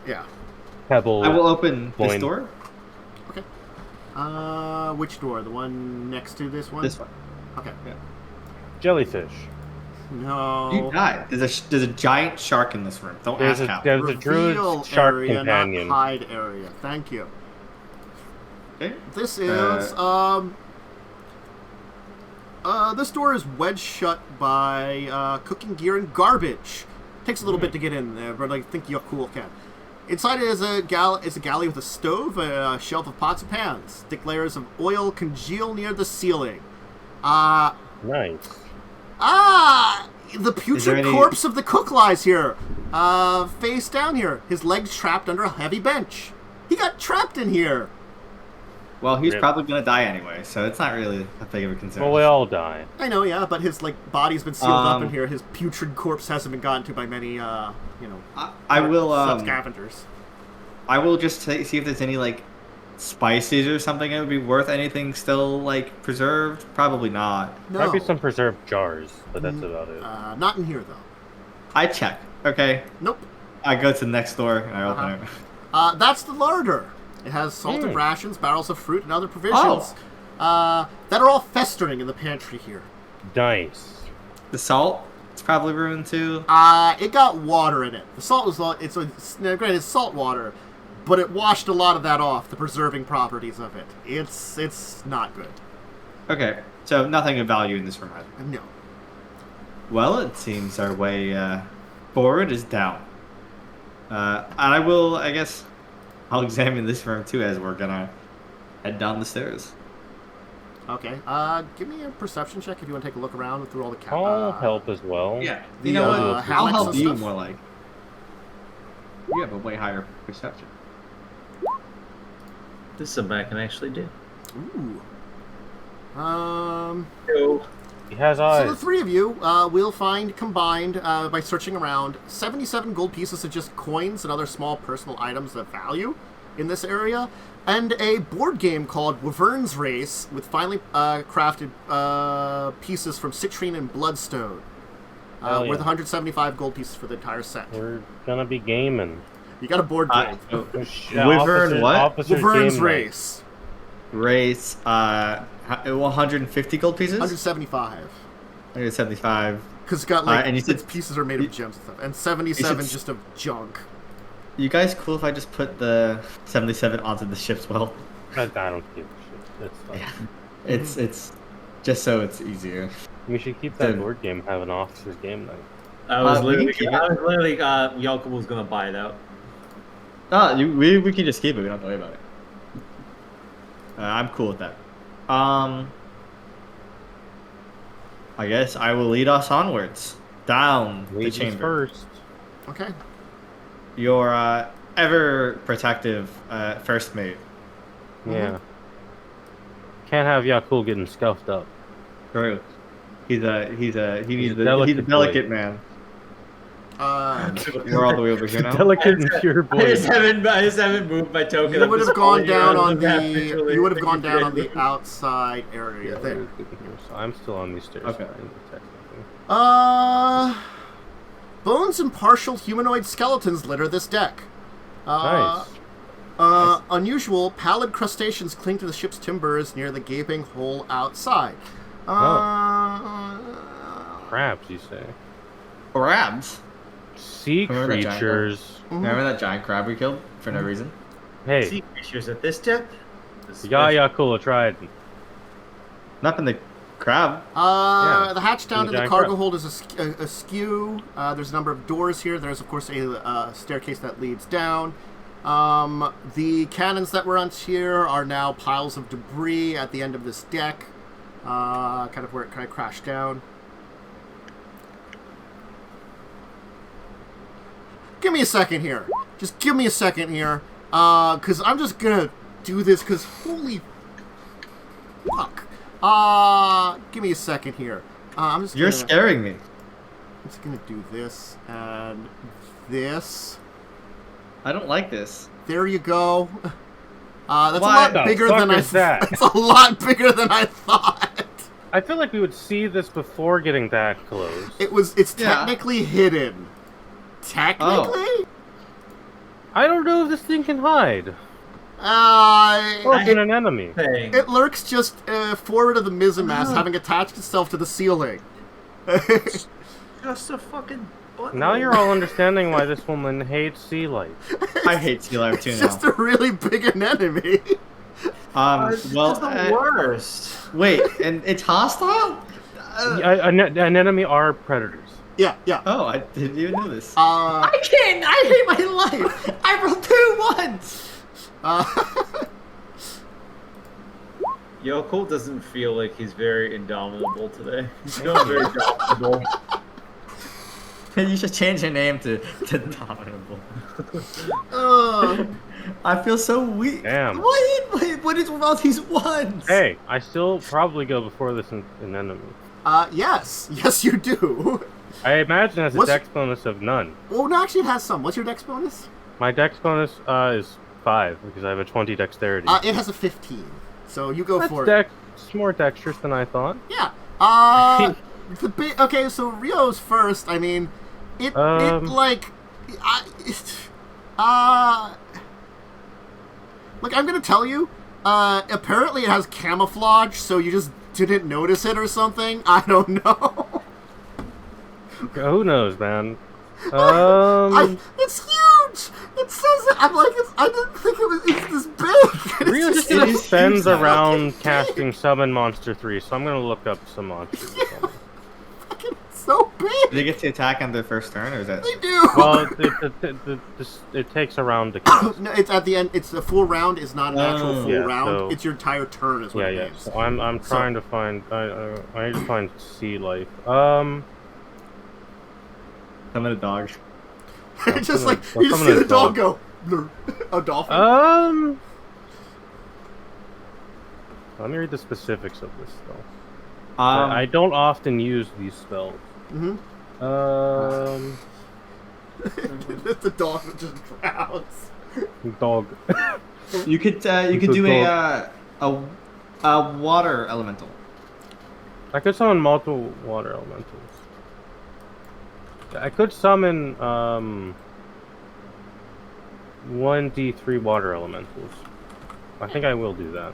Yeah. Pebble. I will open this door. Okay. Which door? The one next to this one? This one. Okay. Yeah. Jellyfish. No. You died. There's a giant shark in this room. Don't ask how. There's a druid shark area, companion. Not hide area. Thank you. Okay. This is this door is wedged shut by cooking gear and garbage. Takes a little bit to get in there, but I think Yaalkol can. Inside it is a galley with a stove, a shelf of pots and pans. Thick layers of oil congeal near the ceiling. Nice. The putrid corpse of the cook lies here. Face down here. His legs trapped under a heavy bench. He got trapped in here. Well, he's probably gonna die anyway, so it's not really a big of a concern. Well, we all die. I know, yeah, but his body's been sealed up in here. His putrid corpse hasn't been gotten to by many, I will scavengers. I will just see if there's any spices or something that would be worth anything still preserved. Probably not. No. Might be some preserved jars, but that's about it. Not in here though. I check. Okay. Nope. I go to the next door and I open it. That's the larder. It has salted rations, barrels of fruit, and other provisions that are all festering in the pantry here. Nice. The salt, it's probably ruined too. It got water in it. The salt was granted it's salt water, but it washed a lot of that off. The preserving properties of it. It's not good. Okay, so nothing of value in this room either. No. Well, it seems our way forward is down. I will, I guess, I'll examine this room too as we're gonna head down the stairs. Okay. Give me a perception check if you want to take a look around through all the. I'll help as well. Yeah. The, You know what? I'll hammocks help and you stuff? more like. You have a way higher perception. This is something I can actually do. Ooh. He has eyes. So the three of you will find combined by searching around 77 gold pieces of just coins and other small personal items of value in this area, and a board game called Wyvern's Race with finely crafted pieces from citrine and bloodstone, Hell yeah. worth 175 gold pieces for the entire set. We're gonna be gaming. You got a board game. Wyvern what? Wyvern's Race. Race, 150 gold pieces? 175. 175. Because it's got like and you said, its pieces are made of gems and stuff, and 77 said- just of junk. You guys cool if I just put the 77 onto the ship as well? I don't give a shit. That's fine. Yeah. It's just so it's easier. We should keep that So- board game have an officer's game night. I was we can literally, keep Yaalkol was gonna buy it out. We can just keep it. We don't have to worry about it. I'm cool with that. I guess I will lead us onwards down the Ladies chamber. first. Okay. Your ever protective first mate. Yeah. Can't have Yaalkol getting scuffed up. True. He's a He's a delicate delicate man. We're all the way over here now. Delicate and pure boy. I just haven't moved my token. You I'm would just have gone following down around on the map the. visually. You would have gone down on the outside area there. So I'm still on these stairs. Okay. Technically. Bones and partial humanoid skeletons litter this deck. Nice. Unusual pallid crustaceans cling to the ship's timbers near the gaping hole outside. Crabs, you say? Crabs. Sea Remember that giant creatures. Remember that giant crab we killed for no reason? Hey, Sea creatures at this depth? you got Yaalkol a trident. Not in the crab. The hatch down The to the giant cargo crab. hold is askew. There's a number of doors here. There's, of course, a staircase that leads down. The cannons that were on here are now piles of debris at the end of this deck, kind of where it kind of crashed down. Give me a second here. Just give me a second here, because I'm just gonna do this, because holy fuck. Give me a second here. You're scaring me. I'm just gonna do this and this. I don't like this. There you go. That's What a the lot bigger fuck than I is that? That's a lot bigger than I thought. I feel like we would see this before getting that close. It's Yeah. technically hidden. Technically? I don't know if this thing can hide. Oh. Or in an enemy. Thing. It lurks just forward of the mizzenmast, having attached itself to the ceiling. Just a fucking button. Now you're all understanding why this woman hates sea life. I hate sea life too It's now. just a really big an enemy. It's the worst. Wait, and it's hostile? An enemy are predators. Yeah. Oh, I didn't even know this. Uh, I hate my life. I rolled 2 once. Yaalkol doesn't feel like he's very indomitable today. He's feeling very dominable. You should change your name to Dominable. uh, I feel so weak. Damn. What is with all these ones? Hey, I still probably go before this an enemy. yes, you do. I imagine it has a What's- dex bonus of none. Well, no, actually, it has some. What's your dex bonus? My dex bonus is 5 because I have a 20 dexterity. It has a 15. So you go That's for it. it's more dexterous than I thought. Yeah. Okay, so Rio's first. I mean, it like, look, I'm gonna tell you. Apparently, it has camouflage, so you just didn't notice it or something. I don't know. Who knows, man? It's huge. It says it. I'm like, I didn't think it's this big. Rio's It's just spends huge. around Fucking casting Summon Monster 3, so I'm gonna look up some monsters. to summon. fucking so Do big. they get to attack on their first turn, or is that? They do. Well, it takes a round to cast. No, it's at the end. It's the full round. Is not an actual full Yeah, round. so- It's your entire turn. Is what Yeah, it yeah. means. So I'm So- trying to find. I need to find sea life. Summon a dog. Just like I'll you just summon see a the dog dog. go. A dolphin. Let me read the specifics of this spell. Um, I don't often use these spells. Mm-hmm. The dog that just drowns. Dog. you could do a water elemental. I could summon multiple water elementals. I could summon 1d3 water elementals. I think I will do that.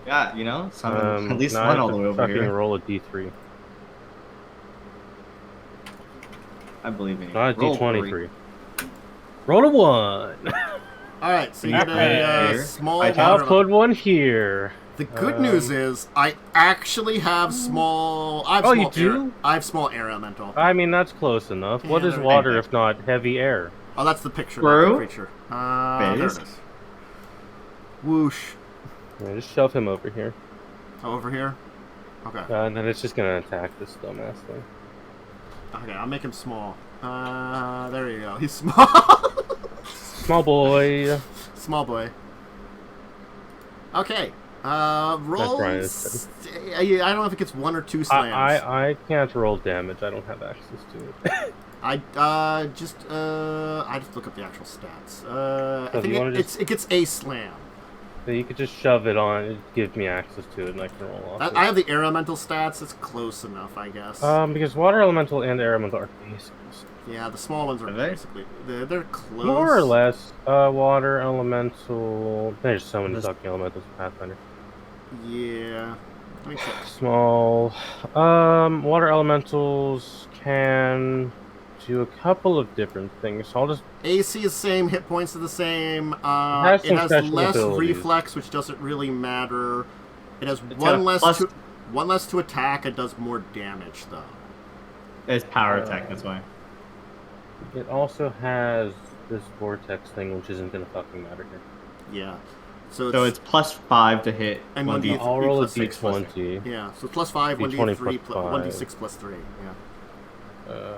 Yeah, you know, summon at least now I one have all the to way over fucking here. roll a d3. I believe in you. Not a Roll d23. Roll a 1. All right, so you get Right a here. small. I water I'll elemental. put one here. The good news is I actually have small. I have Oh, small you do? Air, I have small air elemental. I mean, that's close enough. What Yeah, is they're- water if not heavy air? Oh, that's the picture. Not True. the creature. There it Phase. is. Whoosh. Yeah, just shove him over here. Oh, over here. Okay. And then it's just gonna attack this dumbass thing. Okay, I'll make him small. There you go. He's small. Small boy. Small boy. Okay. Rolls. right. I don't know if it gets 1 or 2 slams. I can't roll damage. I don't have access to it. I just look up the actual stats. I do you wanna think it gets a slam. So you could just shove it on. It gives me access to it, and I can roll off. I have the air elemental stats. It's close enough, I guess. Because water elemental and air elemental are basically Yeah, the small ones are Are they? basically they're close. more or less. Water elemental. There's so many fucking elementals in Pathfinder. Yeah. Let me check. Small. Water elementals can do a couple of different things. So I'll just AC is the same, hit points are the same. has It some has special less abilities. reflex, which doesn't really matter. It has It's one got a less plus- one less to attack. It does more damage though. It's power attack, that's why. It also has this vortex thing, which isn't gonna fucking matter here. Yeah. So So it's +5 to hit And 1d. 1d3 I'll roll a plus 6 plus- d20. yeah. So plus 5, D20 1d3, plus 5. 1d6 plus 3. Yeah.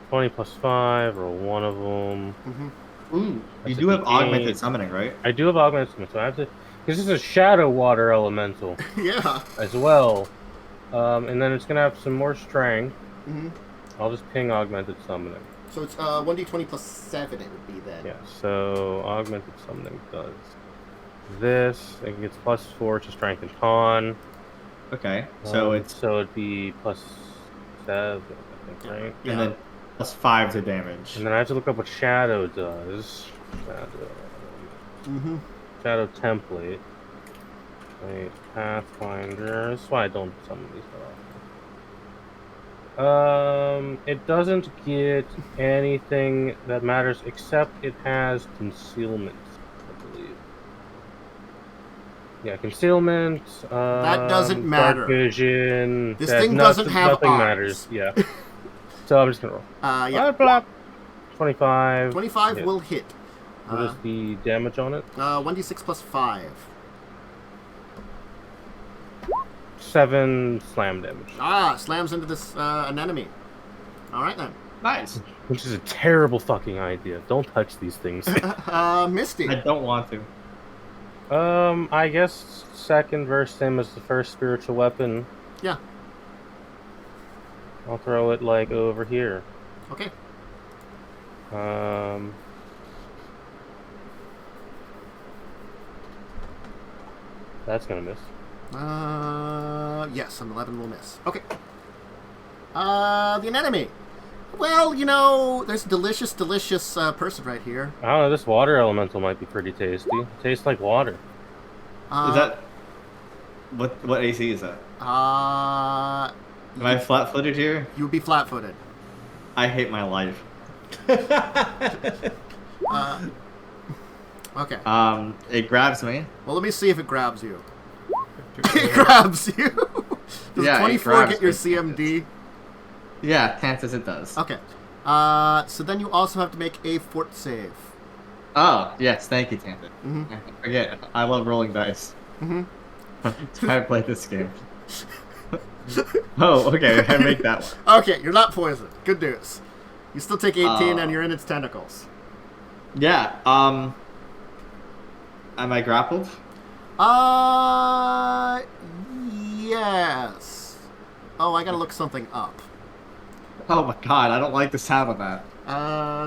20 plus 5, roll one of them. Mm-hmm. Ooh, you That's do a have D8. augmented summoning, right? I do have augmented, so I have to. Because this is a shadow water elemental Yeah. as well. And then it's gonna have some more strength. Mm-hmm. I'll just ping augmented summoning. So it's 1d20 plus 7. It would be then. Yeah, so augmented summoning does this. It gets +4 to strength and con. Okay, so it's so it'd be +7, I think, right? Yeah. and then +5 to damage. And then I have to look up what shadow does. Mm-hmm. Shadow template. Wait, Pathfinder. That's why I don't summon these very often. It doesn't get anything that matters except it has concealment, I believe. Yeah, concealment. That doesn't matter. Dark vision. This that thing doesn't have nothing eyes. matters. Yeah. So I'm just gonna roll. Yeah. Blop, blop. 25. 25 hit. will hit. What is the damage on it? 1d6 plus 5. 7 slam damage. Slams into this an enemy. All right then. Nice. Which is a terrible fucking idea. Don't touch these things. Misty. I don't want to. I guess second verse same as the first spiritual weapon. Yeah. I'll throw it like over here. Okay. That's gonna miss. Yes, an 11 will miss. Okay. The anemone. Well, you know, there's a delicious person right here. I don't know, this water elemental might be pretty tasty. Tastes like water. Is that what AC is that? Am I flat-footed here? You would be flat-footed. I hate my life. Okay. It grabs me. Well, let me see if it grabs you. It grabs you. Does Yeah, it 24 grabs get your me. CMD? Yeah, chances it does. Okay. So then you also have to make a fort save. Oh, yes, thank you, Tanton. Mhm. Again, I love rolling dice. Mhm. Try to play this game. Oh, okay, I make that one. Okay, you're not poisoned. Good news. You still take 18 and you're in its tentacles. Yeah, am I grappled? Yes. Oh, I gotta look something up. Oh my god, I don't like the sound of that.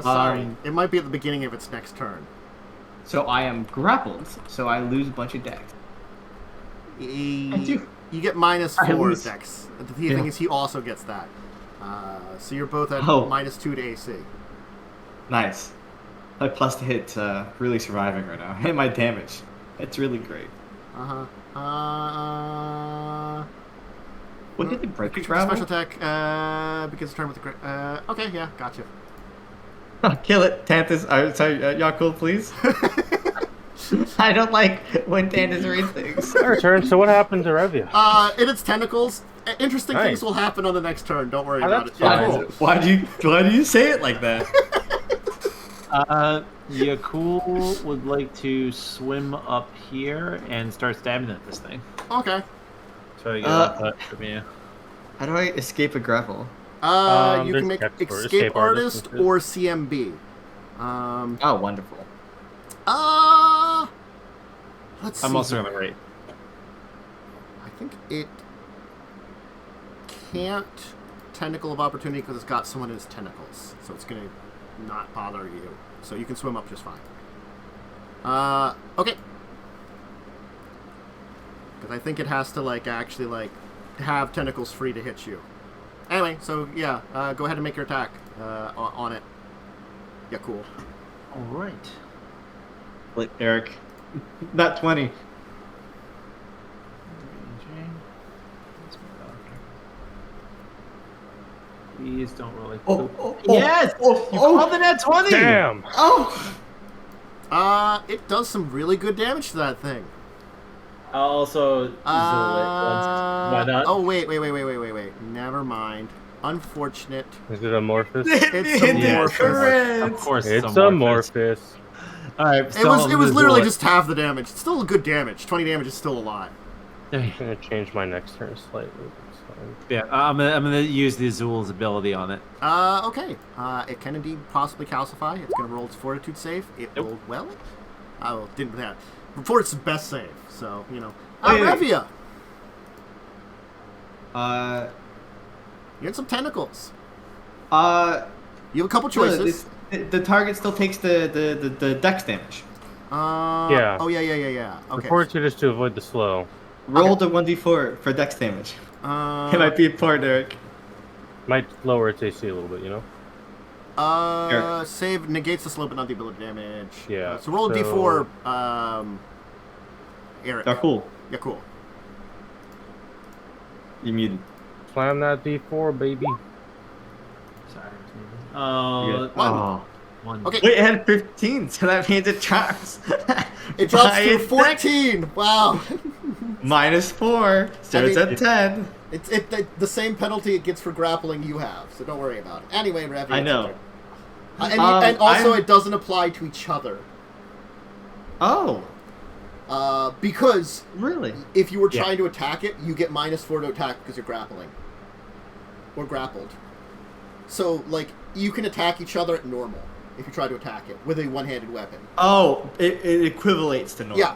Sorry. It might be at the beginning of its next turn. So I am grappled, so I lose a bunch of dex. You get minus I 4 lose. dex. The thing is, he also gets that. So you're both at Oh. minus 2 to AC. Nice. My plus to hit, really surviving right now. And my damage. It's really great. What did the break travel? Special attack, because turn with the okay, yeah, gotcha. Kill it, Tantus. Sorry, Yaalkol, please. I don't like when Tantus reads things. Our turn. So what happened to Revia? In its tentacles, interesting things will happen on the next turn. Don't worry Oh, about it. that's Yeah, fine. cool. Why do you say it like that? Yaalkol would like to swim up here and start stabbing at this thing. Okay. So you get a touch from you. How do I escape a grapple? You there's can make checks for escape artist and shit. or CMB. Oh, wonderful. Let's see. I'm also gonna rate. I think it can't tentacle of opportunity because it's got someone in its tentacles, so it's gonna not bother you. So you can swim up just fine. Okay. Because I think it has to actually have tentacles free to hit you. Anyway, so yeah, go ahead and make your attack on it. Yeah, cool. All right. Wait, Erik. Not 20. Please don't really. Oh, Yes! You called the net 20! Damn! Oh! It does some really good damage to that thing. I'll also zoom it once. Why not? Oh, wait. Never mind. Unfortunate. Is it Amorphous? It's Amorphous. Of course, It's Amorphous. All right. It was literally just half the damage. It's still a good damage. 20 damage is still a lot. I'm gonna change my next turn slightly. It's fine. Yeah, I'm gonna use the Azul's ability on it. Okay. It can indeed possibly calcify. It's gonna roll its fortitude save. It rolled well. Oh, didn't that. Before its best save, so, you know. Wait. Revia! You had some tentacles. You have a couple choices. The target still takes the dex damage. Yeah. Oh, yeah. The Okay. fortitude is to avoid the slow. Roll the 1d4 for dex damage. It might be important, Erik. Might lower its AC a little bit, you know? Save negates the slow but not the ability damage. Yeah, So roll a so- d4, Erik. Oh, cool. Yeah, cool. You muted. Slam that D4, baby. Sorry. Yeah. One. Oh. One. Okay. Wait, it had 15, so that means it drops. It drops By to a dex. 14. Wow. -4, so it's at 10. It's the same penalty it gets for grappling you have, so don't worry about it. Anyway, Revia. I know. And also, it doesn't apply to each other. Oh, Because really? if you were Yeah. trying to attack it, you get -4 to attack because you're grappling. Or grappled. So, you can attack each other at normal if you try to attack it with a one-handed weapon. Oh, it equivalates to normal. Yeah.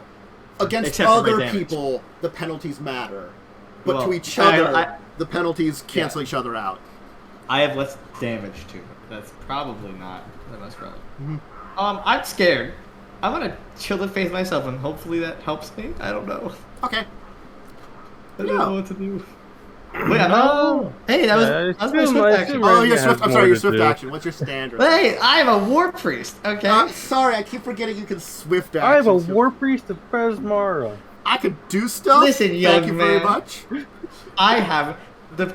Against Except for my other damage. people, the penalties matter. But Well, to each other, I- the penalties cancel each other out. I have less damage too. That's probably not the most relevant. Mm-hmm. I'm scared. I'm gonna chill the face myself, and hopefully that helps me. I don't know. Okay. I don't Yeah. know what to do. Wait, oh, hey, that was my assume- swift I action. assume- Oh, your Revia swift. has I'm more sorry, your to swift do. action. What's your standard? Hey, I'm a warpriest. Okay. Sorry, I keep forgetting you can swift action. I have a so Warpriest of Presmara. I could do stuff. Listen, Thank young you very man. much. I have the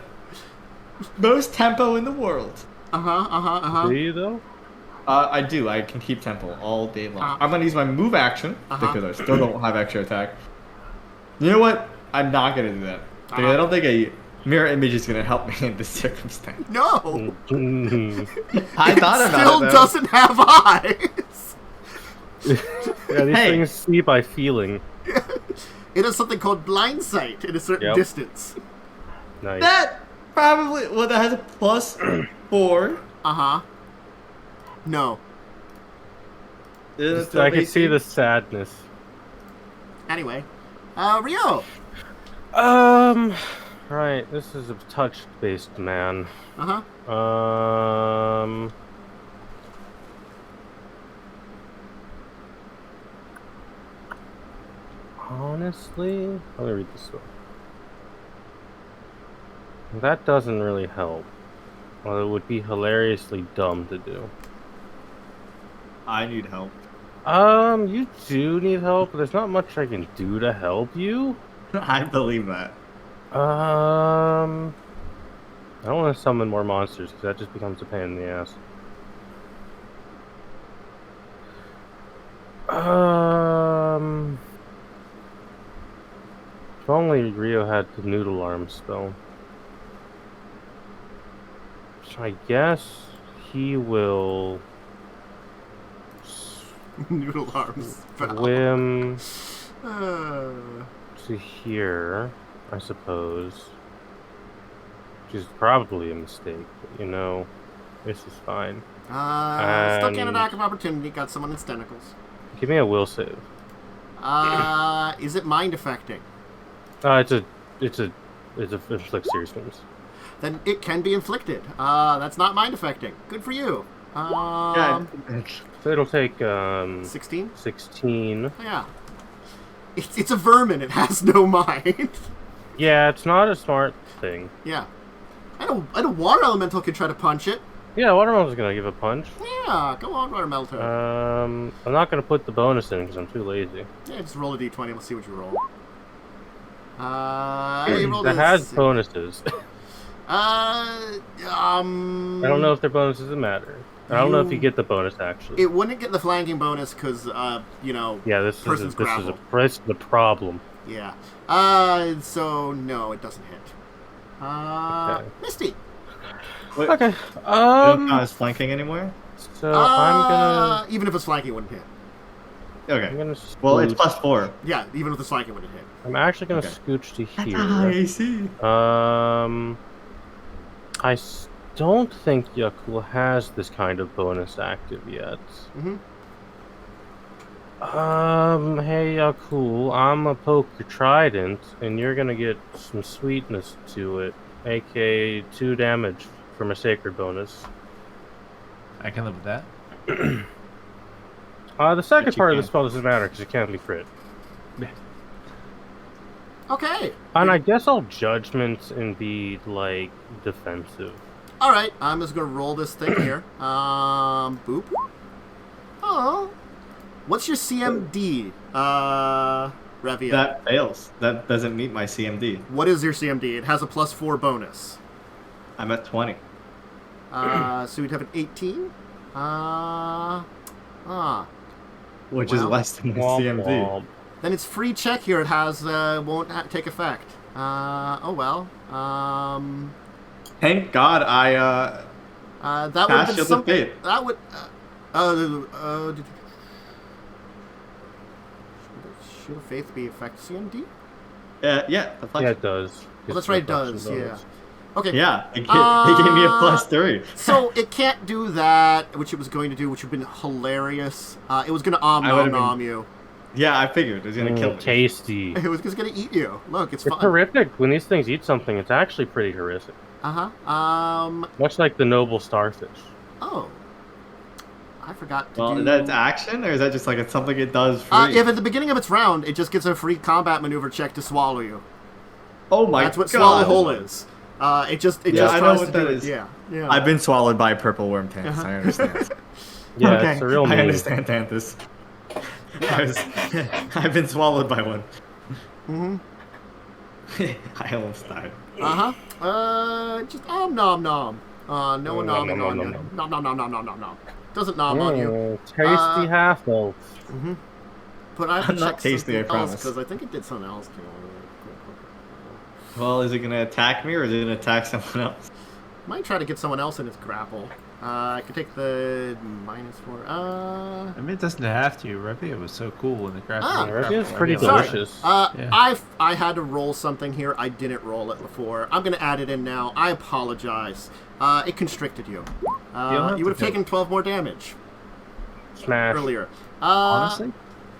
most tempo in the world. Uh huh. Do you, though? I do. I can keep tempo all day long. I'm gonna use my move action because I still don't have extra attack. You know what? I'm not gonna do that. Because I don't think a mirror image is gonna help me in this circumstance. No. I thought about it. Still doesn't have eyes. Yeah, these things see by feeling. It has something called blind sight in a certain distance. Nice. That probably that has a +4. No. I can see the sadness. Anyway, Rio. Right. This is a touch-based man. Honestly, let me read this one. That doesn't really help. Well, it would be hilariously dumb to do. I need help. You do need help, but there's not much I can do to help you. I believe that. I don't want to summon more monsters because that just becomes a pain in the ass. If only Rio had the noodle arm spell. So I guess he will Noodle arms. swim to here, I suppose. Which is probably a mistake, but you know, this is fine. Still can't attack of opportunity. Got someone in tentacles. Give me a will save. Is it mind affecting? It's inflict serious wounds. Then it can be inflicted. That's not mind affecting. Good for you. So it'll take 16. 16. Yeah. It's a vermin. It has no mind. Yeah, it's not a smart thing. Yeah. I know water elemental could try to punch it. Yeah, water elemental's gonna give a punch. Yeah, go on, water elemental. I'm not gonna put the bonus in because I'm too lazy. Yeah, just roll a d20. We'll see what you roll. You rolled that has bonuses. I don't know if their bonuses matter. I don't know if you get the bonus actually. It wouldn't get the flanking bonus because you know. Yeah, this is the problem. Yeah. So no, it doesn't hit. Okay. Misty. Wait, okay. You don't count as flanking anymore? So I'm gonna. Even if it's flanking, it wouldn't hit. Okay. I'm gonna well, it's +4. Yeah, even if it's flanking, it wouldn't hit. I'm actually gonna scooch to here. I see. I don't think Yaalkol has this kind of bonus active yet. Hey Yaalkol, I'm a poke your trident, and you're gonna get some sweetness to it, aka 2 damage from a sacred bonus. I can live with that. The second part of the spell doesn't matter because it can't be crit. Okay. And I guess I'll judgment and be like defensive. All right, I'm just gonna roll this thing here. Boop. Oh, what's your CMD, Revia? That fails. That doesn't meet my CMD. What is your CMD? It has a +4 bonus. I'm at 20. So you'd have an 18. Which is less than my CMD. Then it's free check here. It has won't take effect. Oh well. Thank God I that would have been something. Fate. That would. Should a faith be effect CMD? Yeah. Yeah, it does. Well, that's right. It does. Yeah. Okay. Yeah, it gave me a +3. So it can't do that, which it was going to do, which would have been hilarious. It was going to nom you. Yeah, I figured it was going to kill me. Tasty. It was just going to eat you. Look, it's fun. Horrific. When these things eat something, it's actually pretty horrific. Much like the noble starfish. Oh. I forgot to do... that's action, or is that just like it's something it does free? If at the beginning of its round, it just gets a free combat maneuver check to swallow you. Oh my god. That's what Swallow Hole is. It just tries I know what to that do is. it. Yeah. I've been swallowed by purple worm Tantus. I understand. Yeah, okay. it's a real meme. I understand Tantus. I've been swallowed by one. I almost died. Just nom nom. No one nom nom nom nom nom nom nom nom nom nom. Doesn't nom on you. Tasty half elf. But I have to I'm not check tasty, I something else promise. because I think it did something else too. Well, is it gonna attack me or is it gonna attack someone else? Might try to get someone else in its grapple. I could take the -4. I mean, it doesn't have to. Revia was so cool in the graphic. Revia's pretty Sorry. delicious. I had to roll something here. I didn't roll it before. I'm gonna add it in now. I apologize. It constricted you. You would have taken 12 more damage Smash. earlier. Honestly,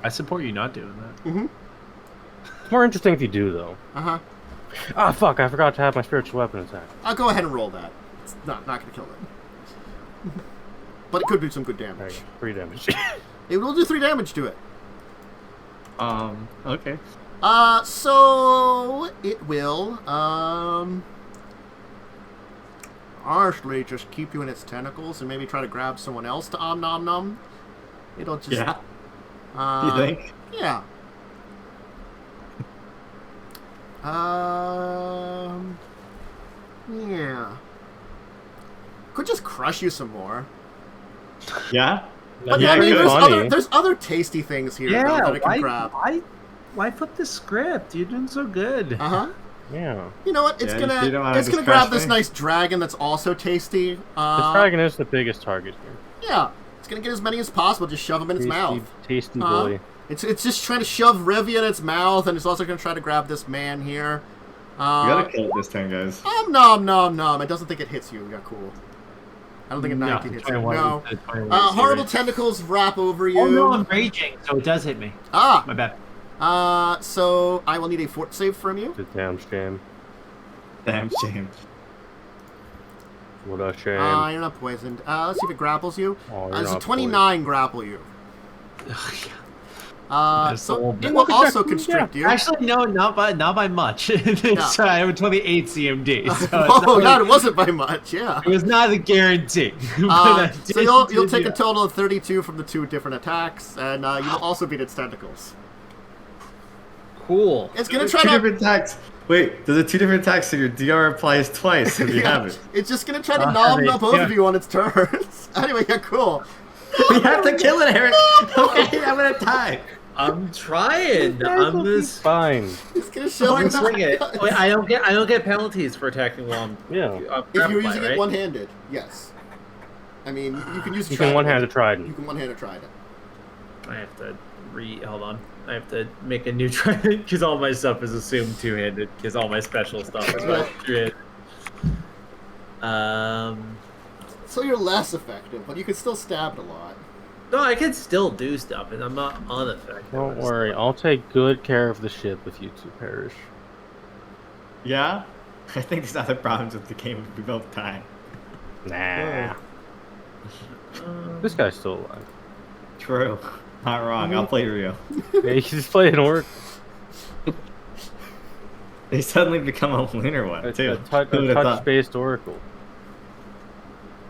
I support you not doing that. It's more interesting if you do, though. Ah, fuck! I forgot to have my spiritual weapon attack. I'll go ahead and roll that. It's not gonna kill it. But it could do some good There you damage. go. 3 damage. It will do 3 damage to it. Okay. So it will, honestly just keep you in its tentacles and maybe try to grab someone else to nom nom. It'll just... Yeah. You think? Yeah. Yeah. Could just crush you some more. Yeah? But Yeah, I mean, funny. there's other tasty things here though, that it can grab. Why flip the script? You're doing so good. Yeah. You know what? It's Yeah, you don't gonna wanna it's gonna just grab crush this me? nice dragon that's also tasty. This dragon is the biggest target here. Yeah, it's gonna get as many as possible. Just shove them in its mouth. Tasty boy. It's just trying to shove Revia in its mouth, and it's also gonna try to grab this man here. You gotta kill it this time, guys. Nom. It doesn't think it hits you. Yeah, cool. I don't think a 19 hits you. No. Horrible tentacles wrap over you. Oh no, I'm raging, so it does hit me. My bad. So I will need a fort save from you. It's a damn shame. Damn shame. What a shame. You're not poisoned. Let's see if it grapples you. Oh, you're Does a not 29 grapple you? That's So a it little will bit. also constrict you. Actually, no, not by much. It's, I have a 28 CMD. So Oh god, it wasn't by much. Yeah. it was not a guarantee. So you'll take a total of 32 from the 2 different attacks, and you will also beat its tentacles. Cool. It's gonna There's try 2 to. different attacks. Wait, there's 2 different attacks, so your DR applies twice if you have it. It's just gonna try to nom up both of you on its turns. Anyway, yeah, cool. We have to kill it, Erik. Okay, I'm gonna die. I'm trying. I'm just Fine. It's gonna shove I'm it. swing it. Wait, I don't get penalties for attacking while I'm Yeah. If grappled you're by, using right? it one-handed, yes. I mean, you can use. You can one-hand a You trident. can one-hand a trident. I have to hold on. I have to make a new trident because all my stuff is assumed two-handed because all my special stuff is two-handed. So you're less effective, but you can still stab it a lot. No, I can still do stuff, and I'm not unaffected. Don't worry. I'll take good care of the ship if you 2 perish. Yeah? I think there's other problems with the game if we both die. Nah. This guy's still alive. True. Not wrong. I'll play Rio. Yeah, you can just play an orc. They suddenly become a lunar one, It's too. a Who would've thought? touch-based oracle.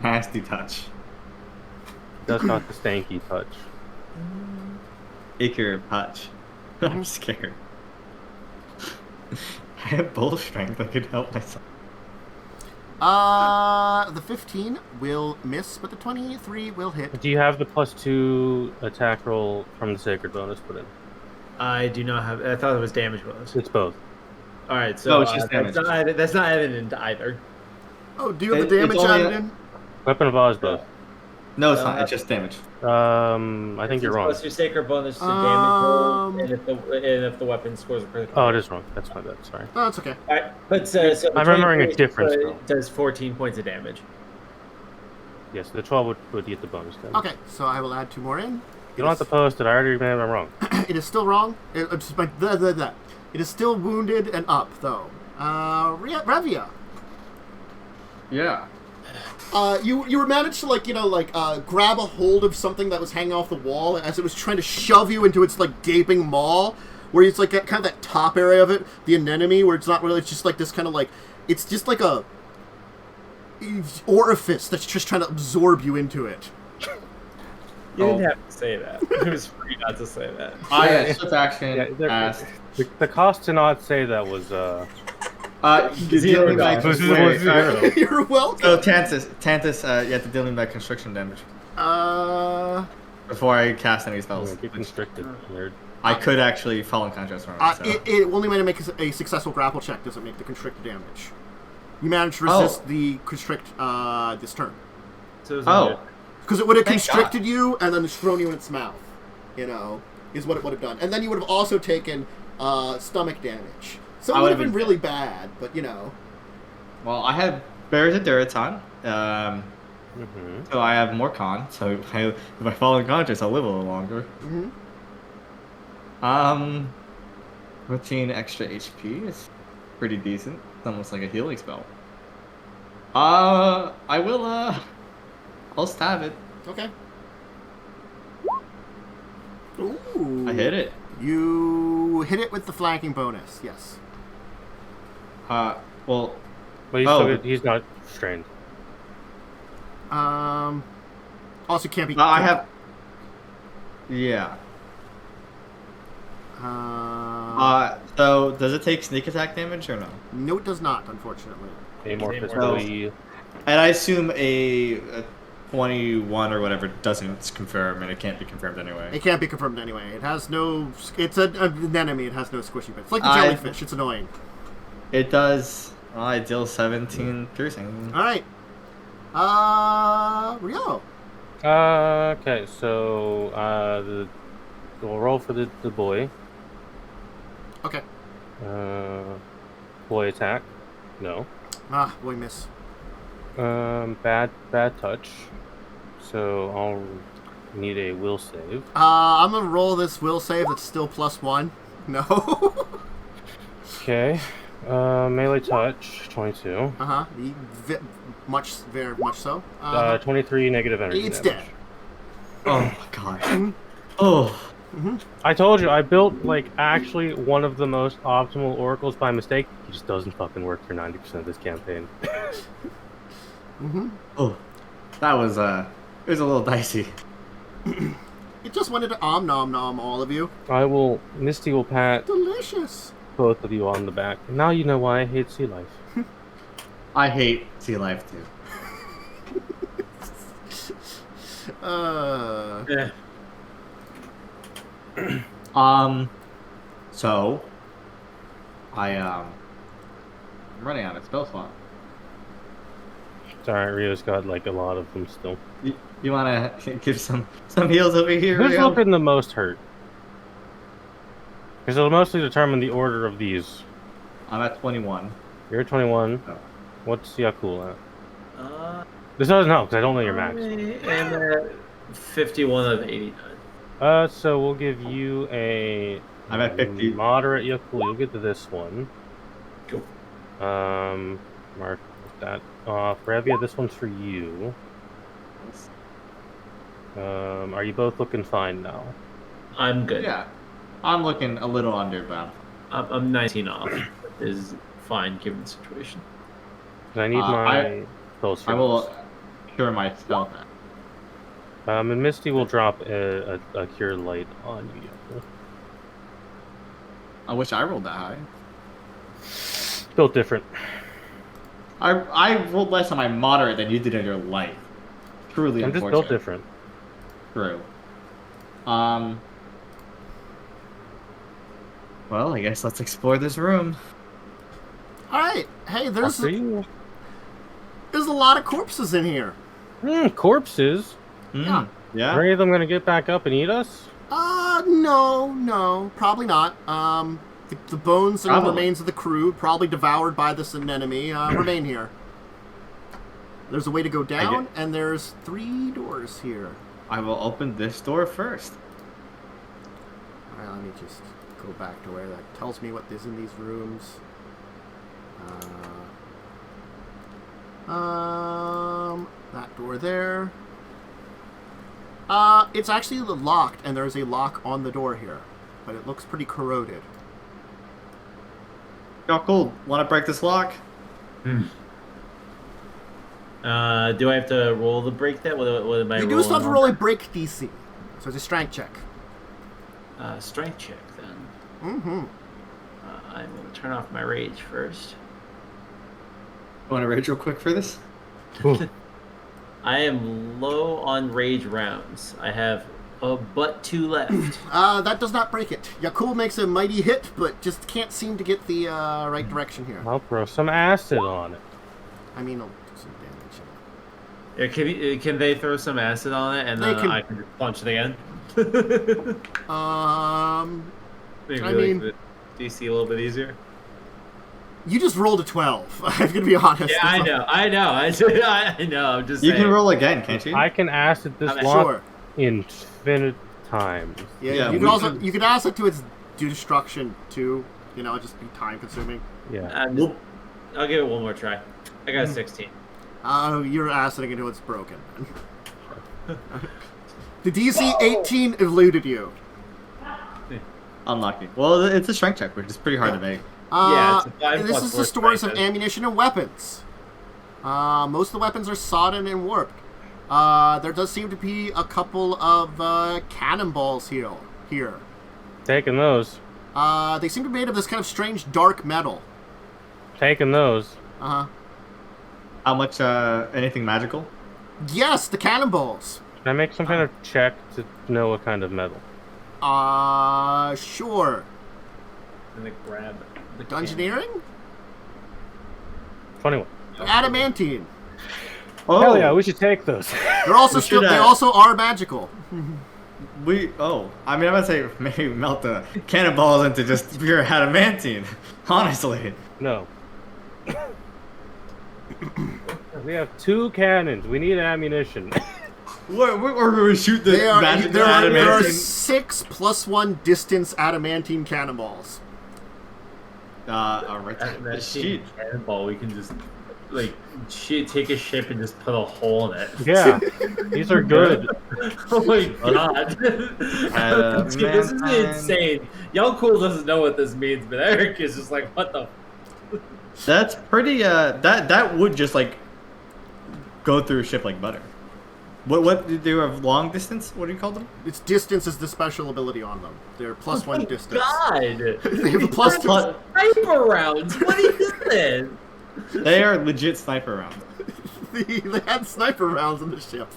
Nasty touch. That's not the stanky touch. Acre touch. I'm scared. I have bull strength. I could help myself. The 15 will miss, but the 23 will hit. Do you have the +2 attack roll from the sacred bonus put in? I do not have. I thought it was damage bonus. It's both. All right, so No, it's just damage. that's not evident either. Oh, do you have the It's damage only added in? Weapon of Oz both. No, it's not. It's just damage. I think you're wrong. Plus your sacred bonus to damage roll, and if the weapon scores a critical. Oh, it is wrong. That's my bad. Sorry. Oh, that's okay. All right, but so the I'm remembering a 23 difference, though. does 14 points of damage. Yes, the 12 would get the bonus then. Okay, so I will add 2 more in. You don't have to post it. I already admitted I'm wrong. It is still wrong. It is still wounded and up, though. Revia. Yeah. You were managed to grab a hold of something that was hanging off the wall as it was trying to shove you into its gaping maw, where it's kind of that top area of it, the anemone, where it's not really, it's just this kind of it's just like a orifice that's just trying to absorb you into it. You didn't have to say that. It was free not to say that. Yeah, swift action. Yeah, the cost to not say that was dealing by Zero. You're welcome. So Tantus, you have to deal by constriction damage. Before I cast any spells. Get constricted, nerd. I could actually fall unconscious from it. So. It only when it makes a successful grapple check does it make the constrict damage. You managed to resist the constrict this turn. So because it would have constricted you and then just thrown you in its mouth. You know, is what it would have done, and then you would have also taken stomach damage. So it would have been really bad, but you know. Well, I have Bear's Endurance on. So I have more con. So if I fall unconscious, I'll live a little longer. 14 extra HP is pretty decent. It's almost like a healing spell. I'll stab it. Okay. Ooh. I hit it. You hit it with the flanking bonus. Yes. Well. But he's not strained. Also can't be. I have. Yeah. So does it take sneak attack damage or no? No, it does not, unfortunately. Amorphous. And I assume a 21 or whatever doesn't confirm, and it can't be confirmed anyway. It can't be confirmed anyway. It has no. It's an enemy. It has no squishy bits. It's like the jellyfish. It's annoying. It does. Well, I deal 17 piercing. All right. Rio. Okay, so we'll roll for the boy. Okay. Boy attack. No. Boy miss. Bad touch. So I'll need a will save. I'm gonna roll this will save that's still +1. No. Okay. Melee touch, 22. Very much so. 23 negative energy It's damage. dead. Oh my god. Oh. I told you, I built, actually one of the most optimal oracles by mistake. It just doesn't fucking work for 90% of this campaign. Oh. That was, it was a little dicey. It just wanted to nom nom all of you. Misty will pat Delicious. both of you on the back. Now you know why I hate sea life. I hate sea life too. Yeah. So I'm running out of spell slot. It's alright, Rio's got a lot of them still. You wanna give some heals over here? Who's Rio? looking the most hurt? Because it'll mostly determine the order of these. I'm at 21. You're at 21. Oh. What's Yaalkol at? This doesn't help because I don't know your max. I'm at 51 of 89. So we'll give you a. I'm at 50. Moderate Yaalkol. You'll get to this one. Cool. Mark that off. Revia, this one's for you. Are you both looking fine now? I'm good. Yeah. I'm looking a little under, but I'm 19 off. Is fine given the situation. I need my spells. I will cure my spell. And Misty will drop a cure light on you. I wish I rolled that high. Built different. I rolled less on my moderate than you did on your light. Truly I'm just unfortunate. built different. True. Well, I guess let's explore this room. All right. Hey, there's a lot of corpses in here. Corpses? Yeah. Yeah. Are any of them going to get back up and eat us? No, probably not. The bones and remains of the crew, probably devoured by this enemy, remain here. There's a way to go down, and there's 3 doors here. I will open this door first. All right, let me just go back to where that tells me what is in these rooms. That door there. It's actually locked, and there's a lock on the door here, but it looks pretty corroded. Cool. Want to break this lock? Do I have to roll the break that? What am I? You do still have to roll a break DC, so it's a strength check. Strength check then. I'm going to turn off my rage first. Want to rage real quick for this? I am low on rage rounds. I have but 2 left. That does not break it. Yaalkol makes a mighty hit, but just can't seem to get the right direction here. I'll throw some acid on it. I mean, I'll do some damage. Yeah, can they throw some acid on it and then I can just punch it again? Maybe I mean, the DC a little bit easier. You just rolled a 12. I'm gonna be honest. Yeah, I know. I know. I'm just. You saying. can roll again, can't you? I can acid this I'm lot sure. infinite times. Yeah, you can also you can acid to its do destruction too. You know, just be time consuming. Yeah. I'll give it one more try. I got a 16. You're aciding until it's broken. The DC 18 eluded you. Unlucky. Well, it's a strength check, which is pretty hard to make. It's a 5 this plus is the 4 stores of strength. ammunition and weapons. Most of the weapons are sodden and warped. There does seem to be a couple of cannonballs here. Taking those. They seem to be made of this kind of strange dark metal. Taking those. Uh-huh. How much, anything magical? Yes, the cannonballs. Can I make some kind of check to know what kind of metal? Sure. And then grab the Dungeoneering? 21. Adamantine. Oh, Hell yeah, we should take those. They're also they also are magical. I mean, I'm gonna say maybe melt the cannonballs into just pure adamantine. Honestly. No. We have 2 cannons. We need ammunition. Or we shoot the There magic are adamantine. 6 +1 distance adamantine cannonballs. Alright. that Sheet. cannonball. We can just take a ship and just put a hole in it. Yeah, these are good. Oh my god. Dude, this is insane. Yaalkol doesn't know what this means, but Erik is just like, what the? That's pretty. That would just like go through a ship like butter. What do they have? Long distance? What do you call them? Its distance is the special ability on them. They're +1 distance. God. They have a +2. Sniper rounds. What is this? They are legit sniper rounds. They had sniper rounds in the ship,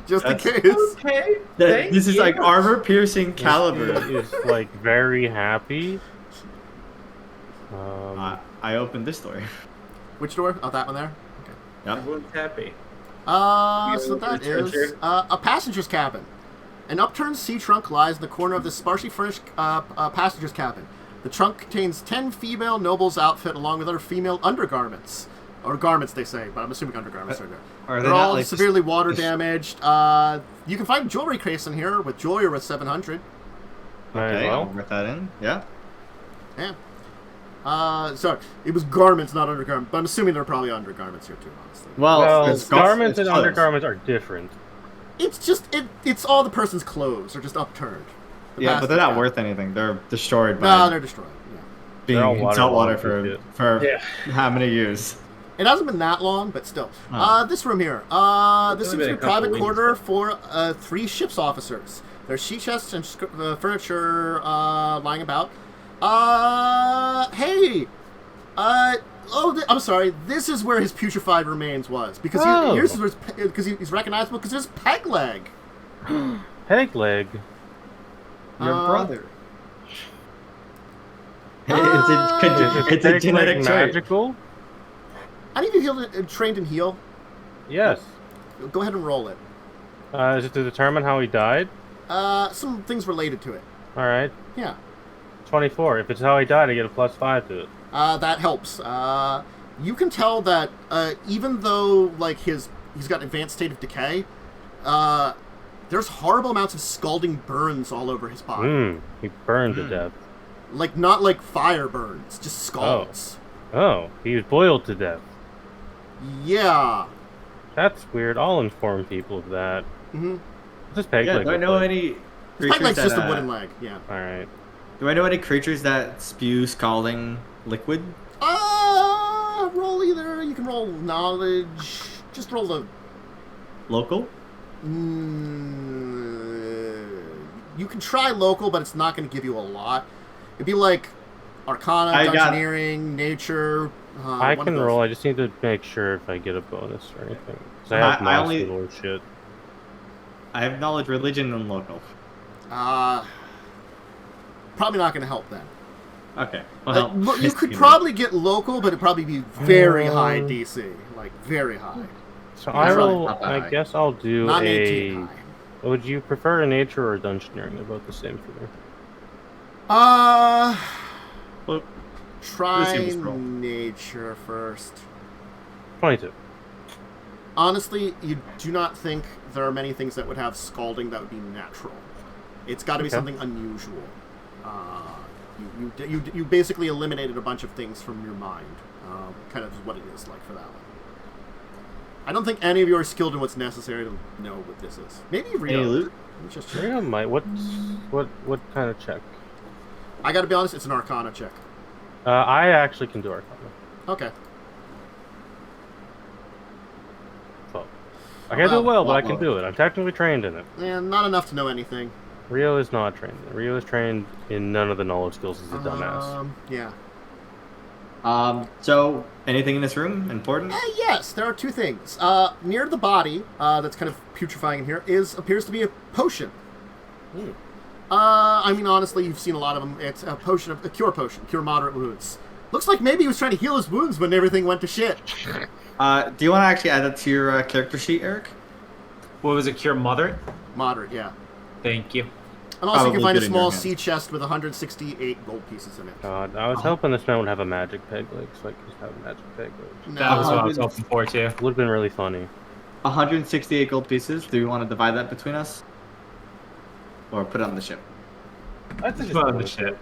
just in That's- case. Okay. This is like armor piercing caliber. He is like very happy. I opened this door. Which door? Oh, that one there. Okay. Yep. Everyone's happy. So that is a passenger's cabin. An upturned sea trunk lies in the corner of this sparsely furnished passenger's cabin. The trunk contains 10 female nobles' outfit along with other female undergarments. Or garments, they say, but I'm assuming undergarments are there. Are They're not, all like, severely water damaged. You can find jewelry case in here with jewelry worth 700. Okay, well. I'll write that in. Yeah. Yeah. Sorry, it was garments, not undergarments. But I'm assuming they're probably undergarments here too, honestly. Well, it's garments it's and clothes. undergarments are different. It's just it's all the person's clothes are just upturned. The Yeah, but they're not passenger worth anything. They're destroyed cabin. by No, they're destroyed. Yeah. being They're all in salt water waterlogged for and shit. how many years? It hasn't been that long, but still. Oh. This room here. This only seems to been be a a couple private weeks, quarter though. for 3 ship's officers. There's sheet chests and furniture lying about. Hey! I'm sorry. This is where his putrefied remains was. Because here's where he's recognizable because there's peg leg. Peg leg. Your brother. Peg It's a leg genetic trait. magical? I need to trained in heal. Yes. Go ahead and roll it. Is it to determine how he died? Some things related to it. All right. Yeah. 24. If it's how he died, I get a +5 to it. That helps. You can tell that even though like he's got advanced state of decay, there's horrible amounts of scalding burns all over his body. He burned to death. Like not like fire burns, just scalds. Oh, he was boiled to death. Yeah. That's weird. I'll inform people of that. Mm-hmm. What's this peg Yeah, leg do I look know like? any His creatures peg leg's that, just a wooden leg. Yeah. All right. Do I know any creatures that spew scalding liquid? Roll either. You can roll knowledge. Just roll the. Local? You can try local, but it's not going to give you a lot. It'd be like Arcana, I got- Dungeoneering, Nature, I one of can those. roll. I just need to make sure if I get a bonus or anything. Because I have I only- mastered or shit. I have knowledge, religion, and local. Probably not going to help then. Okay. Well, You could probably get local, but it'd probably be very high DC. Like, very high. So Not I really, will. not that I high. guess I'll do Not a. 18 high. Would you prefer a nature or a dungeoneering? They're both the same for me. Well, Try This seems wrong. nature first. 22. Honestly, you do not think there are many things that would have scalding that would be natural. It's got to be Okay. something unusual. You basically eliminated a bunch of things from your mind. Kind of what it is like for that one. I don't think any of you are skilled in what's necessary to know what this is. Maybe Rio. Any loot? Let me just check. Maybe I might. What kind of check? I got to be honest, it's an Arcana check. I actually can do Arcana. Okay. So, I can't do it well, but I can lower. do it. I'm technically trained in it. And not enough to know anything. Rio is not trained. Rio is trained in none of the knowledge skills as a dumbass. Yeah. So, anything in this room important? Yes, there are two things. Near the body, that's kind of putrefying in here, appears to be a potion. I mean, honestly, you've seen a lot of them. It's a cure potion, cure moderate wounds. Looks like maybe he was trying to heal his wounds when everything went to shit. Do you want to actually add that to your character sheet, Erik? What was it? Cure moderate? Moderate, yeah. Thank you. And also, you can Probably find a good in small your hands. sea chest with 168 gold pieces in it. God, I was hoping this man would have a magic peg leg, so I could just have a magic peg leg. That was what I Uh, was hoping for too. Would have been really funny. 168 gold pieces. Do you want to divide that between us? Or put it on the ship? That's just Put on the ship.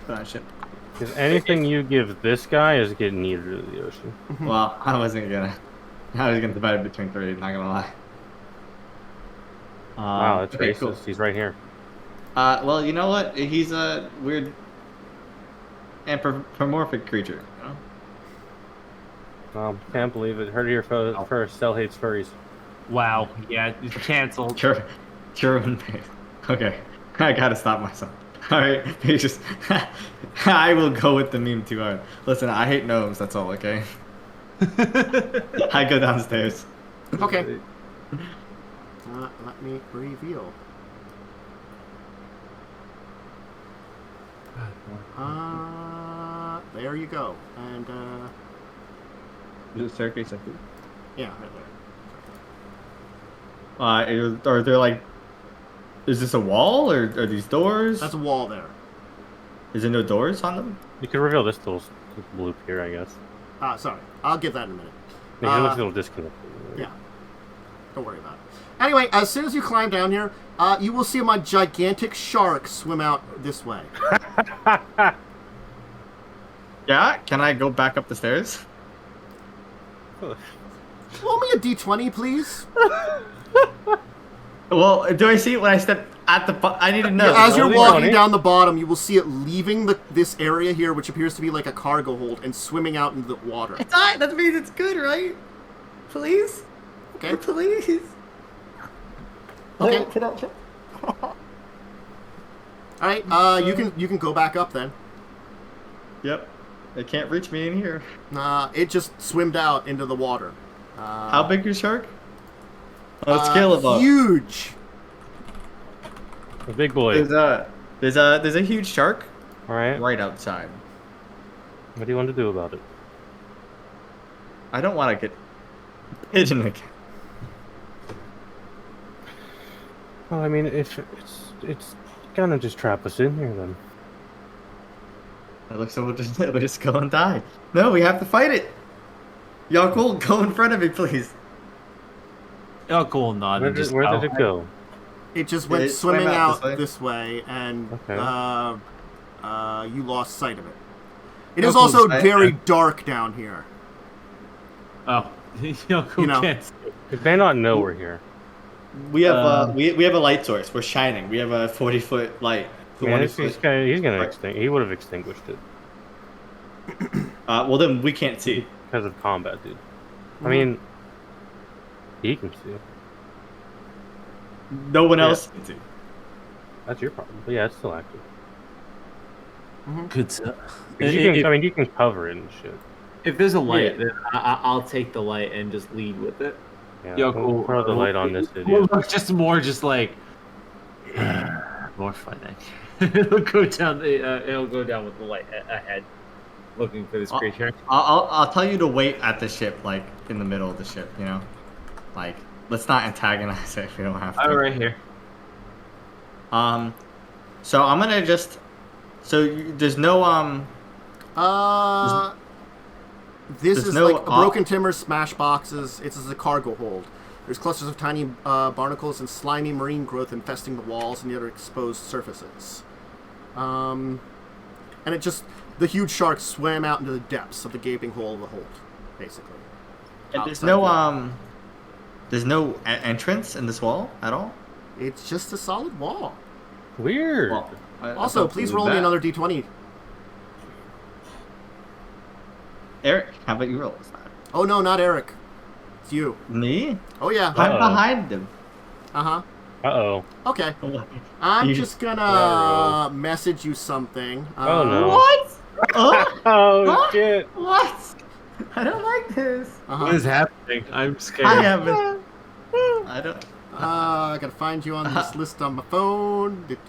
Put it on the ship. Because anything you give this guy is getting needed to the ocean. Well, I was gonna divide it between three. Not gonna lie. Wow, that's okay, racist. cool. He's right here. Well, you know what? He's a weird anthropomorphic creature. You know? Can't believe it. Heard of your first. Cell hates furries. Wow. Yeah, it's canceled. Cure and pain. Okay, I gotta stop myself. All right, you just I will go with the meme too hard. Listen, I hate gnomes. That's all. Okay. I go downstairs. Okay. Let me reveal. There you go. And, Is it staircase? I think. yeah, right there. Are there like? Is this a wall or are these doors? That's a wall there. Is there no doors on them? You can reveal this little loop here, I guess. Sorry. I'll get that in a minute. Yeah, he looks a little disconnected. Yeah. Don't worry about it. Anyway, as soon as you climb down here, you will see my gigantic shark swim out this way. Yeah. Can I go back up the stairs? Roll me a d20, please. Well, do I see it when I step at the? I need to know. As you're Rolling walking on it. down the bottom, you will see it leaving this area here, which appears to be like a cargo hold, and swimming out into the water. It's alright. That means it's good, right? Please. Okay. Please. Okay. All right. You can go back up then. Yep. They can't reach me in here. It just swimmed out into the water. How big is shark? Let's scale it up. Huge. A big boy. There's a huge shark All right. right outside. What do you want to do about it? I don't want to get pigeon again. Well, I mean, if it's gonna just trap us in here, then. It looks like we'll just go and die. No, we have to fight it. Yaalkol, go in front of me, please. Oh, cool. Nod. Where did it go? It just went It swam swimming out out this this way, and Okay. you lost sight of it. It Oh, is cool. also I- very dark down here. Oh, cool. You know. Can't. It may not know we're here. We have we have a light source. We're shining. We have a 40-foot light. Man, 20 he's foot. gonna Right. extinguish. He would have extinguished it Well, then we can't see. because of combat, dude. I mean, he can see. No one else can see. That's your problem. But yeah, it's still active. Good stuff. 'Cause you can, I mean, you can cover it and shit. If there's a light, Yeah. then I'll take the light and just lead with it. Yeah, Yo, we'll cool. throw the light on this We'll idiot. look just more just like more funny. It'll go down. It'll go down with the light ahead, looking for this creature. I'll tell you to wait at the ship, like in the middle of the ship. You know, like let's not antagonize it if we don't have to. Oh, right here. So I'm gonna just. There's no This there's is no like a broken timber, smash boxes. It's as a cargo hold. There's clusters of tiny barnacles and slimy marine growth infesting the walls and the other exposed surfaces. And it just the huge shark swam out into the depths of the gaping hole of the hold, basically. And there's Outside there's no entrance in this wall at all. It's just a solid wall. Weird. Well, I Also, thought please it was roll me that. another d20. Eric, how about you roll this time? Oh no, not Eric. It's you. Me? Oh yeah. I'm behind him. Uh-huh. Uh-oh. Okay. I'm You- just gonna message you something. Oh, no. What? Oh, What? shit. What? I don't like this. What Uh-huh. is happening? I'm scared. I haven't. I don't. I gotta find you on this list on my phone. What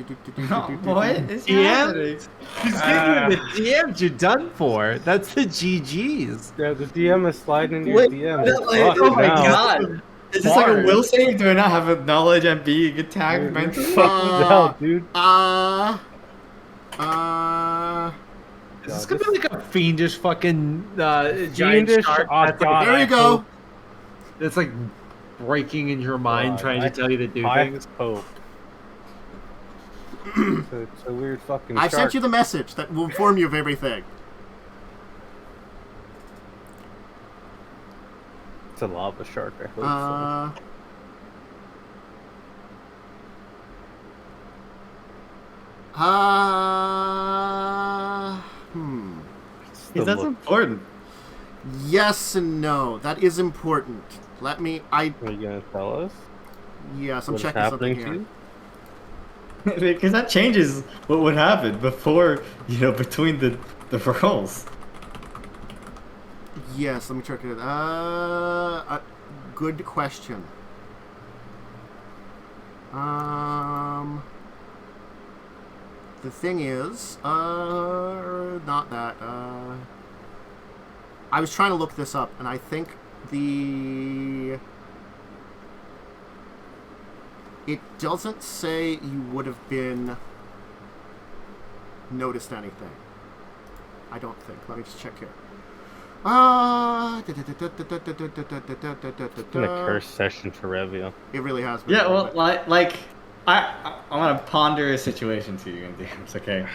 is DM? happening? He's giving you the DMs. You're done for. That's the GGs. Yeah, the DM is sliding into your Wait, DM. like, Fuck oh my now. god. Is this like a Bars. will save? Do I not have a knowledge and being attacked Dude, mentally? you're fucked as hell, dude. Is this gonna be like a fiendish fucking giant Fiendish shark? There you go. It's like breaking in your mind, God, trying to tell you to do I things. hope. It's a weird fucking I've shark. sent you the message that will inform you of everything. It's a lava shark, I hope so. Because that's important. Yes and no. That is important. Let me. Are you gonna tell us Yes, I'm what's checking something happening here. to you? Because that changes what would happen before, between the rolls. Yes, let me check it. Good question. The thing is, not that. I was trying to look this up, and I think it doesn't say you would have been noticed anything. I don't think. Let me just check here. It's been a cursed session for Revia. It really has been. Yeah, well, I want to ponder a situation to you in DMs, okay?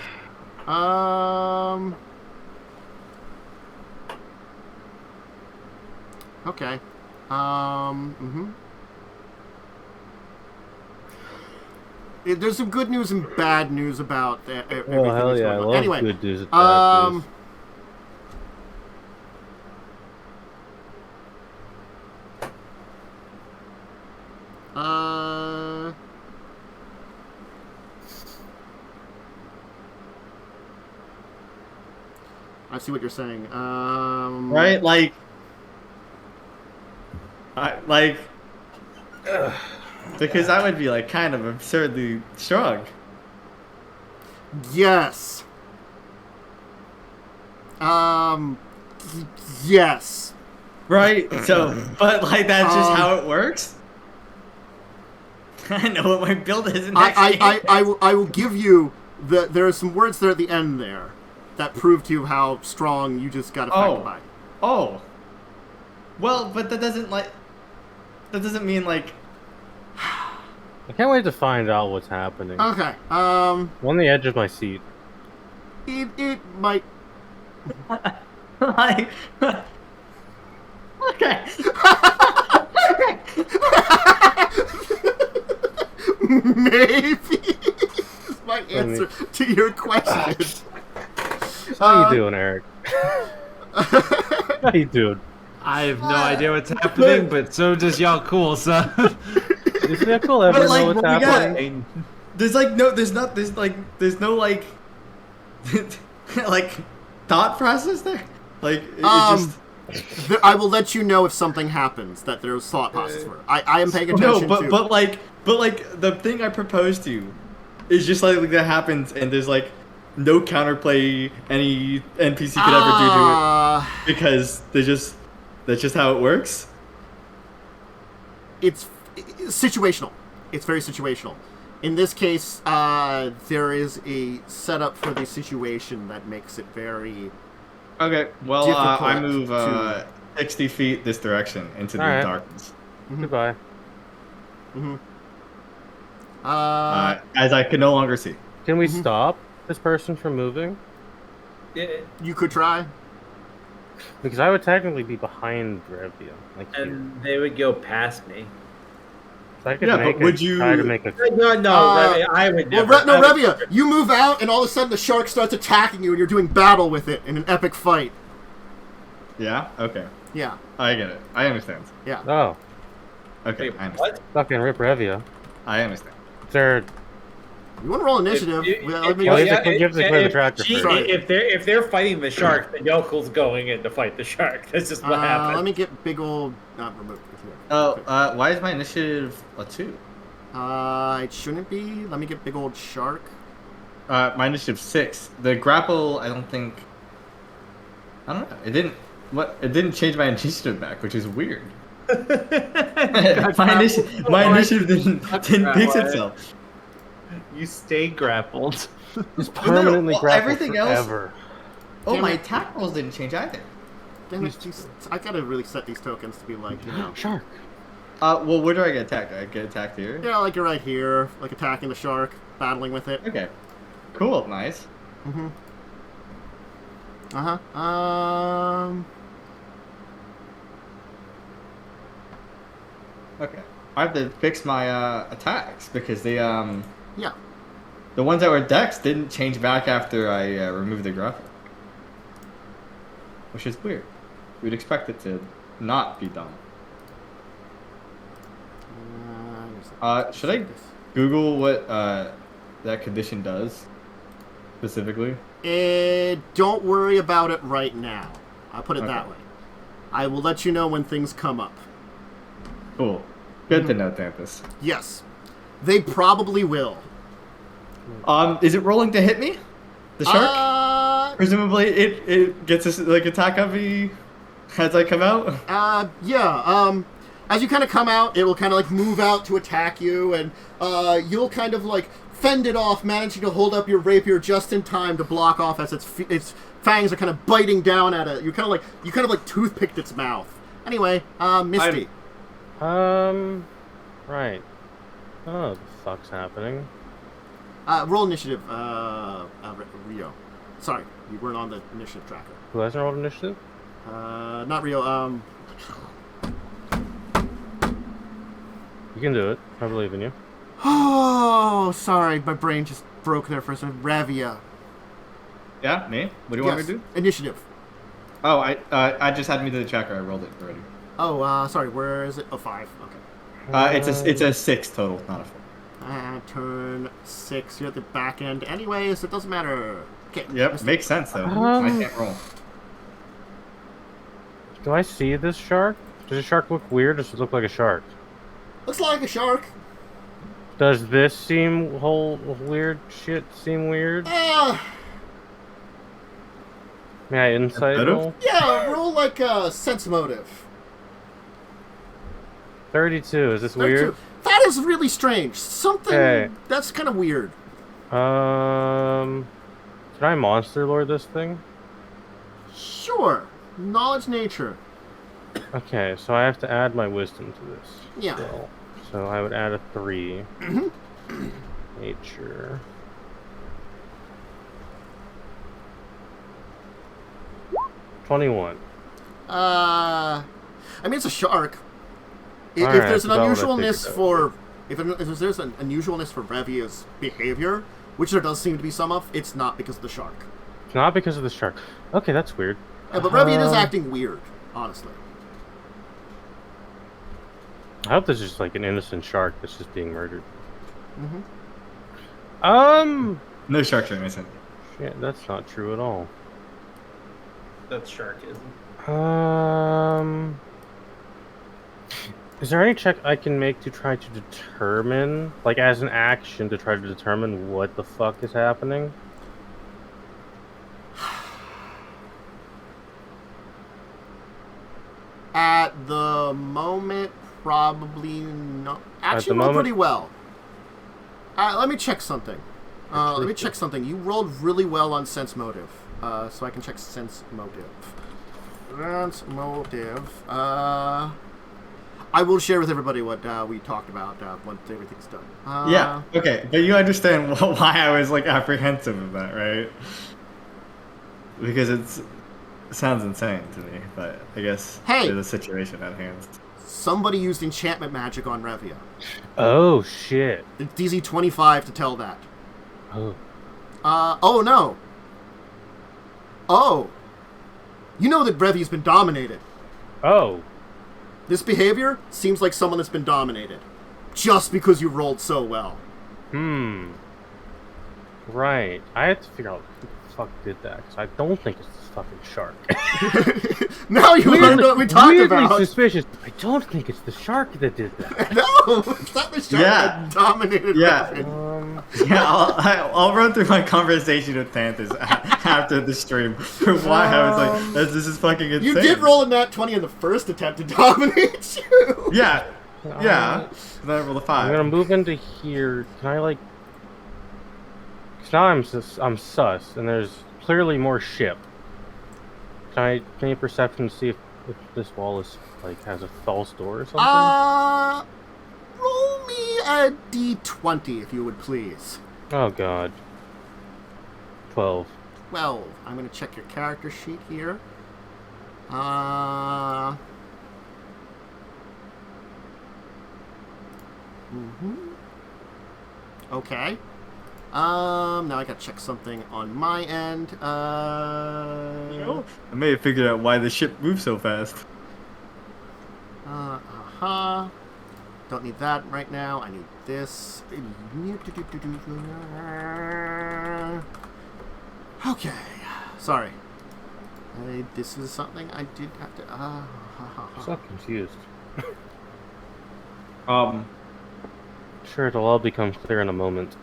Okay. There's some good news and bad news about everything. Oh, hell that's yeah. I going on. love Anyway, good news and bad news. I see what you're saying. Right? Because that would be kind of absurdly strong. Yes. Yes. Right? So, but that's just how it works? I know what my build is in next game. I will give you there are some words there at the end there that prove to you how strong you just got affected by. Oh. Well, but that doesn't mean I can't wait to find out what's happening. Okay. I'm on the edge of my seat. It might. okay. Maybe is my answer to your question. How you doing, Eric? How you doing? I have no idea what's happening, but so does Yaalkol, so... Does Nickel ever know what's happening? There's no thought process there. Like it just. I will let you know if something happens that there's thought process for. I am paying attention. No, but like the thing I proposed to you is just like that happens, and there's like no counterplay any NPC could ever do to it because that's just how it works. It's situational. It's very situational. In this case, there is a setup for the situation that makes it very. Okay, well, I move 60 feet this direction into the darkness. Goodbye. As I can no longer see. Can we stop this person from moving? You could try. Because I would technically be behind Revia. And they would go past me. So I could try to make a... Revia, I would never. Revia, you move out, and all of a sudden the shark starts attacking you, and you're doing battle with it in an epic fight. Yeah? Okay. Yeah. I get it. I understand. Yeah. Oh. Okay, Wait, I understand. Fucking rip Revia. I understand. They're... You want to roll initiative? If they're fighting the shark, the Yaalkol's going in to fight the shark. That's just what happens. Let me get big old... remote. Why is my initiative a 2? It shouldn't be. Let me get big old shark. My initiative 6. The grapple, I don't think... I don't know. It didn't change my initiative back, which is weird. my initiative didn't fix itself. You stay grappled. Just permanently grappled everything forever. Else. My attack rolls didn't change either. Damn it, I gotta really set these tokens to be like, Shark. Well, where do I get attacked? I get attacked here? Yeah, like you're right here, like attacking the shark, battling with it. Okay. Cool, nice. Okay. I have to fix my attacks because they Yeah. The ones that were dex didn't change back after I removed the grapple. Which is weird. We'd expect it to not be done. Should I Google what that condition does specifically? Don't worry about it right now. I'll put it that way. I will let you know when things come up. Cool. Good to know, Tampus. Yes. They probably will. Is it rolling to hit me? The shark? Presumably it gets a attack of me as I come out? Yeah. As you kind of come out, it will kind of move out to attack you, and you'll kind of fend it off, managing to hold up your rapier just in time to block off as its fangs are kind of biting down at it. You kind of toothpicked its mouth. Anyway, Misty. Right. Oh, what the fuck's happening? Roll initiative, Rio. Sorry, you weren't on the initiative tracker. Who hasn't rolled initiative? Not Rio, You can do it. I believe in you. Oh, sorry, my brain just broke there for a second. Revia. Yeah, me? What do you want me to do? Initiative. Oh, I just had me to the tracker. I rolled it already. Oh, sorry, where is it? Oh, 5. Okay. It's a 6 total, not a 4. Turn 6. You're at the back end. Anyways, it doesn't matter. Okay. Yep, makes sense though. I can't roll. Do I see this shark? Does the shark look weird, or does it look like a shark? Looks like a shark. Does this seem weird shit seem weird? May I insight roll? Yeah, roll sense motive. 32. Is this 32. weird? That is really strange. Something that's kind of weird. Can I monster lore this thing? Sure. Knowledge nature. Okay, so I have to add my wisdom to this. Yeah. So I would add a 3. Nature. $21. I mean, it's a shark. If Right, there's an that's about what I unusualness figured for if there's an unusualness for Revia's behavior, which there does seem to be some of, it's not because of the shark. It's not because of the shark. Okay, that's weird. Yeah, but Revia is acting weird, honestly. I hope this is just an innocent shark that's just being murdered. No sharks are innocent. Shit, that's not true at all. That's sharkism. Is there any check I can make to try to determine, like as an action, to try to determine what the fuck is happening? At the moment, probably not. Actually, rolled pretty well. Let me check something. You rolled really well on sense motive, so I can check sense motive. Sense motive. I will share with everybody what we talked about once everything's done. Yeah. Okay, but you understand why I was like apprehensive of that, right? Because it sounds insane to me, but I guess there's a situation at hand. Somebody used enchantment magic on Revia. Oh shit! It's DC 25 to tell that. Oh. Oh no. Oh. You know that Revia's been dominated. Oh. This behavior seems like someone that's been dominated. Just because you rolled so well. Right. I have to figure out who the fuck did that, because I don't think it's this fucking shark. Now you learned what we talked about. Suspicious. I don't think it's the shark that did that. No, it's not the shark that dominated. I'll run through my conversation with Panthers after the stream for why I was like, this is fucking insane. You did roll a nat 20 in the first attempt to dominate you. Yeah. Then I rolled a 5. I'm gonna move into here. Can I like? Cause now I'm sus, and there's clearly more ship. Can I make perception to see if this wall is like has a false door or something? Roll me a d20 if you would please. Oh god. 12. 12. I'm gonna check your character sheet here. Okay. Now I gotta check something on my end. I may have figured out why the ship moves so fast. Don't need that right now. I need this. Okay. Sorry. This is something I did have to. I'm so confused. Sure, it'll all become clear in a moment.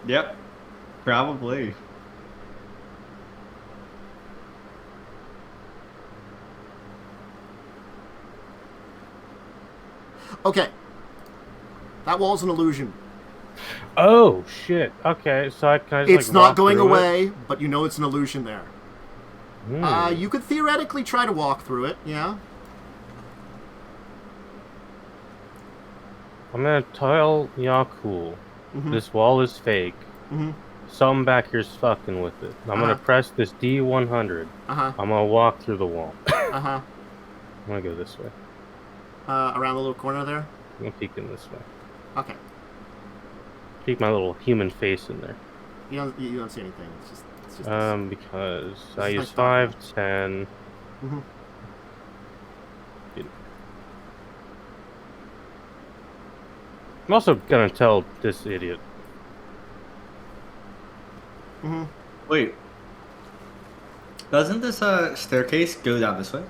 Yep. Probably. Okay. That wall's an illusion. Oh shit. Okay, so can I just, it's not going away, but you know it's an illusion there. Mm. You could theoretically try to walk through it, yeah. I'm gonna tell Yaalkol this wall is fake. Something back here's fucking with it. I'm gonna press this D100. I'm gonna walk through the wall. I'm gonna go this way. Around the little corner there? I'm gonna peek in this way. Okay. Peek my little human face in there. You don't see anything. It's just because I is use like 5, 10. I'm also gonna tell this idiot. Wait. Doesn't this staircase go down this way?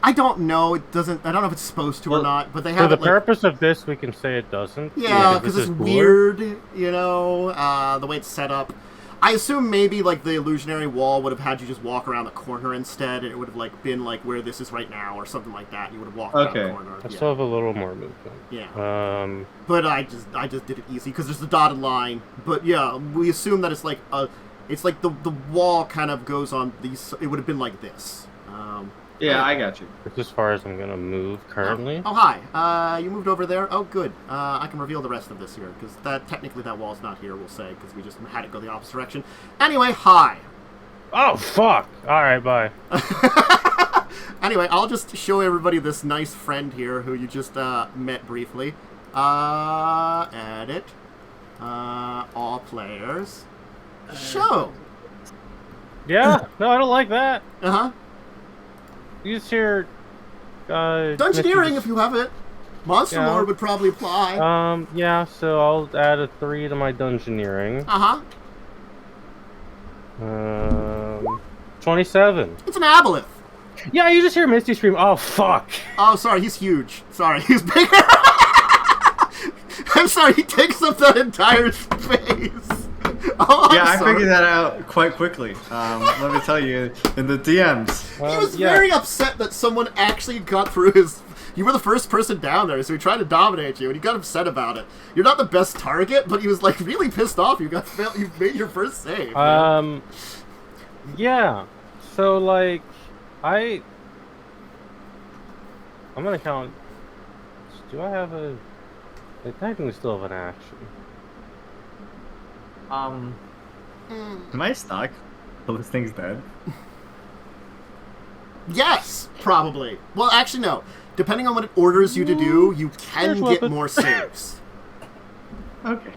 I don't know. It doesn't. I don't know if it's supposed to or not. But they have. For the purpose of this, we can say it doesn't. Yeah, because it's weird. You know, the way it's set up. I assume maybe like the illusionary wall would have had you just walk around the corner instead, and it would have like been like where this is right now, or something like that. You would have walked around the corner. I still have a little more movement. Yeah. But I just did it easy because there's the dotted line. But yeah, we assume that it's like the wall kind of goes on these. It would have been like this. Yeah, I got you. It's as far as I'm gonna move currently. Oh hi. You moved over there. Oh, good. I can reveal the rest of this here because technically that wall's not here. We'll say because we just had it go the opposite direction. Anyway, hi. Oh fuck! All right, bye. Anyway, I'll just show everybody this nice friend here who you just met briefly. Edit. All players. Show. Yeah. No, I don't like that. Use your Dungeoneering if you have it. Monster lore would probably apply. Yeah, so I'll add a 3 to my Dungeoneering. 27. It's an aboleth. Yeah, you just hear Misty scream, oh, fuck. Oh, sorry, he's huge. Sorry, he's bigger. I'm sorry, he takes up that entire space. Oh, yeah, I figured that out quite quickly. Let me tell you, in the DMs. He was very upset that someone actually got through his... You were the first person down there, so he tried to dominate you, and he got upset about it. You're not the best target, but he was, like, really pissed off. You made your first save. Yeah. So, like, I'm gonna count... Do I have a... I technically still have an action. Am I stuck? Well, this thing's dead. Yes, probably. Well, actually, no. Depending on what it orders you to do, you can get more saves. Okay.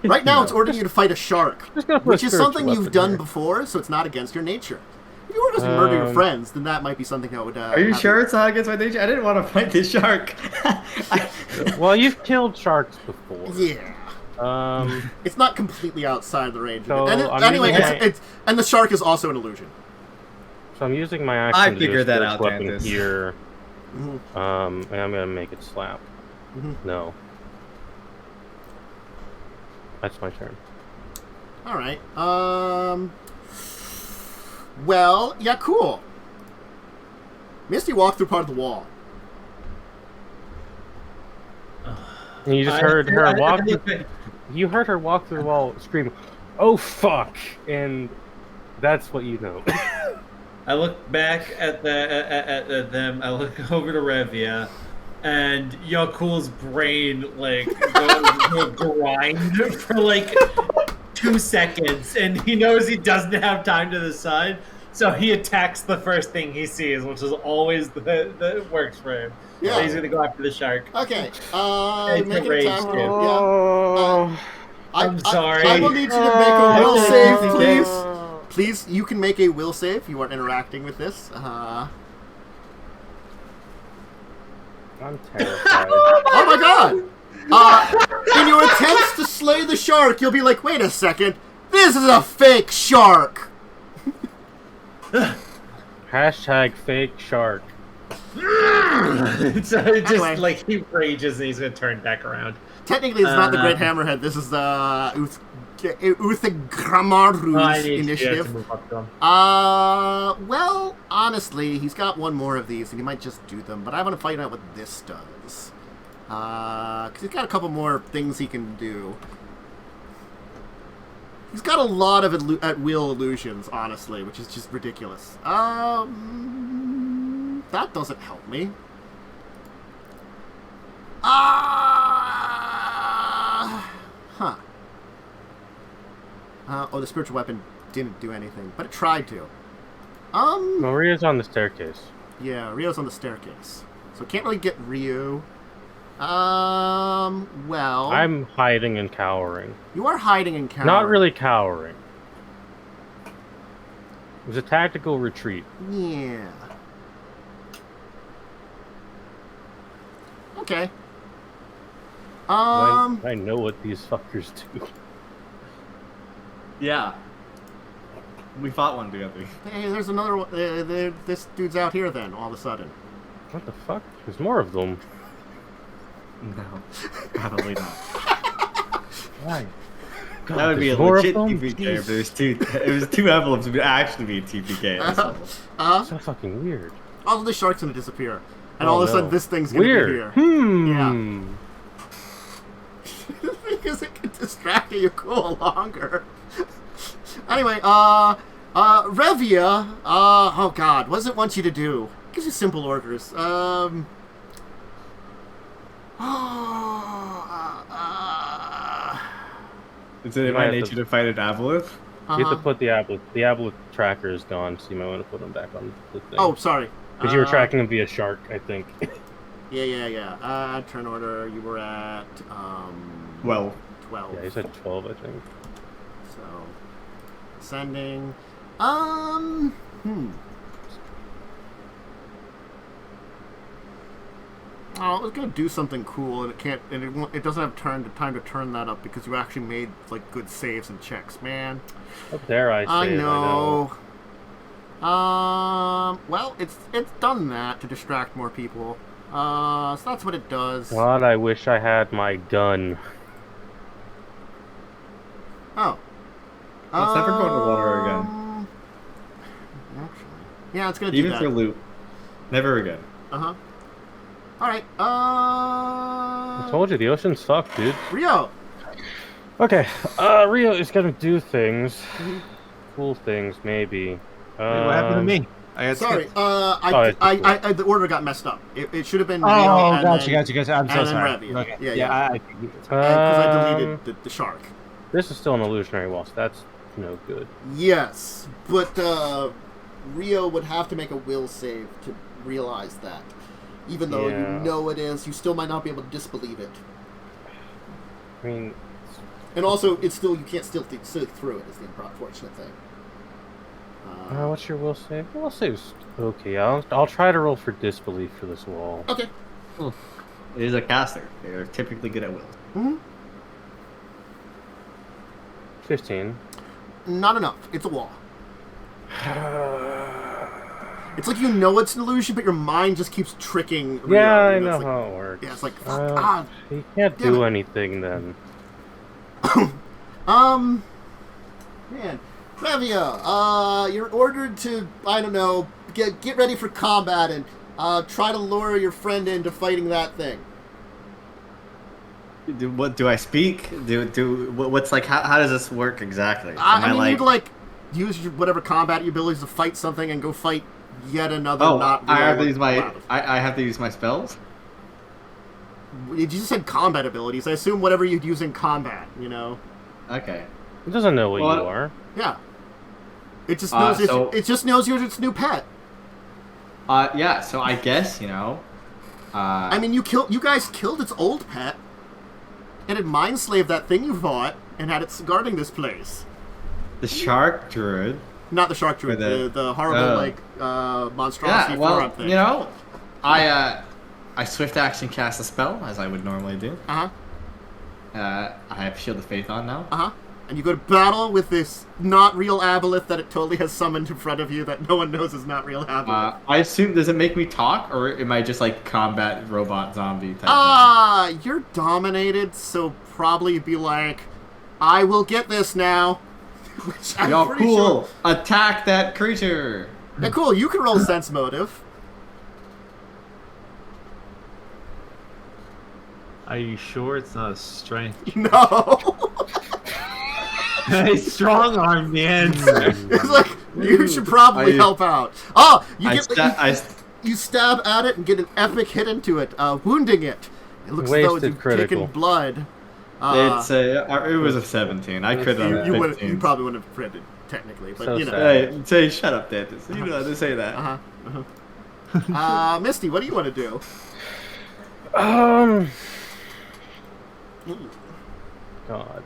Right now, it's ordering you to fight a shark, which is something you've done here. before, so it's not against your nature. If you were just murder your friends, then that might be something that would... Are you sure it's not against my nature? I didn't want to fight this shark. Well, you've killed sharks before. Yeah. It's not completely outside the range. So of it. And anyway, and the shark is also an illusion. So I'm using my action I to figured do a that out, weapon Dantis. here. Mm-hmm. And I'm gonna make it slap. Mm-hmm. No. That's my turn. All right. Well, yeah, cool. Misty walked through part of the wall. And you just heard her walk. You heard her walk through the wall, scream, "Oh fuck!" And that's what you know. I look back at them. I look over to Revia, and Yaalkol's brain like goes grind for like 2 seconds, and he knows he doesn't have time to decide, so he attacks the first thing he sees, which is always the works for him. Yeah. So he's gonna go after the shark. Okay. It's Make a an rage attack. too. Yeah. I'm sorry. I will need you to make a will save, please. Please, you can make a will save. You are interacting with this. I'm terrified. Oh my god! In your attempts to slay the shark, you'll be like, wait a second, this is a fake shark! Hashtag fake shark. So it just Anyway. like he rages and he's gonna turn back around. Technically, it's not the Great Hammerhead. This is the Uthgramarru's initiative. Move up to him. Well, honestly, he's got one more of these, and he might just do them, but I want to find out what this does. Because he's got a couple more things he can do. He's got a lot of at-will illusions, honestly, which is just ridiculous. That doesn't help me. Huh. Oh, the spiritual weapon didn't do anything, but it tried to. Maria's on the staircase. Yeah, Rio's on the staircase. So can't really get Rio. Well... I'm hiding and cowering. You are hiding and cowering. Not really cowering. It was a tactical retreat. Yeah. Okay. I know what these fuckers do. Yeah. We fought one together. Hey, there's another one. This dude's out here then, all of a sudden. What the fuck? There's more of them. No. Probably not. Why? God, That would be a there's more legit of them? TPK if there was two. It was two envelopes. It would actually be a TPK. So fucking weird. All of the shark's gonna disappear. And Oh, all of a sudden no. this thing's gonna Weird. be here. Hmm. Because it can distract you cool longer. Anyway, Revia, oh god, what does it want you to do? It gives you simple orders. Is it in my nature to fight an aboleth? You have to put the Aboleth tracker is gone, so you might want to put him back on the thing. Oh, sorry. Because you were tracking him via shark, I think. Yeah. Turn order, you were at, 12. 12. Yeah, he said 12, I think. So, ascending. Oh, it was gonna do something cool, and it can't, and it doesn't have time to turn that up because you actually made like good saves and checks, man. Up there, I I know. Well, it's done that to distract more people. So that's what it does. God, I wish I had my gun. Oh. Let's never go into water again. Actually, yeah, it's gonna do Even that. for loot. Never again. Uh-huh. Alright, I told you, the ocean sucked, dude. Rio! Okay, Rio is gonna do things. Cool things, maybe. Wait, what happened to me? I got Sorry, skipped. the order got messed up. It should have been Rio Oh, and gotcha. I'm and so then sorry. Revia. Okay. Yeah. I Because I deleted the shark. This is still an illusionary wall, so that's no good. Yes, but Rio would have to make a will save to realize that. Even though you know it is, you still might not be able to disbelieve it. I mean... And also, it's still, you can't still see through it, is the unfortunate thing. what's your will save? Will save's okay. I'll try to roll for disbelief for this wall. Okay. It is a caster. They're typically good at wills. Mm-hmm. 15. Not enough. It's a wall. It's like you know it's an illusion, but your mind just keeps tricking. Rio. Yeah, I It's know like, how it works. Yeah, it's like, fuck, He can't do anything then. Man, Revia, you're ordered to, I don't know, get ready for combat and try to lure your friend into fighting that thing. What do I speak? What's like? How does this work exactly? I mean, you'd like use whatever combat abilities to fight something and go fight yet another. I have to use my. I have to use my spells. You just said combat abilities. I assume whatever you'd use in combat. You know. Okay. It doesn't know what you are. Yeah. It just knows. It just knows you're its new pet. Yeah. So I guess I mean, you guys killed its old pet. And it mind slaved that thing you fought and had it guarding this place. The shark druid. Not the shark druid, the horrible monstrosity forearm thing. I swift action cast a spell as I would normally do. I have Shield of Faith on now. And you go to battle with this not real aboleth that it totally has summoned in front of you that no one knows is not real aboleth. I assume, does it make me talk, or am I just like combat robot zombie type thing? You're dominated, so probably be like, I will get this now. Which I'm pretty cool. Sure. Attack that creature. Yeah, cool. You can roll sense motive. Are you sure it's not a strength? No. Hey, strong arm, man. It's like you should probably help out. Oh, you stab at it and get an epic hit into it, wounding it. It looks as though you've taken blood. It was a 17. I could have. You probably wouldn't have printed technically, but So Hey, say shut up, Dantis. You know how to say that. Misty, what do you want to do? God.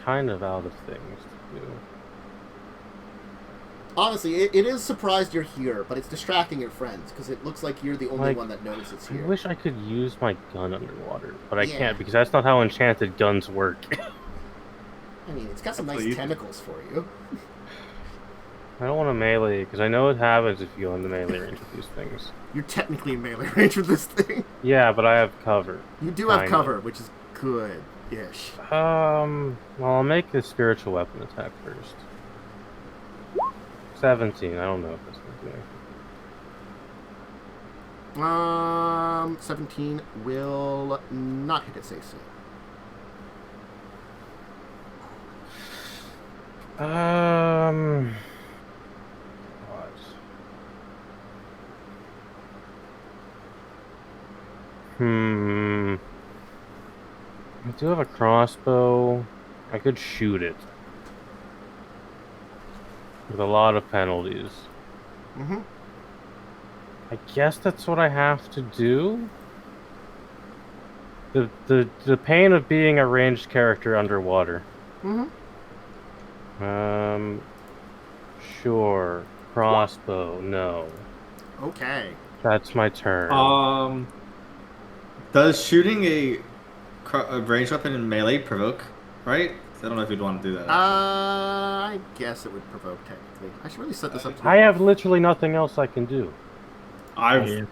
Kind of out of things to do. Honestly, it is surprised you're here, but it's distracting your friends, because it looks like you're the only one that knows it's here. I wish I could use my gun underwater, but I can't, because that's not how enchanted guns work. I mean, it's got some nice tentacles for you. I don't want to melee, because I know what happens if you go into melee range with these things. You're technically in melee range with this thing. Yeah, but I have cover. You do have cover, which is good-ish. Well, I'll make the spiritual weapon attack first. 17, I don't know if that's going to do anything. 17 will not hit it, say so. I do have a crossbow. I could shoot it. With a lot of penalties. I guess that's what I have to do? The pain of being a ranged character underwater. Sure. Crossbow, no. Okay. That's my turn. Does shooting a ranged weapon in melee provoke, right? I don't know if you'd want to do that. I guess it would provoke technically. I should really set this up. I have literally nothing else I can do. Yeah.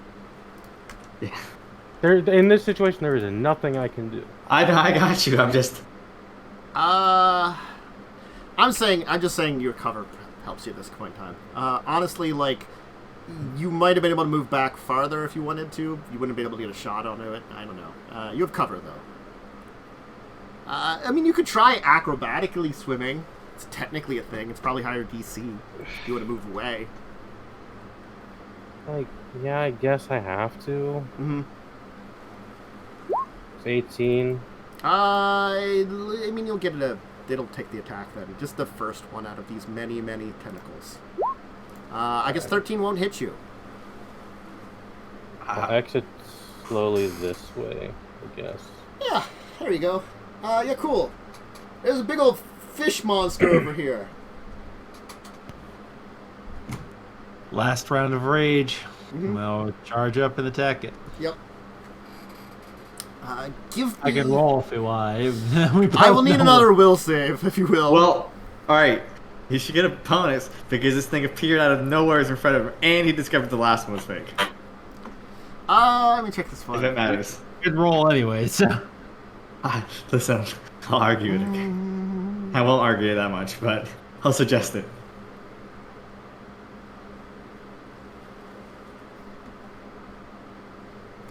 There, in this situation, there is nothing I can do. I got you. I'm just. I'm just saying your cover helps you at this point in time. Honestly, like, you might have been able to move back farther if you wanted to. You wouldn't be able to get a shot onto it. I don't know. You have cover, though. I mean, you could try acrobatically swimming. It's technically a thing. It's probably higher DC if you want to move away. Like, yeah, I guess I have to. Mm-hmm. It's 18. I mean, you'll get it'll take the attack then. Just the first one out of these many, many tentacles. I guess 13 won't hit you. I'll exit slowly this way, I guess. Yeah, there you go. Yeah, cool. There's a big old fish monster over here. Last round of rage. Mm-hmm. Well, charge up and attack it. Yep. Give me... I can roll if you want. I will need another will save, if you will. Well, alright. He should get a bonus because this thing appeared out of nowhere in front of him and he discovered the last one was fake. Let me check this one. If it matters. Good roll anyway, so. Listen, I'll argue it. I won't argue it that much, but I'll suggest it.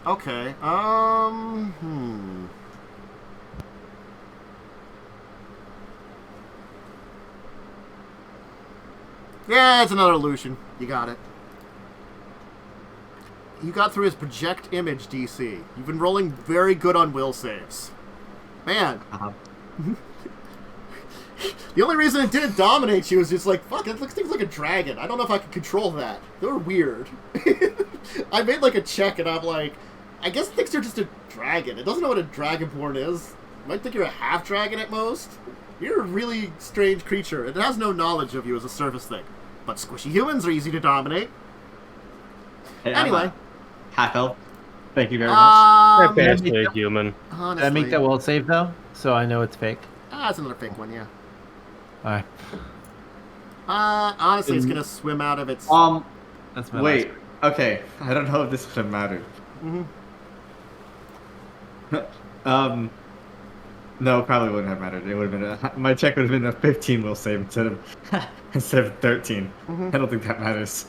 Okay, Yeah, it's another illusion. You got it. You got through his project image DC. You've been rolling very good on will saves. Man. The only reason it didn't dominate you is just like, fuck, it seems like a dragon. I don't know if I can control that. They were weird. I made like a check and I'm like, I guess it thinks you're just a dragon. It doesn't know what a Dragonborn is. It might think you're a half-dragon at most. You're a really strange creature. It has no knowledge of you as a surface thing. But squishy humans are easy to dominate. Hey, Anyway. Half elf. Thank you very much. Basically a human. Honestly. Did I make that will save though? So I know it's fake. It's another fake one, yeah. Alright. Honestly, it's gonna swim out of its... That's my Wait. last. Okay. I don't know if this would have mattered. Mhm. No, probably wouldn't have mattered. It would have been my check would have been a 15 will save instead of 13. I don't think that matters.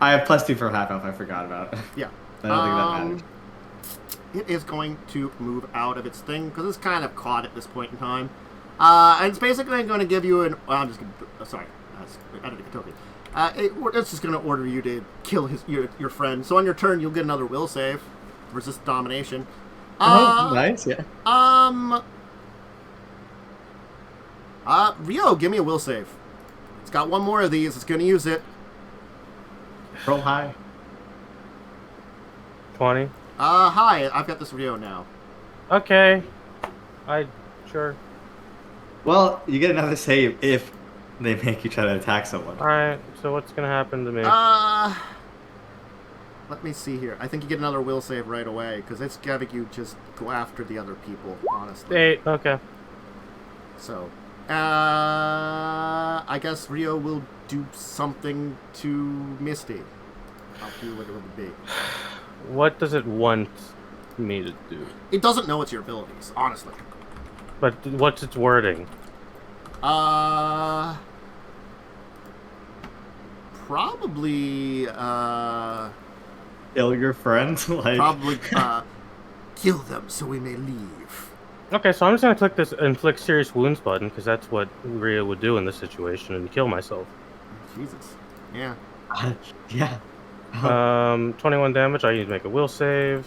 I have +2 for half elf. I forgot about. Yeah. I don't think that matters. It is going to move out of its thing because it's kind of caught at this point in time, and it's basically going to give you an. Well, I'm just going to. Sorry, I didn't token. It's just going to order you to kill your friend. So on your turn, you'll get another will save, resist domination. Nice, yeah. Rio, give me a will save. It's got one more of these. It's going to use it. Roll high. 20. Hi. I've got this Rio now. Okay. Sure. Well, you get another save if they make you try to attack someone. Alright, so what's gonna happen to me? Let me see here. I think you get another will save right away, because it's having you just go after the other people, honestly. 8, okay. So, I guess Rio will do something to Misty. I'll do what it would be. What does it want me to do? It doesn't know it's your abilities, honestly. But what's its wording? Probably, Kill your friend? Like... Probably, kill them so we may leave. Okay, so I'm just gonna click this inflict serious wounds button, because that's what Rhea would do in this situation, and kill myself. Jesus. Yeah. Yeah. 21 damage, I need to make a will save.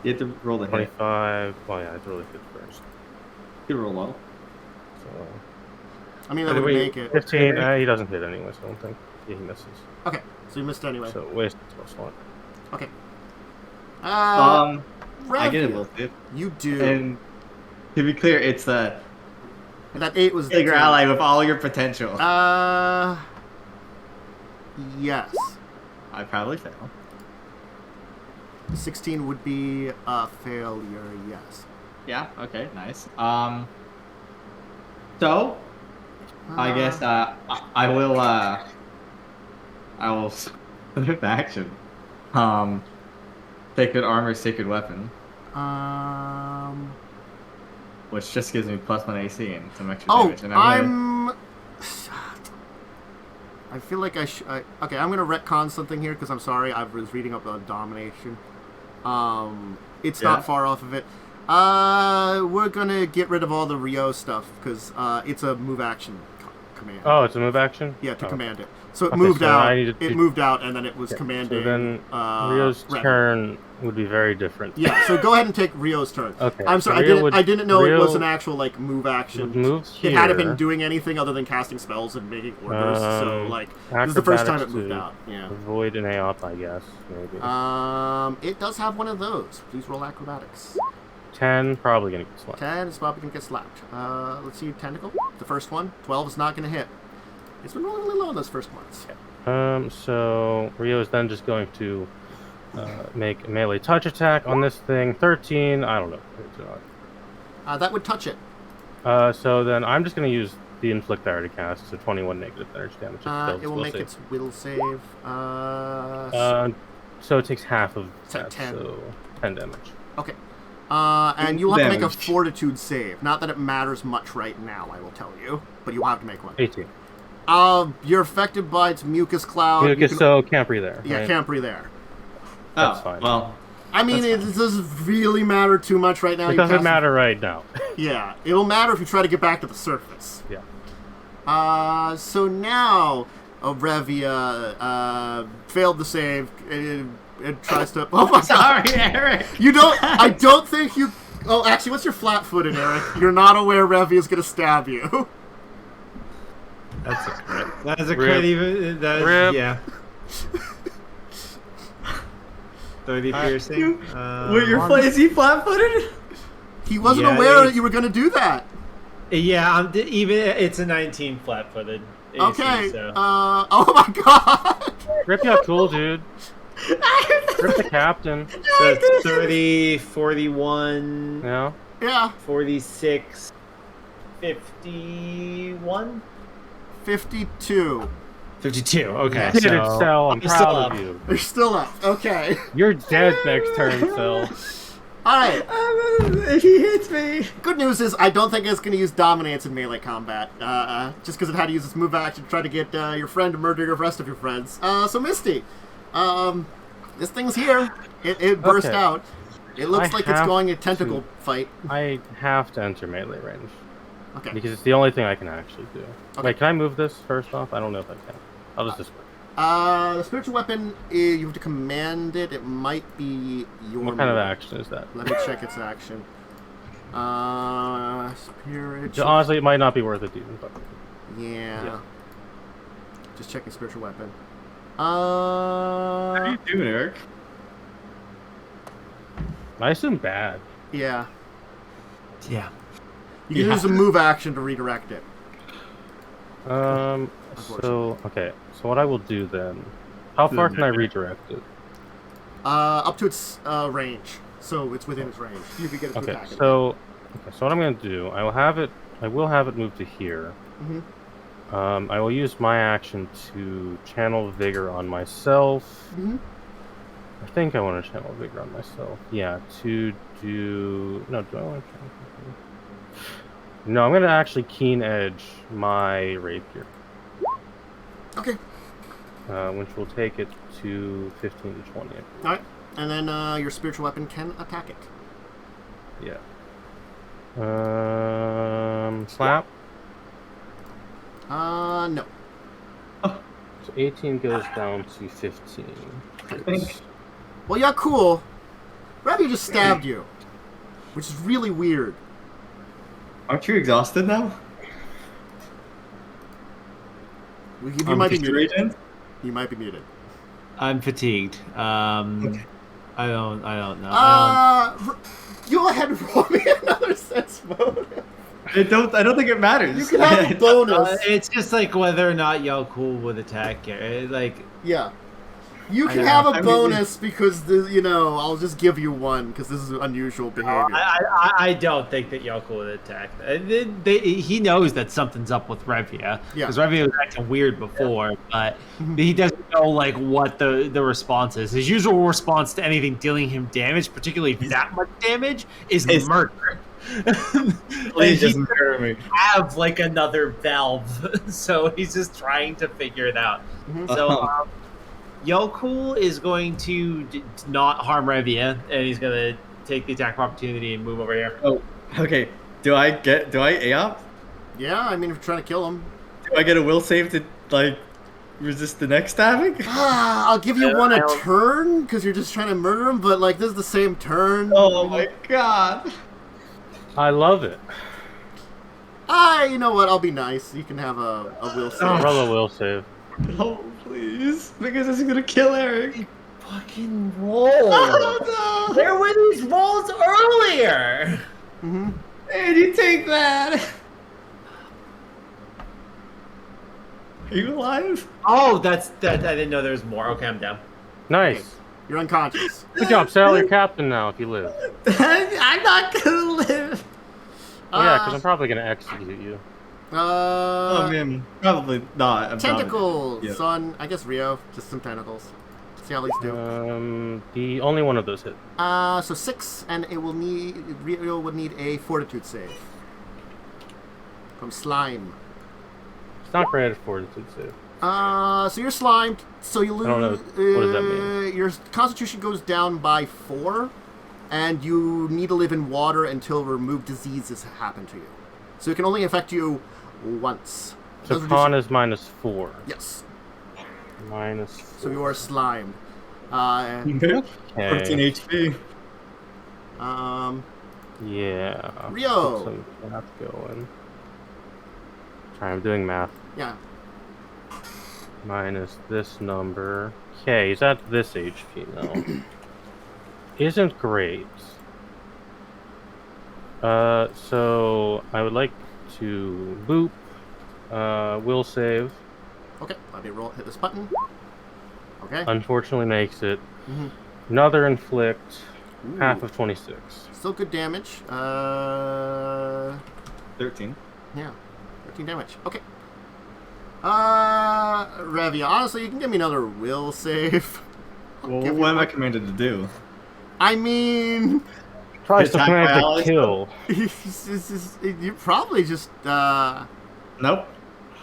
You have to roll the hit. 25, well yeah, I have to roll the hit first. You roll low. So... I mean, that would make it. 15, he doesn't hit anyway, so I don't think he misses. Okay, so you missed anyway. So waste the slot. Okay. I get a Revia, will save. you do. And to be clear, it's And that 8 was... kill your ally with all your potential. Yes. I probably fail. 16 would be a failure, yes. Yeah, okay, nice. So, I guess I will with action. Sacred armor, sacred weapon, which just gives me +1 AC and some extra damage. And I feel like okay, I'm gonna retcon something here because I'm sorry. I was reading up on domination. It's not far off of it. We're gonna get rid of all the Rio stuff because it's a move action command. Oh, it's a move action? Yeah, to command it. So it moved out. It moved out, and then it was commanding. So then Rio's turn would be very different. Yeah. So go ahead and take Rio's turn. Okay. I'm sorry. I didn't know it was an actual like move action. It hadn't been doing anything other than casting spells and making orders. So like this is the first time it moved out. Yeah. Avoid an AOP, I guess. Maybe. It does have one of those. Please roll acrobatics. 10, probably gonna get slapped. 10 is probably gonna get slapped. Let's see, tentacle. The first one. 12 is not gonna hit. It's been rolling really low on those first ones. So Rio is then just going to make a melee touch attack on this thing. 13. I don't know. That would touch it. So then I'm just gonna use the inflict I already cast. So 21 negative energy damage. It will make its will save. So it takes half of that. 10. So 10 damage. Okay. And you'll have to make a fortitude save. Not that it matters much right now, I will tell you, but you'll have to make one. 18. You're affected by its mucus cloud. So can't breathe there. Yeah, right? can't breathe there. That's fine. Well, I mean, it doesn't really matter too much right now. It doesn't matter right now. Yeah, it'll matter if you try to get back to the surface. Yeah. So now, Revia failed the save. It tries to. Oh my sorry, Erik. You don't. I don't think you. Oh, actually, what's your flat-footed, Erik? You're not aware Revia is gonna stab you. That's a crit. That is a crit. Even yeah. 30 piercing. Is he flat-footed? He wasn't aware that you were gonna do that. Yeah, it's a 19 flat-footed. AC, okay. So. Oh my god. Rip your tool, dude. Rip the captain. So 30, 41. Yeah. Yeah. 46, 51. 52. 52. Okay. You did it, Cell. I'm still proud up. of you. They're still up. Okay. You're dead next turn, Cell. Alright. He hits me. Good news is I don't think it's going to use Dominance in melee combat. Just because it had to use its move action to try to get your friend to murder the rest of your friends. So Misty. This thing's here. It burst out. It looks like it's going a tentacle fight. I have to enter melee range. Okay. Because it's the only thing I can actually do. Okay. Wait, can I move this first off? I don't know if I can. I'll just display. The spiritual weapon, you have to command it. It might be your. What kind of action is that? Let me check its action. Spiritual. Honestly, it might not be worth it, even. But... Yeah. Just checking spiritual weapon. How are you doing, Erik? I assume bad. Yeah. Yeah. You can use a move action to redirect it. So, okay. So what I will do then... How far can I redirect it? Up to its range. So it's within its range. You can get it to attack it. So what I'm going to do, I will have it move to here. Mm-hmm. I will use my action to channel Vigor on myself. Mm-hmm. I think I want to channel Vigor on myself. Yeah, to do... No, do I want to channel Vigor? No, I'm going to actually Keen Edge my Rapier. Okay. Which will take it to 15 to 20. Alright. And then your spiritual weapon can attack it. Yeah. Slap? No. So 18 goes down to 15. Well, yeah, cool. Revia just stabbed you. Which is really weird. Aren't you exhausted now? You might be muted. You might be muted. I'm fatigued. Okay. I don't know. Go ahead and roll me another sense mode. I don't think it matters. You can have a bonus. It's just like whether or not Yaalkol would attack it. Like yeah. You can have a bonus because I'll just give you one because this is unusual behavior. I don't think that Yaalkol would attack. He knows that something's up with Revia because Revia was acting weird before, but he doesn't know like what the response is. His usual response to anything dealing him damage, particularly that much damage, is murder. Please just murder me. Have like another valve, so he's just trying to figure it out. So Yaalkol is going to not harm Revia, and he's going to take the attack of opportunity and move over here. Oh, okay. Do I AOP? Yeah, I mean, if you're trying to kill him. Do I get a will save to like resist the next stabbing? I'll give you one a turn because you're just trying to murder him, but like this is the same turn. Oh my god. I love it. You know what? I'll be nice. You can have a will save. Umbrella will save. No, please. Because it's gonna kill Erik. Fucking roll. Oh no. Where were these rolls earlier? Hey, you take that. Are you alive? Oh, that. I didn't know there was more. Okay, I'm down. Nice. You're unconscious. Good job, Sal. You're captain now if you live. I'm not gonna live. Yeah, because I'm probably going to execute you. I mean, probably not. Tentacles Yeah. on, I guess, Rio. Just some tentacles. See how these do. The only one of those hit. So 6, and Rio would need a fortitude save. From slime. It's not granted fortitude save. So you're slimed, so you lose. I don't know. What does that mean? Your constitution goes down by 4, and you need to live in water until removed diseases happen to you. So it can only affect you once. So con is -4. Yes. -4. So you are slimed. 14 HP. Yeah. Rio. Put some math going. Sorry, I'm doing math. Yeah. Minus this number. Okay, he's at this HP now. Isn't great. So I would like to boop. Will save. Okay, let me hit this button. Okay. Unfortunately makes it. Another inflict. Ooh. Half of 26. Still good damage. 13. Yeah. 13 damage. Okay. Revia, honestly, you can give me another will save. Well, what am I commanded to do? I mean... Probably still commanded to kill. You probably just, Nope.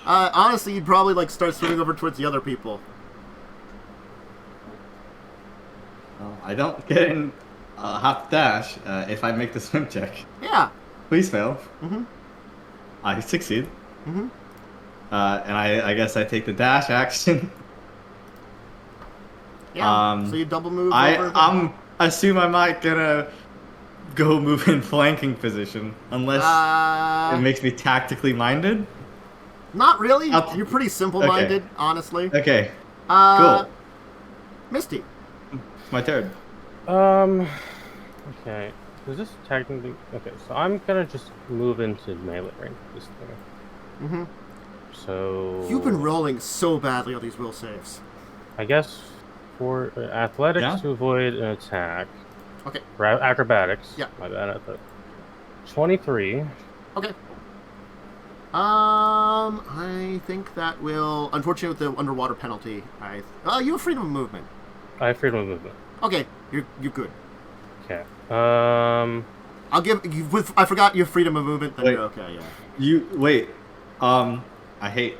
honestly, you'd probably, like, start swimming over towards the other people. Well, I don't get in half dash if I make the swim check. Yeah. Please fail. I succeed. And I guess I take the dash action. Yeah. So you double move over. I'm assume I'm not gonna go move in flanking position unless it makes me tactically minded. Not really. You're pretty simple-minded, honestly. Okay. Cool. Misty. My turn. Okay. Is this technically... Okay, so I'm gonna just move into melee range of this thing. So... You've been rolling so badly on these will saves. I guess for athletics to avoid an attack. Okay. For acrobatics. Yeah. My bad. 23. Okay. I think that will... Unfortunately, with the underwater penalty, you have freedom of movement. I have freedom of movement. Okay, you're good. Okay. I'll give you... I forgot you have freedom of movement, then you're okay, yeah. Wait. I hate...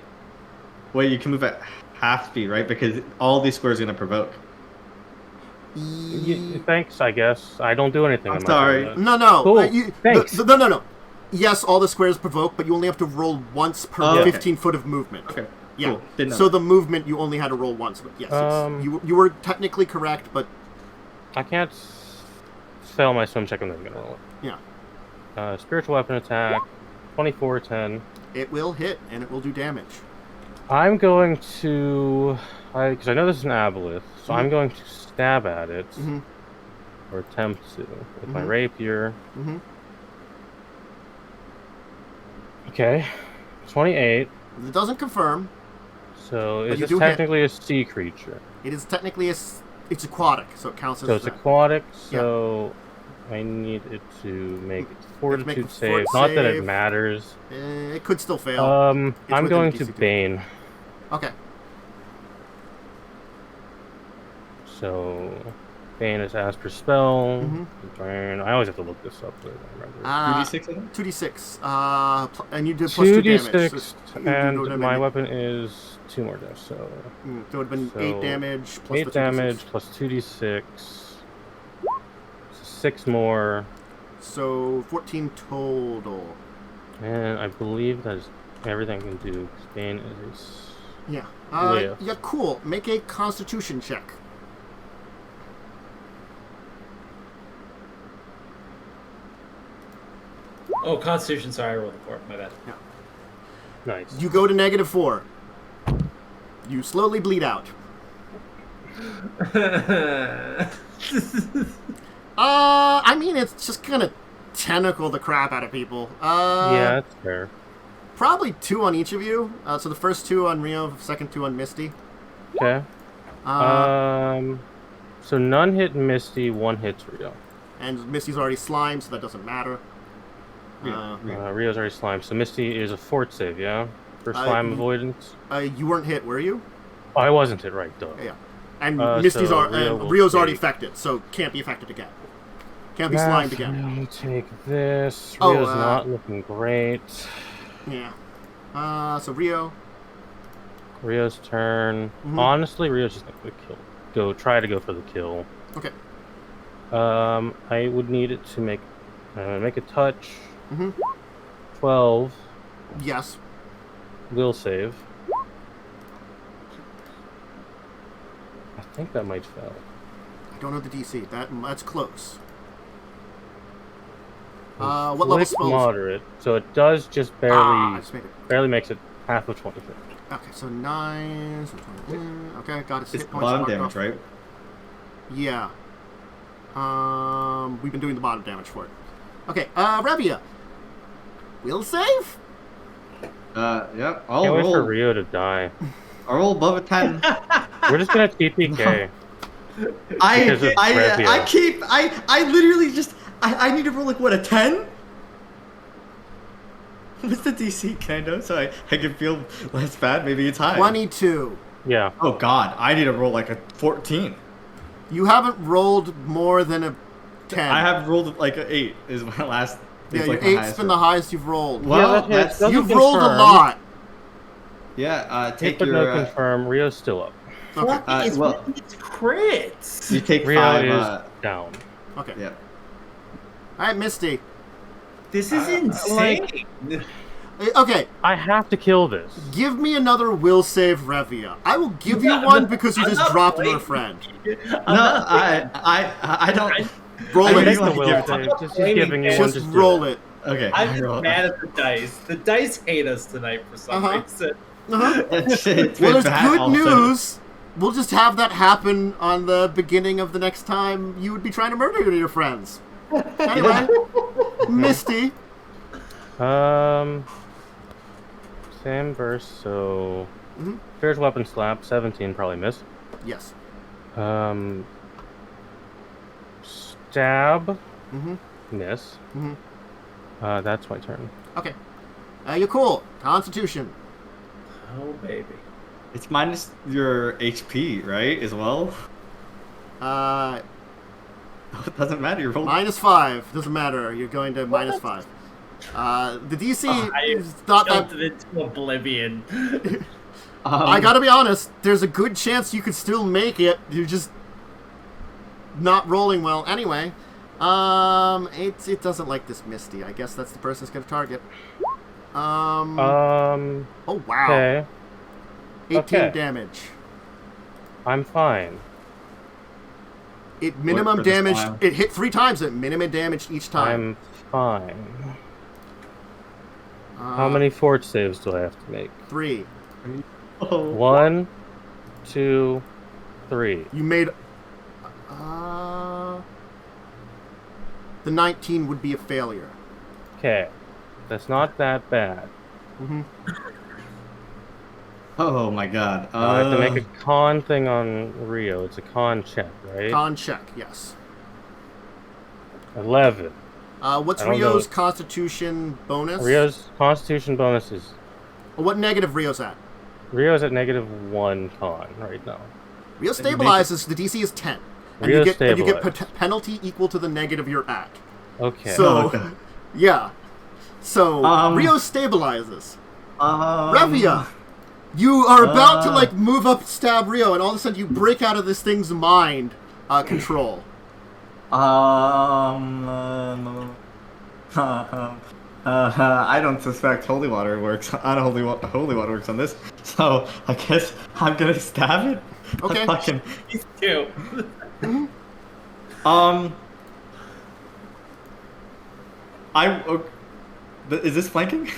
Wait, you can move at half speed, right? Because all these squares are going to provoke. Thanks, I guess. I don't do anything. I'm sorry. No. Cool. Thanks. No. Yes, all the squares provoke, but you only have to roll once per 15 foot of movement. Okay. Yeah. Cool. Didn't know So that. the movement you only had to roll once, but yes, you were technically correct, but I can't fail my swim check. I'm not gonna roll it. yeah, Spiritual weapon attack, 24, 10. it will hit and it will do damage. I'm going to, because I know this is an aboleth, so I'm going to stab at it, or attempt to, with my rapier. Okay, 28. It doesn't confirm. So But is you this do hit. technically a sea creature? It is technically it's aquatic, so it counts as So it's that. aquatic, so I need it to make its fortitude the save. fort Not that it save. matters. It could still fail. I'm within going to DC. Bane. Okay. So Bane is as per spell. Mhm. Bane. I always have to look this up, but I remember. 2d6, I think? 2d6. And you did plus 2 damage. 2d6, So you do no and my damage. weapon is 2 more dice, so So it would have been So, 8 damage plus 8 the 2d6. damage plus 2d6. 6 more, So 14 total. and I believe that is everything I can do. 'Cause Bane is Yeah. Live. Yeah, cool. Make a constitution check. Oh, Constitution. Sorry, I rolled a 4. My bad. nice. You go to -4. You slowly bleed out. I mean, it's just gonna tentacle the crap out of people. Yeah, that's fair. Probably 2 on each of you. So the first 2 on Rio, second 2 on Misty. Okay. So none hit Misty, 1 hits Rio. And Misty's already slimed, so that doesn't matter. Rio's already slimed, so Misty is a fort save, yeah? For slime avoidance? You weren't hit, were you? Oh, I wasn't hit, right, duh. Yeah. And So Rio will Rio's already take- affected, so can't be affected again. Can't be slimed again. I'll take this. Oh, Rio's not looking great. Yeah. So Rio. Rio's turn. Mhm. Honestly, Rio's just gonna try to go for the kill. Okay. I would need it to make a touch. Mhm. 12 Yes. will save. I think that might fail. I don't know the DC. That's close. What level Flick spells? moderate, so it does just barely I just made it. barely makes it half of 23. Okay, so 9. So 20, okay, got it. It's bottom damage, right? Yeah. We've been doing the bottom damage for it. Okay, Revia. Will save? Yeah, I'll Can't wait for roll. Rio to die. I'll roll above a 10. We're just gonna TPK. Because of Revia. I literally just, I need to roll like, what, a 10? What's the DC, kind of, so I can feel less bad? Maybe it's high. 22. Yeah. Oh god, I need to roll like a 14. You haven't rolled more than a 10. I have rolled like an 8 is my last. Yeah, is your like my 8's highest been roll. the highest you've rolled. Well, Yeah, that hits. Doesn't You've rolled a confirm. lot. Yeah, take But your. no confirm. Rio's still up. Okay. It's well- it's crits. You take Rio 5. is down. Okay. Yeah. All right, Misty. This is insane. Okay, I have to kill this. give me another will save Revia. I will give you one because you I'm just not dropped playing. another friend. No, I don't. Roll I it. really Make the want to will give it save. to Just giving you one. Just Just do roll it. it. Okay. I'm I just roll. mad at the dice. The dice hate us tonight for some Uh-huh. reason. Uh-huh. It's Well, been there's bad good all of a sudden. news. We'll just have that happen on the beginning of the next time you would be trying to murder your friends. Anyway, Misty. Same verse. So, Mhm. Fair's weapon slap. 17 probably miss. Yes. Stab. Mm-hmm. Miss. Mhm. That's my turn. Okay. You're cool. Constitution. Oh baby. It's minus your HP, right? As well. It doesn't matter. You're rolling. -5. Doesn't matter. You're going to -5. The DC I is not that. Jumped into oblivion. I gotta be honest. There's a good chance you could still make it. You're just not rolling well. Anyway, it doesn't like this Misty. I guess that's the person it's gonna target. Oh wow. Okay. 18 Okay. damage. I'm fine. It minimum for this damage. time. It hit 3 times. It minimum damage each time. I'm fine. How many fort saves do I have to make? 3. Oh. 1, 2, 3. You made. The 19 would be a failure. Okay. That's not that bad. Mm-hmm. Oh my god. I have to make a con thing on Rio. It's a con check, right? Con check, yes. 11. What's I don't Rio's know. Constitution bonus? Rio's Constitution bonus is... What negative Rio's at? Rio's at -1 con right now. Rio stabilizes. The DC is 10. And Rio you get stabilized. penalty equal to the negative you're at. Okay. So, yeah. So, Rio stabilizes. Revia, you are about to like move up, stab Rio, and all of a sudden you break out of this thing's mind control. I don't suspect holy water works. Holy water works on this. So I guess I'm gonna stab it. Okay. Fucking. He's two. Is this flanking?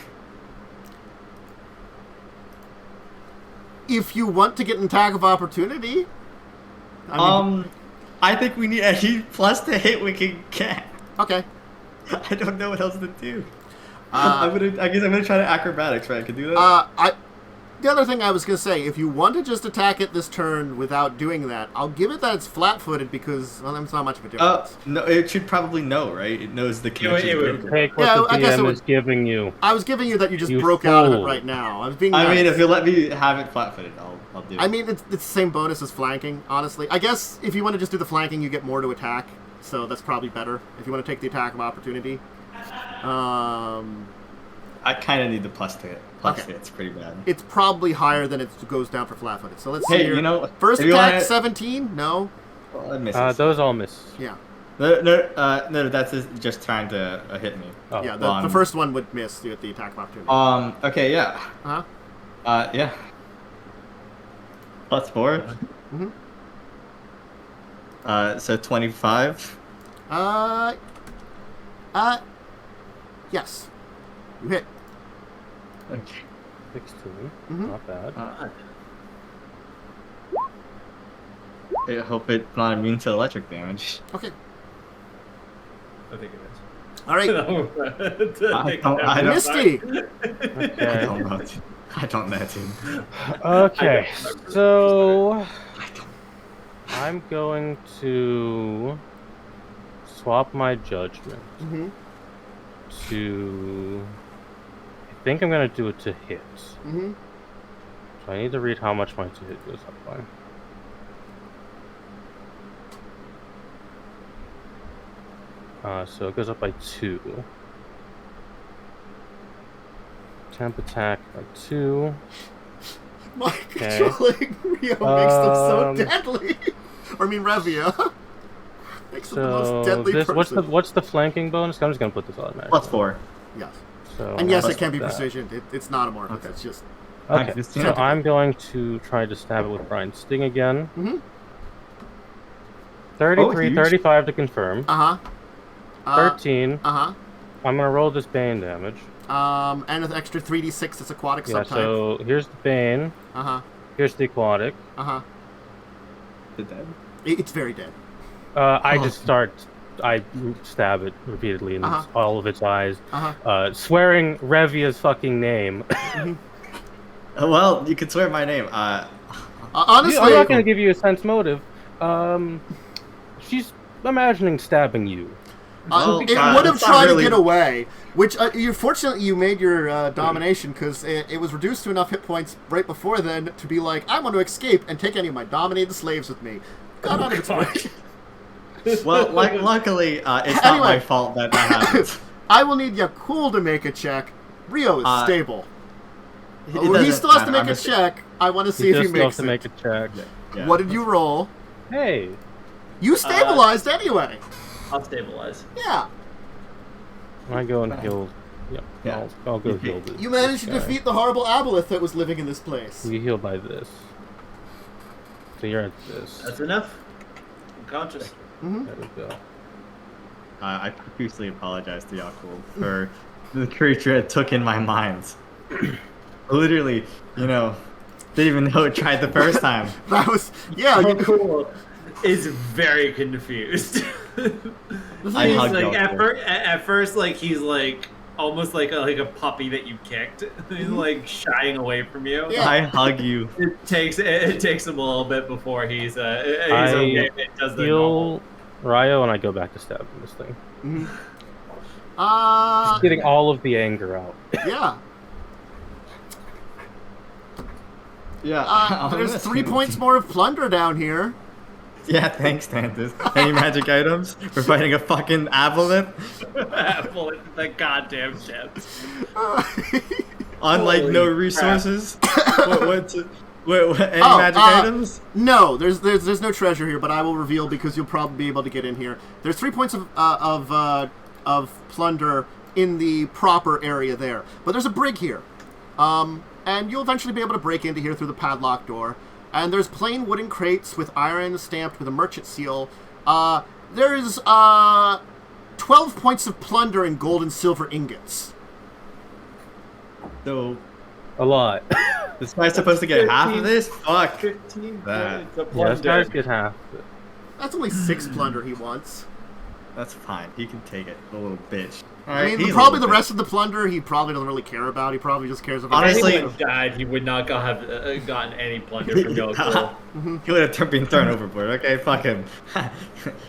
If you want to get an attack of opportunity, I think we need a heat plus to hit we can get. Okay. I don't know what else to do. I guess I'm gonna try to acrobatics, right? I could do that. The other thing I was gonna say, if you want to just attack it this turn without doing that, I'll give it that it's flat-footed because that's not much of a difference. No, it should probably know, right? It knows the connection. it would. Take what the DM is giving you. I was giving you that you just You broke out of it fool. right now. I was being nice. I mean, if you let me have it flat-footed, I'll do it. I mean, it's the same bonus as flanking, honestly. I guess if you want to just do the flanking, you get more to attack, so that's probably better if you want to take the attack of opportunity. I kind of need the plus to hit. Plus Okay. it's pretty bad. It's probably higher than it goes down for flat-footed. So let's see Hey, here. you know, First if you attack, wanna- 17? No? Well, it misses. Those all miss. Yeah. No, that's just trying to hit me. Oh. Yeah, well, the first one would miss you at the attack of opportunity. Okay, yeah. Uh-huh. Yeah. Plus 4. Mm-hmm. So 25. Yes. You hit. Okay. 16. Mhm. Not bad. I hope it's not immune to electric damage. Okay. I think it is. All right. I don't- Misty. Okay. I don't know, dude. Okay. So I don't. I'm going to swap my judgment Mm-hmm. to. I think I'm gonna do it to hit. Mm-hmm. So I need to read how much my to hit goes up by. So it goes up by 2. Temp attack by 2. My Okay. controlling Rio makes them so Um, deadly. Or I mean Revia. Makes them the most So deadly this, person. what's the flanking bonus? I'm just gonna put this automatically. Plus 4. Yes. So And yes, let's it can be put that. precision. It's not amorphous. Okay. It's just... Okay, Just- so I'm going to try to stab it with Brian's Sting again. Mm-hmm. 33, huge. 35 to confirm. Uh-huh. 13. Uh-huh. I'm gonna roll this Bane damage. And an extra 3d6 that's aquatic Yeah, subtype. so here's the Bane. Uh-huh. Here's the aquatic. Uh-huh. The dead. It's very dead. I stab it repeatedly in Uh-huh. all of its eyes, Uh-huh. swearing Revia's fucking name. Well, you could swear my name. Honestly... I'm not gonna give you a sense motive. She's imagining stabbing you. it God, would have it's not tried really- to get away, which fortunately you made your domination because it was reduced to enough hit points right before then to be like, I want to escape and take any of my dominated slaves with me. Got out of its way. Well, luckily, it's not Anyway. my fault that happens. I will need Yaalkol to make a check. Rio is stable. It He doesn't still has to matter, make I'm a just- check. I want to see He if he just still makes has to it. make a check. Yeah. What did you roll? Hey, You stabilized anyway. I'll stabilize. Yeah. I go and heal. Yep, Yeah. I'll go heal this. You managed to this guy. defeat the horrible aboleth that was living in this place. You heal by this. So you're at this. That's enough. I'm conscious. Mm-hmm. There we go. I profusely apologize to Yaalkol for the creature it took in my mind. Literally, didn't even know it tried the first time. That was... Yeah. Cool. Is very confused. I He's hugged like Yaalkol. at first, like he's like almost like a puppy that you kicked, like shying away from you. Yeah. I hug you. It takes him a little bit before he's okay. It does the normal. Ryo and I go back to stabbing this thing. Mm-hmm. Just getting all of the anger out. Yeah. Yeah. There's 3 points more of plunder down here. Yeah, thanks, Tantus. Any magic items? We're fighting a fucking aboleth? Aboleth, the goddamn chance. Unlike no resources? Any magic items? No, there's no treasure here, but I will reveal because you'll probably be able to get in here. There's 3 points of plunder in the proper area there, but there's a brig here, and you'll eventually be able to break into here through the padlock door. And there's plain wooden crates with iron stamped with a merchant seal. There's 12 points of plunder in gold and silver ingots. So, a lot. This guy's supposed to get half of this? Fuck. 15 that. Yeah, this guy's get half. That's only 6 plunder he wants. That's fine. He can take it, the little bitch. I mean, probably the rest of the plunder he probably doesn't really care about. He probably just cares about. Honestly, if he died, he would not have gotten any plunder from Yaalkol. He would have been thrown overboard. Okay, fuck him.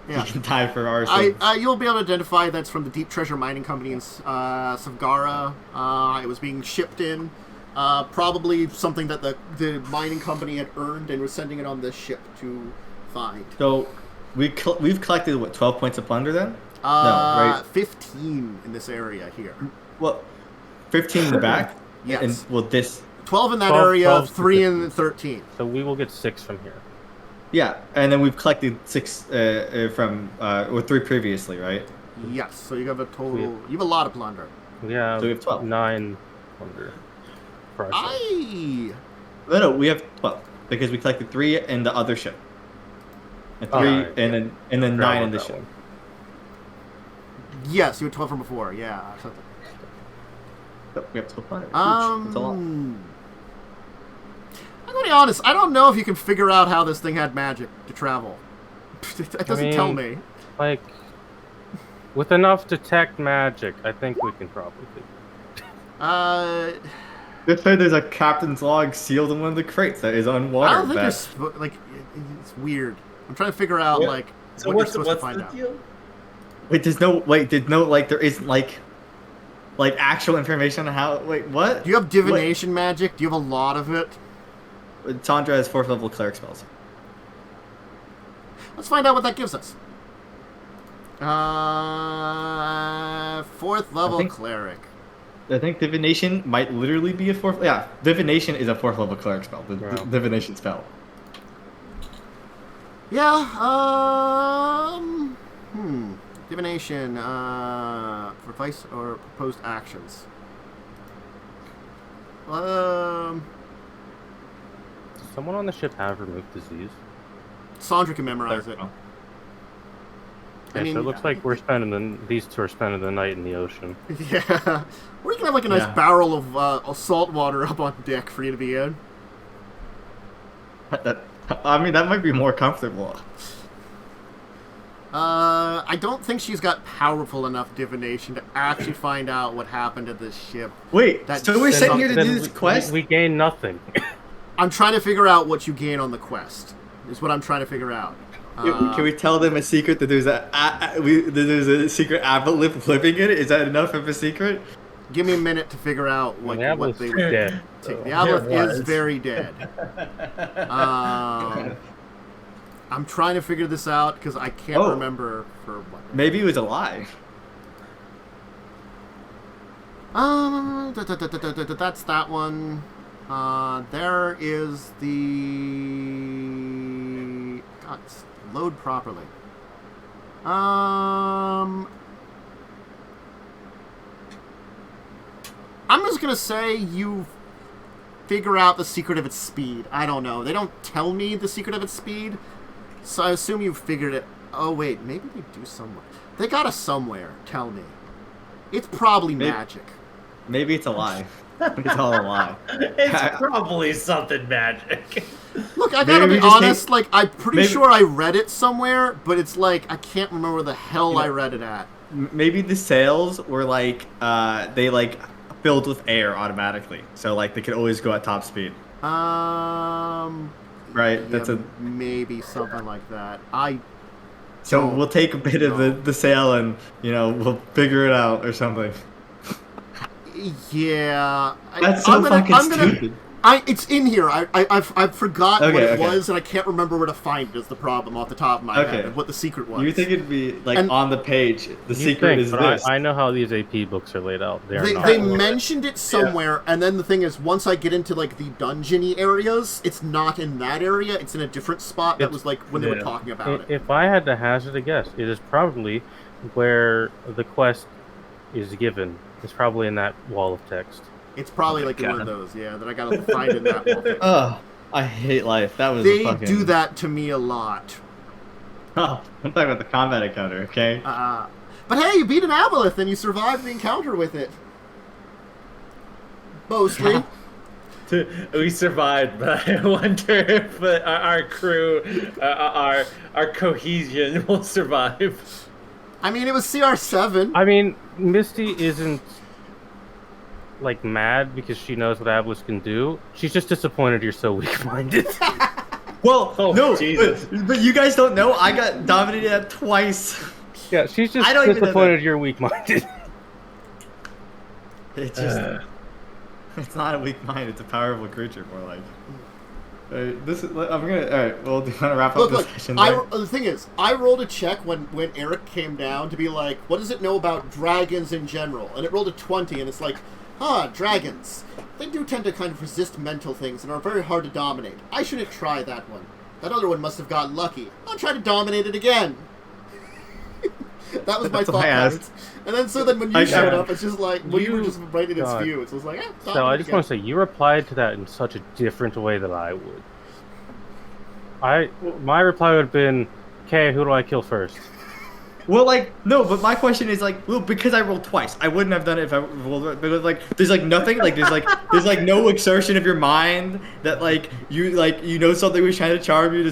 He can die for arson. You'll be able to identify that's from the Deep Treasure Mining Company in Savgara. It was being shipped in. Probably something that the mining company had earned and was sending it on this ship to find. So, we've collected, what, 12 points of plunder then? No, right? 15 in this area here. Well, 15 in the back? Yes. And, well, this... 12 in that area, 3 in 13. So we will get 6 from here. Yeah, and then we've collected 6 from, or 3 previously, right? Yes, so you have a total... You have a lot of plunder. Yeah, so we have 12. 9 plunder. No, we have 12, because we collected 3 in the other ship. And 3, and then 9 in this ship. Yes, you had 12 from before, yeah. So we have 12 plunder. That's a lot. I'm going to be honest, I don't know if you can figure out how this thing had magic to travel. It doesn't tell me. Like, with enough detect magic, I think we can probably do it. They say there's a captain's log sealed in one of the crates that is on water. I don't think there's, like, it's weird. I'm trying to figure out, like, so what you're supposed to find the out. deal? Wait, there isn't, like actual information on how, wait, what? Do you have divination magic? Do you have a lot of it? Tundra has 4th level cleric spells. Let's find out what that gives us. 4th level cleric. I think divination might literally be a 4th. Yeah, divination is a 4th level cleric spell. The divination spell. Yeah. Divination. Advice or proposed actions. Does someone on the ship have remove disease? Sandra can memorize it. Yeah, so it looks like these two are spending the night in the ocean. Yeah. Or you can have like a nice barrel of salt water up on deck for you to be in. I mean, that might be more comfortable. I don't think she's got powerful enough divination to actually find out what happened to this ship. Wait, so we're sitting here to do this quest? We gain nothing. I'm trying to figure out what you gain on the quest. Is what I'm trying to figure out. Can we tell them a secret that there's a secret aboleth living in it? Is that enough of a secret? Give me a minute to figure out what they were dead. The aboleth is very dead. I'm trying to figure this out because I can't remember for what. Maybe it was alive. That's that one. There is the. God, load properly. I'm just gonna say you figure out the secret of its speed. I don't know. They don't tell me the secret of its speed, so I assume you figured it. Oh wait, maybe they do somewhere. They got us somewhere. Tell me. It's probably magic. Maybe it's a lie. It's all a lie. It's probably something magic. Look, I gotta be honest, like, I'm pretty sure I read it somewhere, but it's like, I can't remember where the hell I read it at. maybe the sails were like they like filled with air automatically, so like they could always go at top speed. Right. Yeah, That's a maybe something like that. So we'll take a bit of the sail and we'll figure it out or something. Yeah. That's so fucking stupid. It's in here. I forgot what it okay. was, and I can't remember where to find it. Is the problem off the top of my head? And what the secret was? You think it'd be like on the page? The secret is this. I know how these AP books are laid out. They mentioned it somewhere, and then the thing is, once I get into like the dungeony areas, it's not in that area. It's in a different spot. That was like when they were talking about it. If I had to hazard a guess, it is probably where the quest is given. It's probably in that wall of text. It's probably like one of those, that I gotta find in that wall. Oh, I hate life. That was They do that to me a lot. Oh, I'm talking about the combat encounter, okay? But hey, you beat an aboleth and you survived the encounter with it. Mostly. We survived, but I wonder if our crew, our cohesion will survive. I mean, it was CR7. I mean, Misty isn't like mad because she knows what Avast can do. She's just disappointed you're so weak-minded. Well, no, Jesus. but you guys don't know. I got dominated at twice. Yeah, she's just disappointed you're weak-minded. It's just, it's not a weak mind. It's a powerful creature, more like. All right, well, do you want to wrap up this session? The thing is, I rolled a check when Erik came down to be like, what does it know about dragons in general? And it rolled a 20, and it's like, dragons. They do tend to kind of resist mental things and are very hard to dominate. I shouldn't try that one. That other one must have gotten lucky. I'll try to dominate it again. That was my thought patterns. And then when you showed up, it's just like, when you were just right in its view, it was like, So I just want to say, you replied to that in such a different way than I would. My reply would have been, okay, who do I kill first? Well, no, but my question is because I rolled twice, I wouldn't have done it if I rolled. Because there's nothing, there's no exertion of your mind that you something was trying to charm you.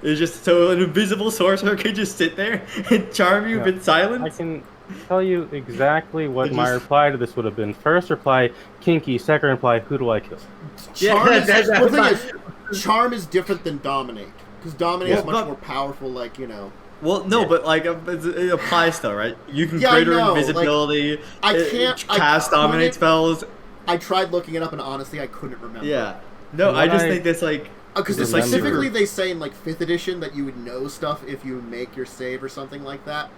It's just so an invisible sorcerer could just sit there and charm you in silence. I can tell you exactly what my reply to this would have been. First reply, kinky. Second reply, who do I kill? Charm is different than dominate, because dominate is much more powerful. Well, no, but it applies though, right? You can greater invisibility. I can't cast dominate spells. I tried looking it up, and honestly, I couldn't remember. Yeah, no, I just think that's because specifically they say in 5th edition that you would know stuff if you make your save or something like that.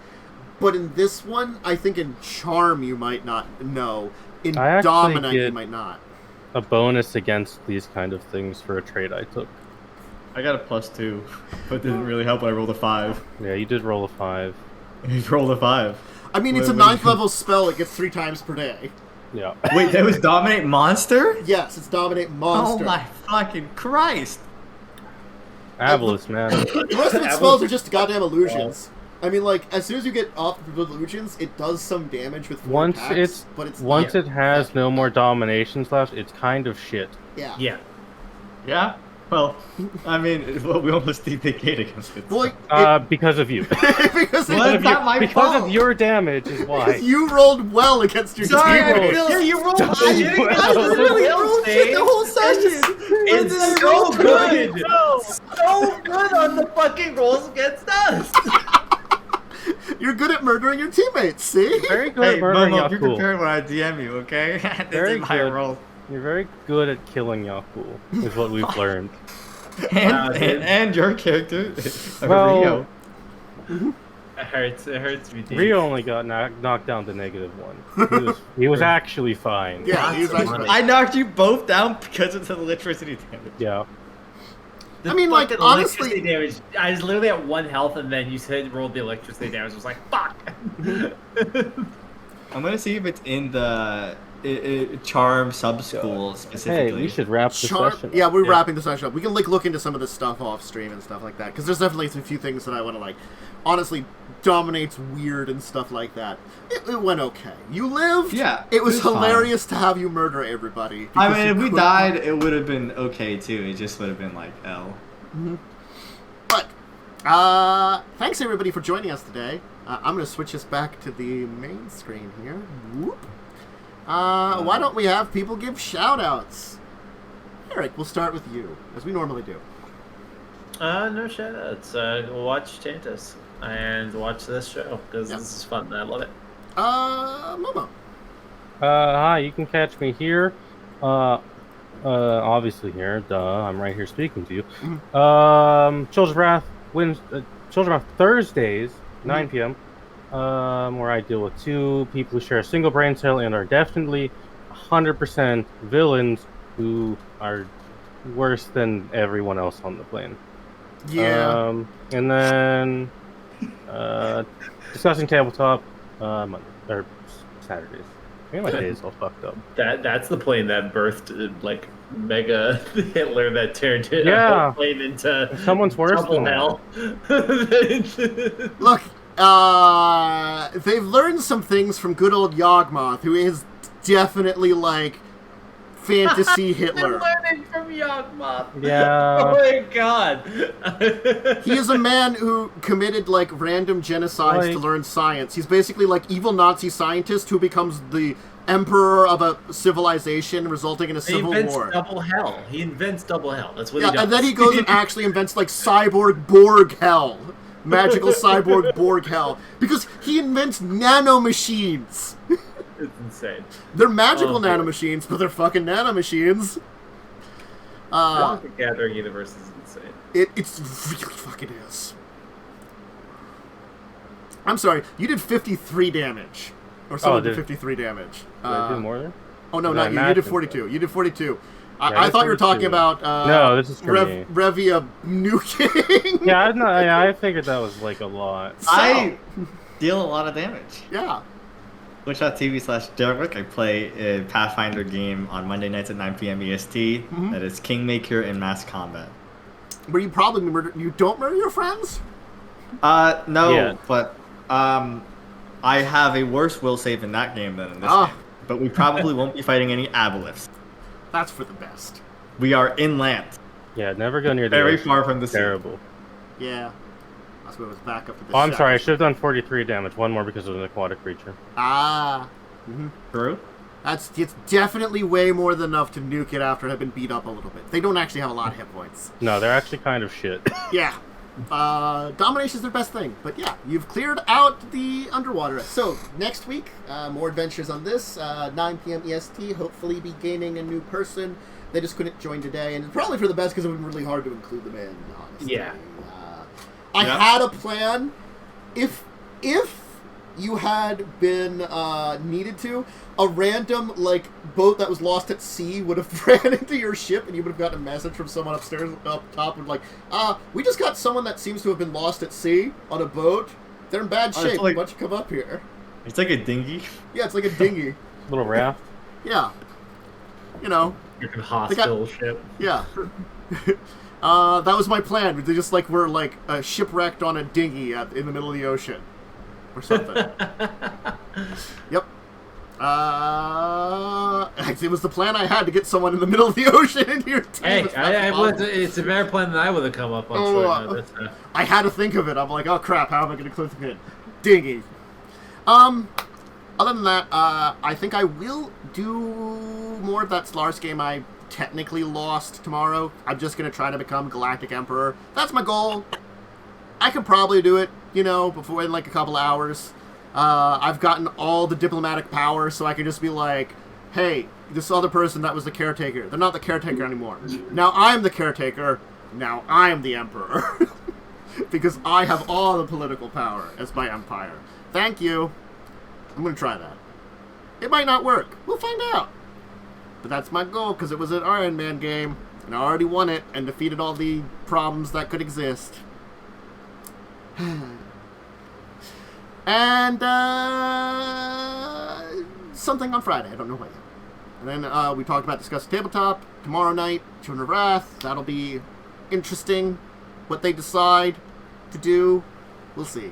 But in this one, I think in charm you might not know. In dominate you might not. A bonus against these kind of things for a trait I took. I got a +2, but it didn't really help when I rolled a 5. Yeah, you did roll a 5. You rolled a 5. I mean, it's a 9th level spell. It gets 3 times per day. Yeah. Wait, that was dominate monster? Yes, it's dominate monster. Oh my fucking Christ! Avast, man. The rest of its spells are just goddamn illusions. I mean, as soon as you get off the illusions, it does some damage with 4 attacks, Once it has no more dominations left, it's kind of shit. Yeah. Yeah. Yeah? Well, I mean, we almost DPK'd against it. Because of you. because of your damage is why. You rolled well against your team. You rolled well. I literally rolled shit the whole session. It's so good. So good on the fucking rolls against us. You're good at murdering your teammates, see? Very good at murdering Momo, Yaalkol. you're prepared when I DM you, okay? Very good. Roll. You're very good at killing Yaalkol, is what we've learned. and your character, well, Rio. It hurts me deep. Rio only got knocked down to -1. He was actually fine. Yeah, he was actually fine. I knocked you both down because of the electricity damage. Yeah. I mean, honestly, damage. I was literally at 1 health, and then you said rolled the electricity damage. I was like, fuck. I'm gonna see if it's in the charm sub school specifically. Hey, we should wrap the session. Yeah, we're wrapping the session up. We can look into some of this stuff off stream and stuff like that, because there's definitely some few things that I want to honestly, dominates weird and stuff like that. It went okay. You lived. Yeah, it was hilarious to have you murder everybody. I mean, if we died, it would have been okay too. It just would have been L. Mm-hmm. But Thanks everybody for joining us today. I'm going to switch us back to the main screen here. Whoop. Why don't we have people give shout-outs? Erik, we'll start with you, as we normally do. No shout-outs. Watch Tantus and watch this show, because this is fun. I love it. Momo. Hi, you can catch me here. Obviously here. Duh, I'm right here speaking to you. Children's Wrath Thursdays, 9 p.m. Where I deal with two people who share a single brain cell and are definitely 100% villains who are worse than everyone else on the plane. Yeah. And then discussing tabletop Monday or Saturdays. I think my days all fucked up. That's the plane that birthed like mega Hitler that turned it plane into someone's worse than hell. Look, they've learned some things from good old Yawgmoth, who is definitely like fantasy Hitler. Learning from Yawgmoth. Yeah. Oh my god. He is a man who committed like random genocides to learn science. He's basically like evil Nazi scientist who becomes the emperor of a civilization, resulting in a civil war. He invents double hell. He invents double hell. That's what he does. And then he goes and actually invents like cyborg Borg hell. Magical cyborg Borg hell. Because he invents nanomachines. It's insane. They're magical nanomachines, but they're fucking nanomachines. The Gathering universe is insane. It's really fucking is. I'm sorry, you did 53 damage. Or someone did 53 damage. Did I do more there? Oh no, not you. You did 42. You did 42. I thought you were 42. talking about no, this is for me. Revia nuking. Yeah, I figured that was like a lot. So, I deal a lot of damage. Yeah. Twitch.tv/Derek. I play a Pathfinder game on Monday nights at 9 p.m. EST. That is Kingmaker in Mass Combat. Where you probably you don't murder your friends? No, but I have a worse will save in that game than in this game. But we probably won't be fighting any aboliths. That's for the best. We are inland. Yeah, never go near the very ocean. far from the sea. Terrible. Yeah. Let's move us back up to the I'm sorry, I should have done 43 damage. One more because of an aquatic creature. True. It's definitely way more than enough to nuke it after it had been beat up a little bit. They don't actually have a lot of hit points. No, they're actually kind of shit. Yeah. Domination's their best thing. But yeah, you've cleared out the underwater. So, next week, more adventures on this. 9 p.m. EST. Hopefully be gaining a new person. They just couldn't join today. And it's probably for the best because it would have been really hard to include them in, honestly. Yeah. I had a plan. If you had been needed to, a random like boat that was lost at sea would have ran into your ship, and you would have gotten a message from someone upstairs up top, and like, we just got someone that seems to have been lost at sea on a boat. They're in bad shape. Why don't you come up here? It's like a dinghy. Yeah, it's like a dinghy. Little raft. Yeah. You know. Freaking hostile ship. Yeah. That was my plan. They just like were like shipwrecked on a dinghy in the middle of the ocean, or something. Yep. It was the plan I had to get someone in the middle of the ocean in your team. Hey, it's a better plan than I would have come up on. I had to think of it. I'm like, oh crap, how am I going to click it? Dinghy. Other than that, I think I will do more of that Slars game I technically lost tomorrow. I'm just going to try to become Galactic Emperor. That's my goal. I could probably do it, before in like a couple hours. I've gotten all the diplomatic power, so I can just be like, hey, this other person that was the caretaker, they're not the caretaker anymore. Now I'm the caretaker. Now I'm the emperor. Because I have all the political power as my empire. Thank you. I'm going to try that. It might not work. We'll find out. But that's my goal, because it was an Iron Man game, and I already won it and defeated all the problems that could exist. And, something on Friday. I don't know what yet. And then, we talked about Discussing Tabletop. Tomorrow night, Children of Wrath. That'll be interesting. What they decide to do. We'll see.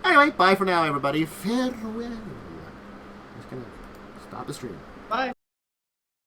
Anyway, bye for now, everybody. Farewell. I'm just gonna stop the stream.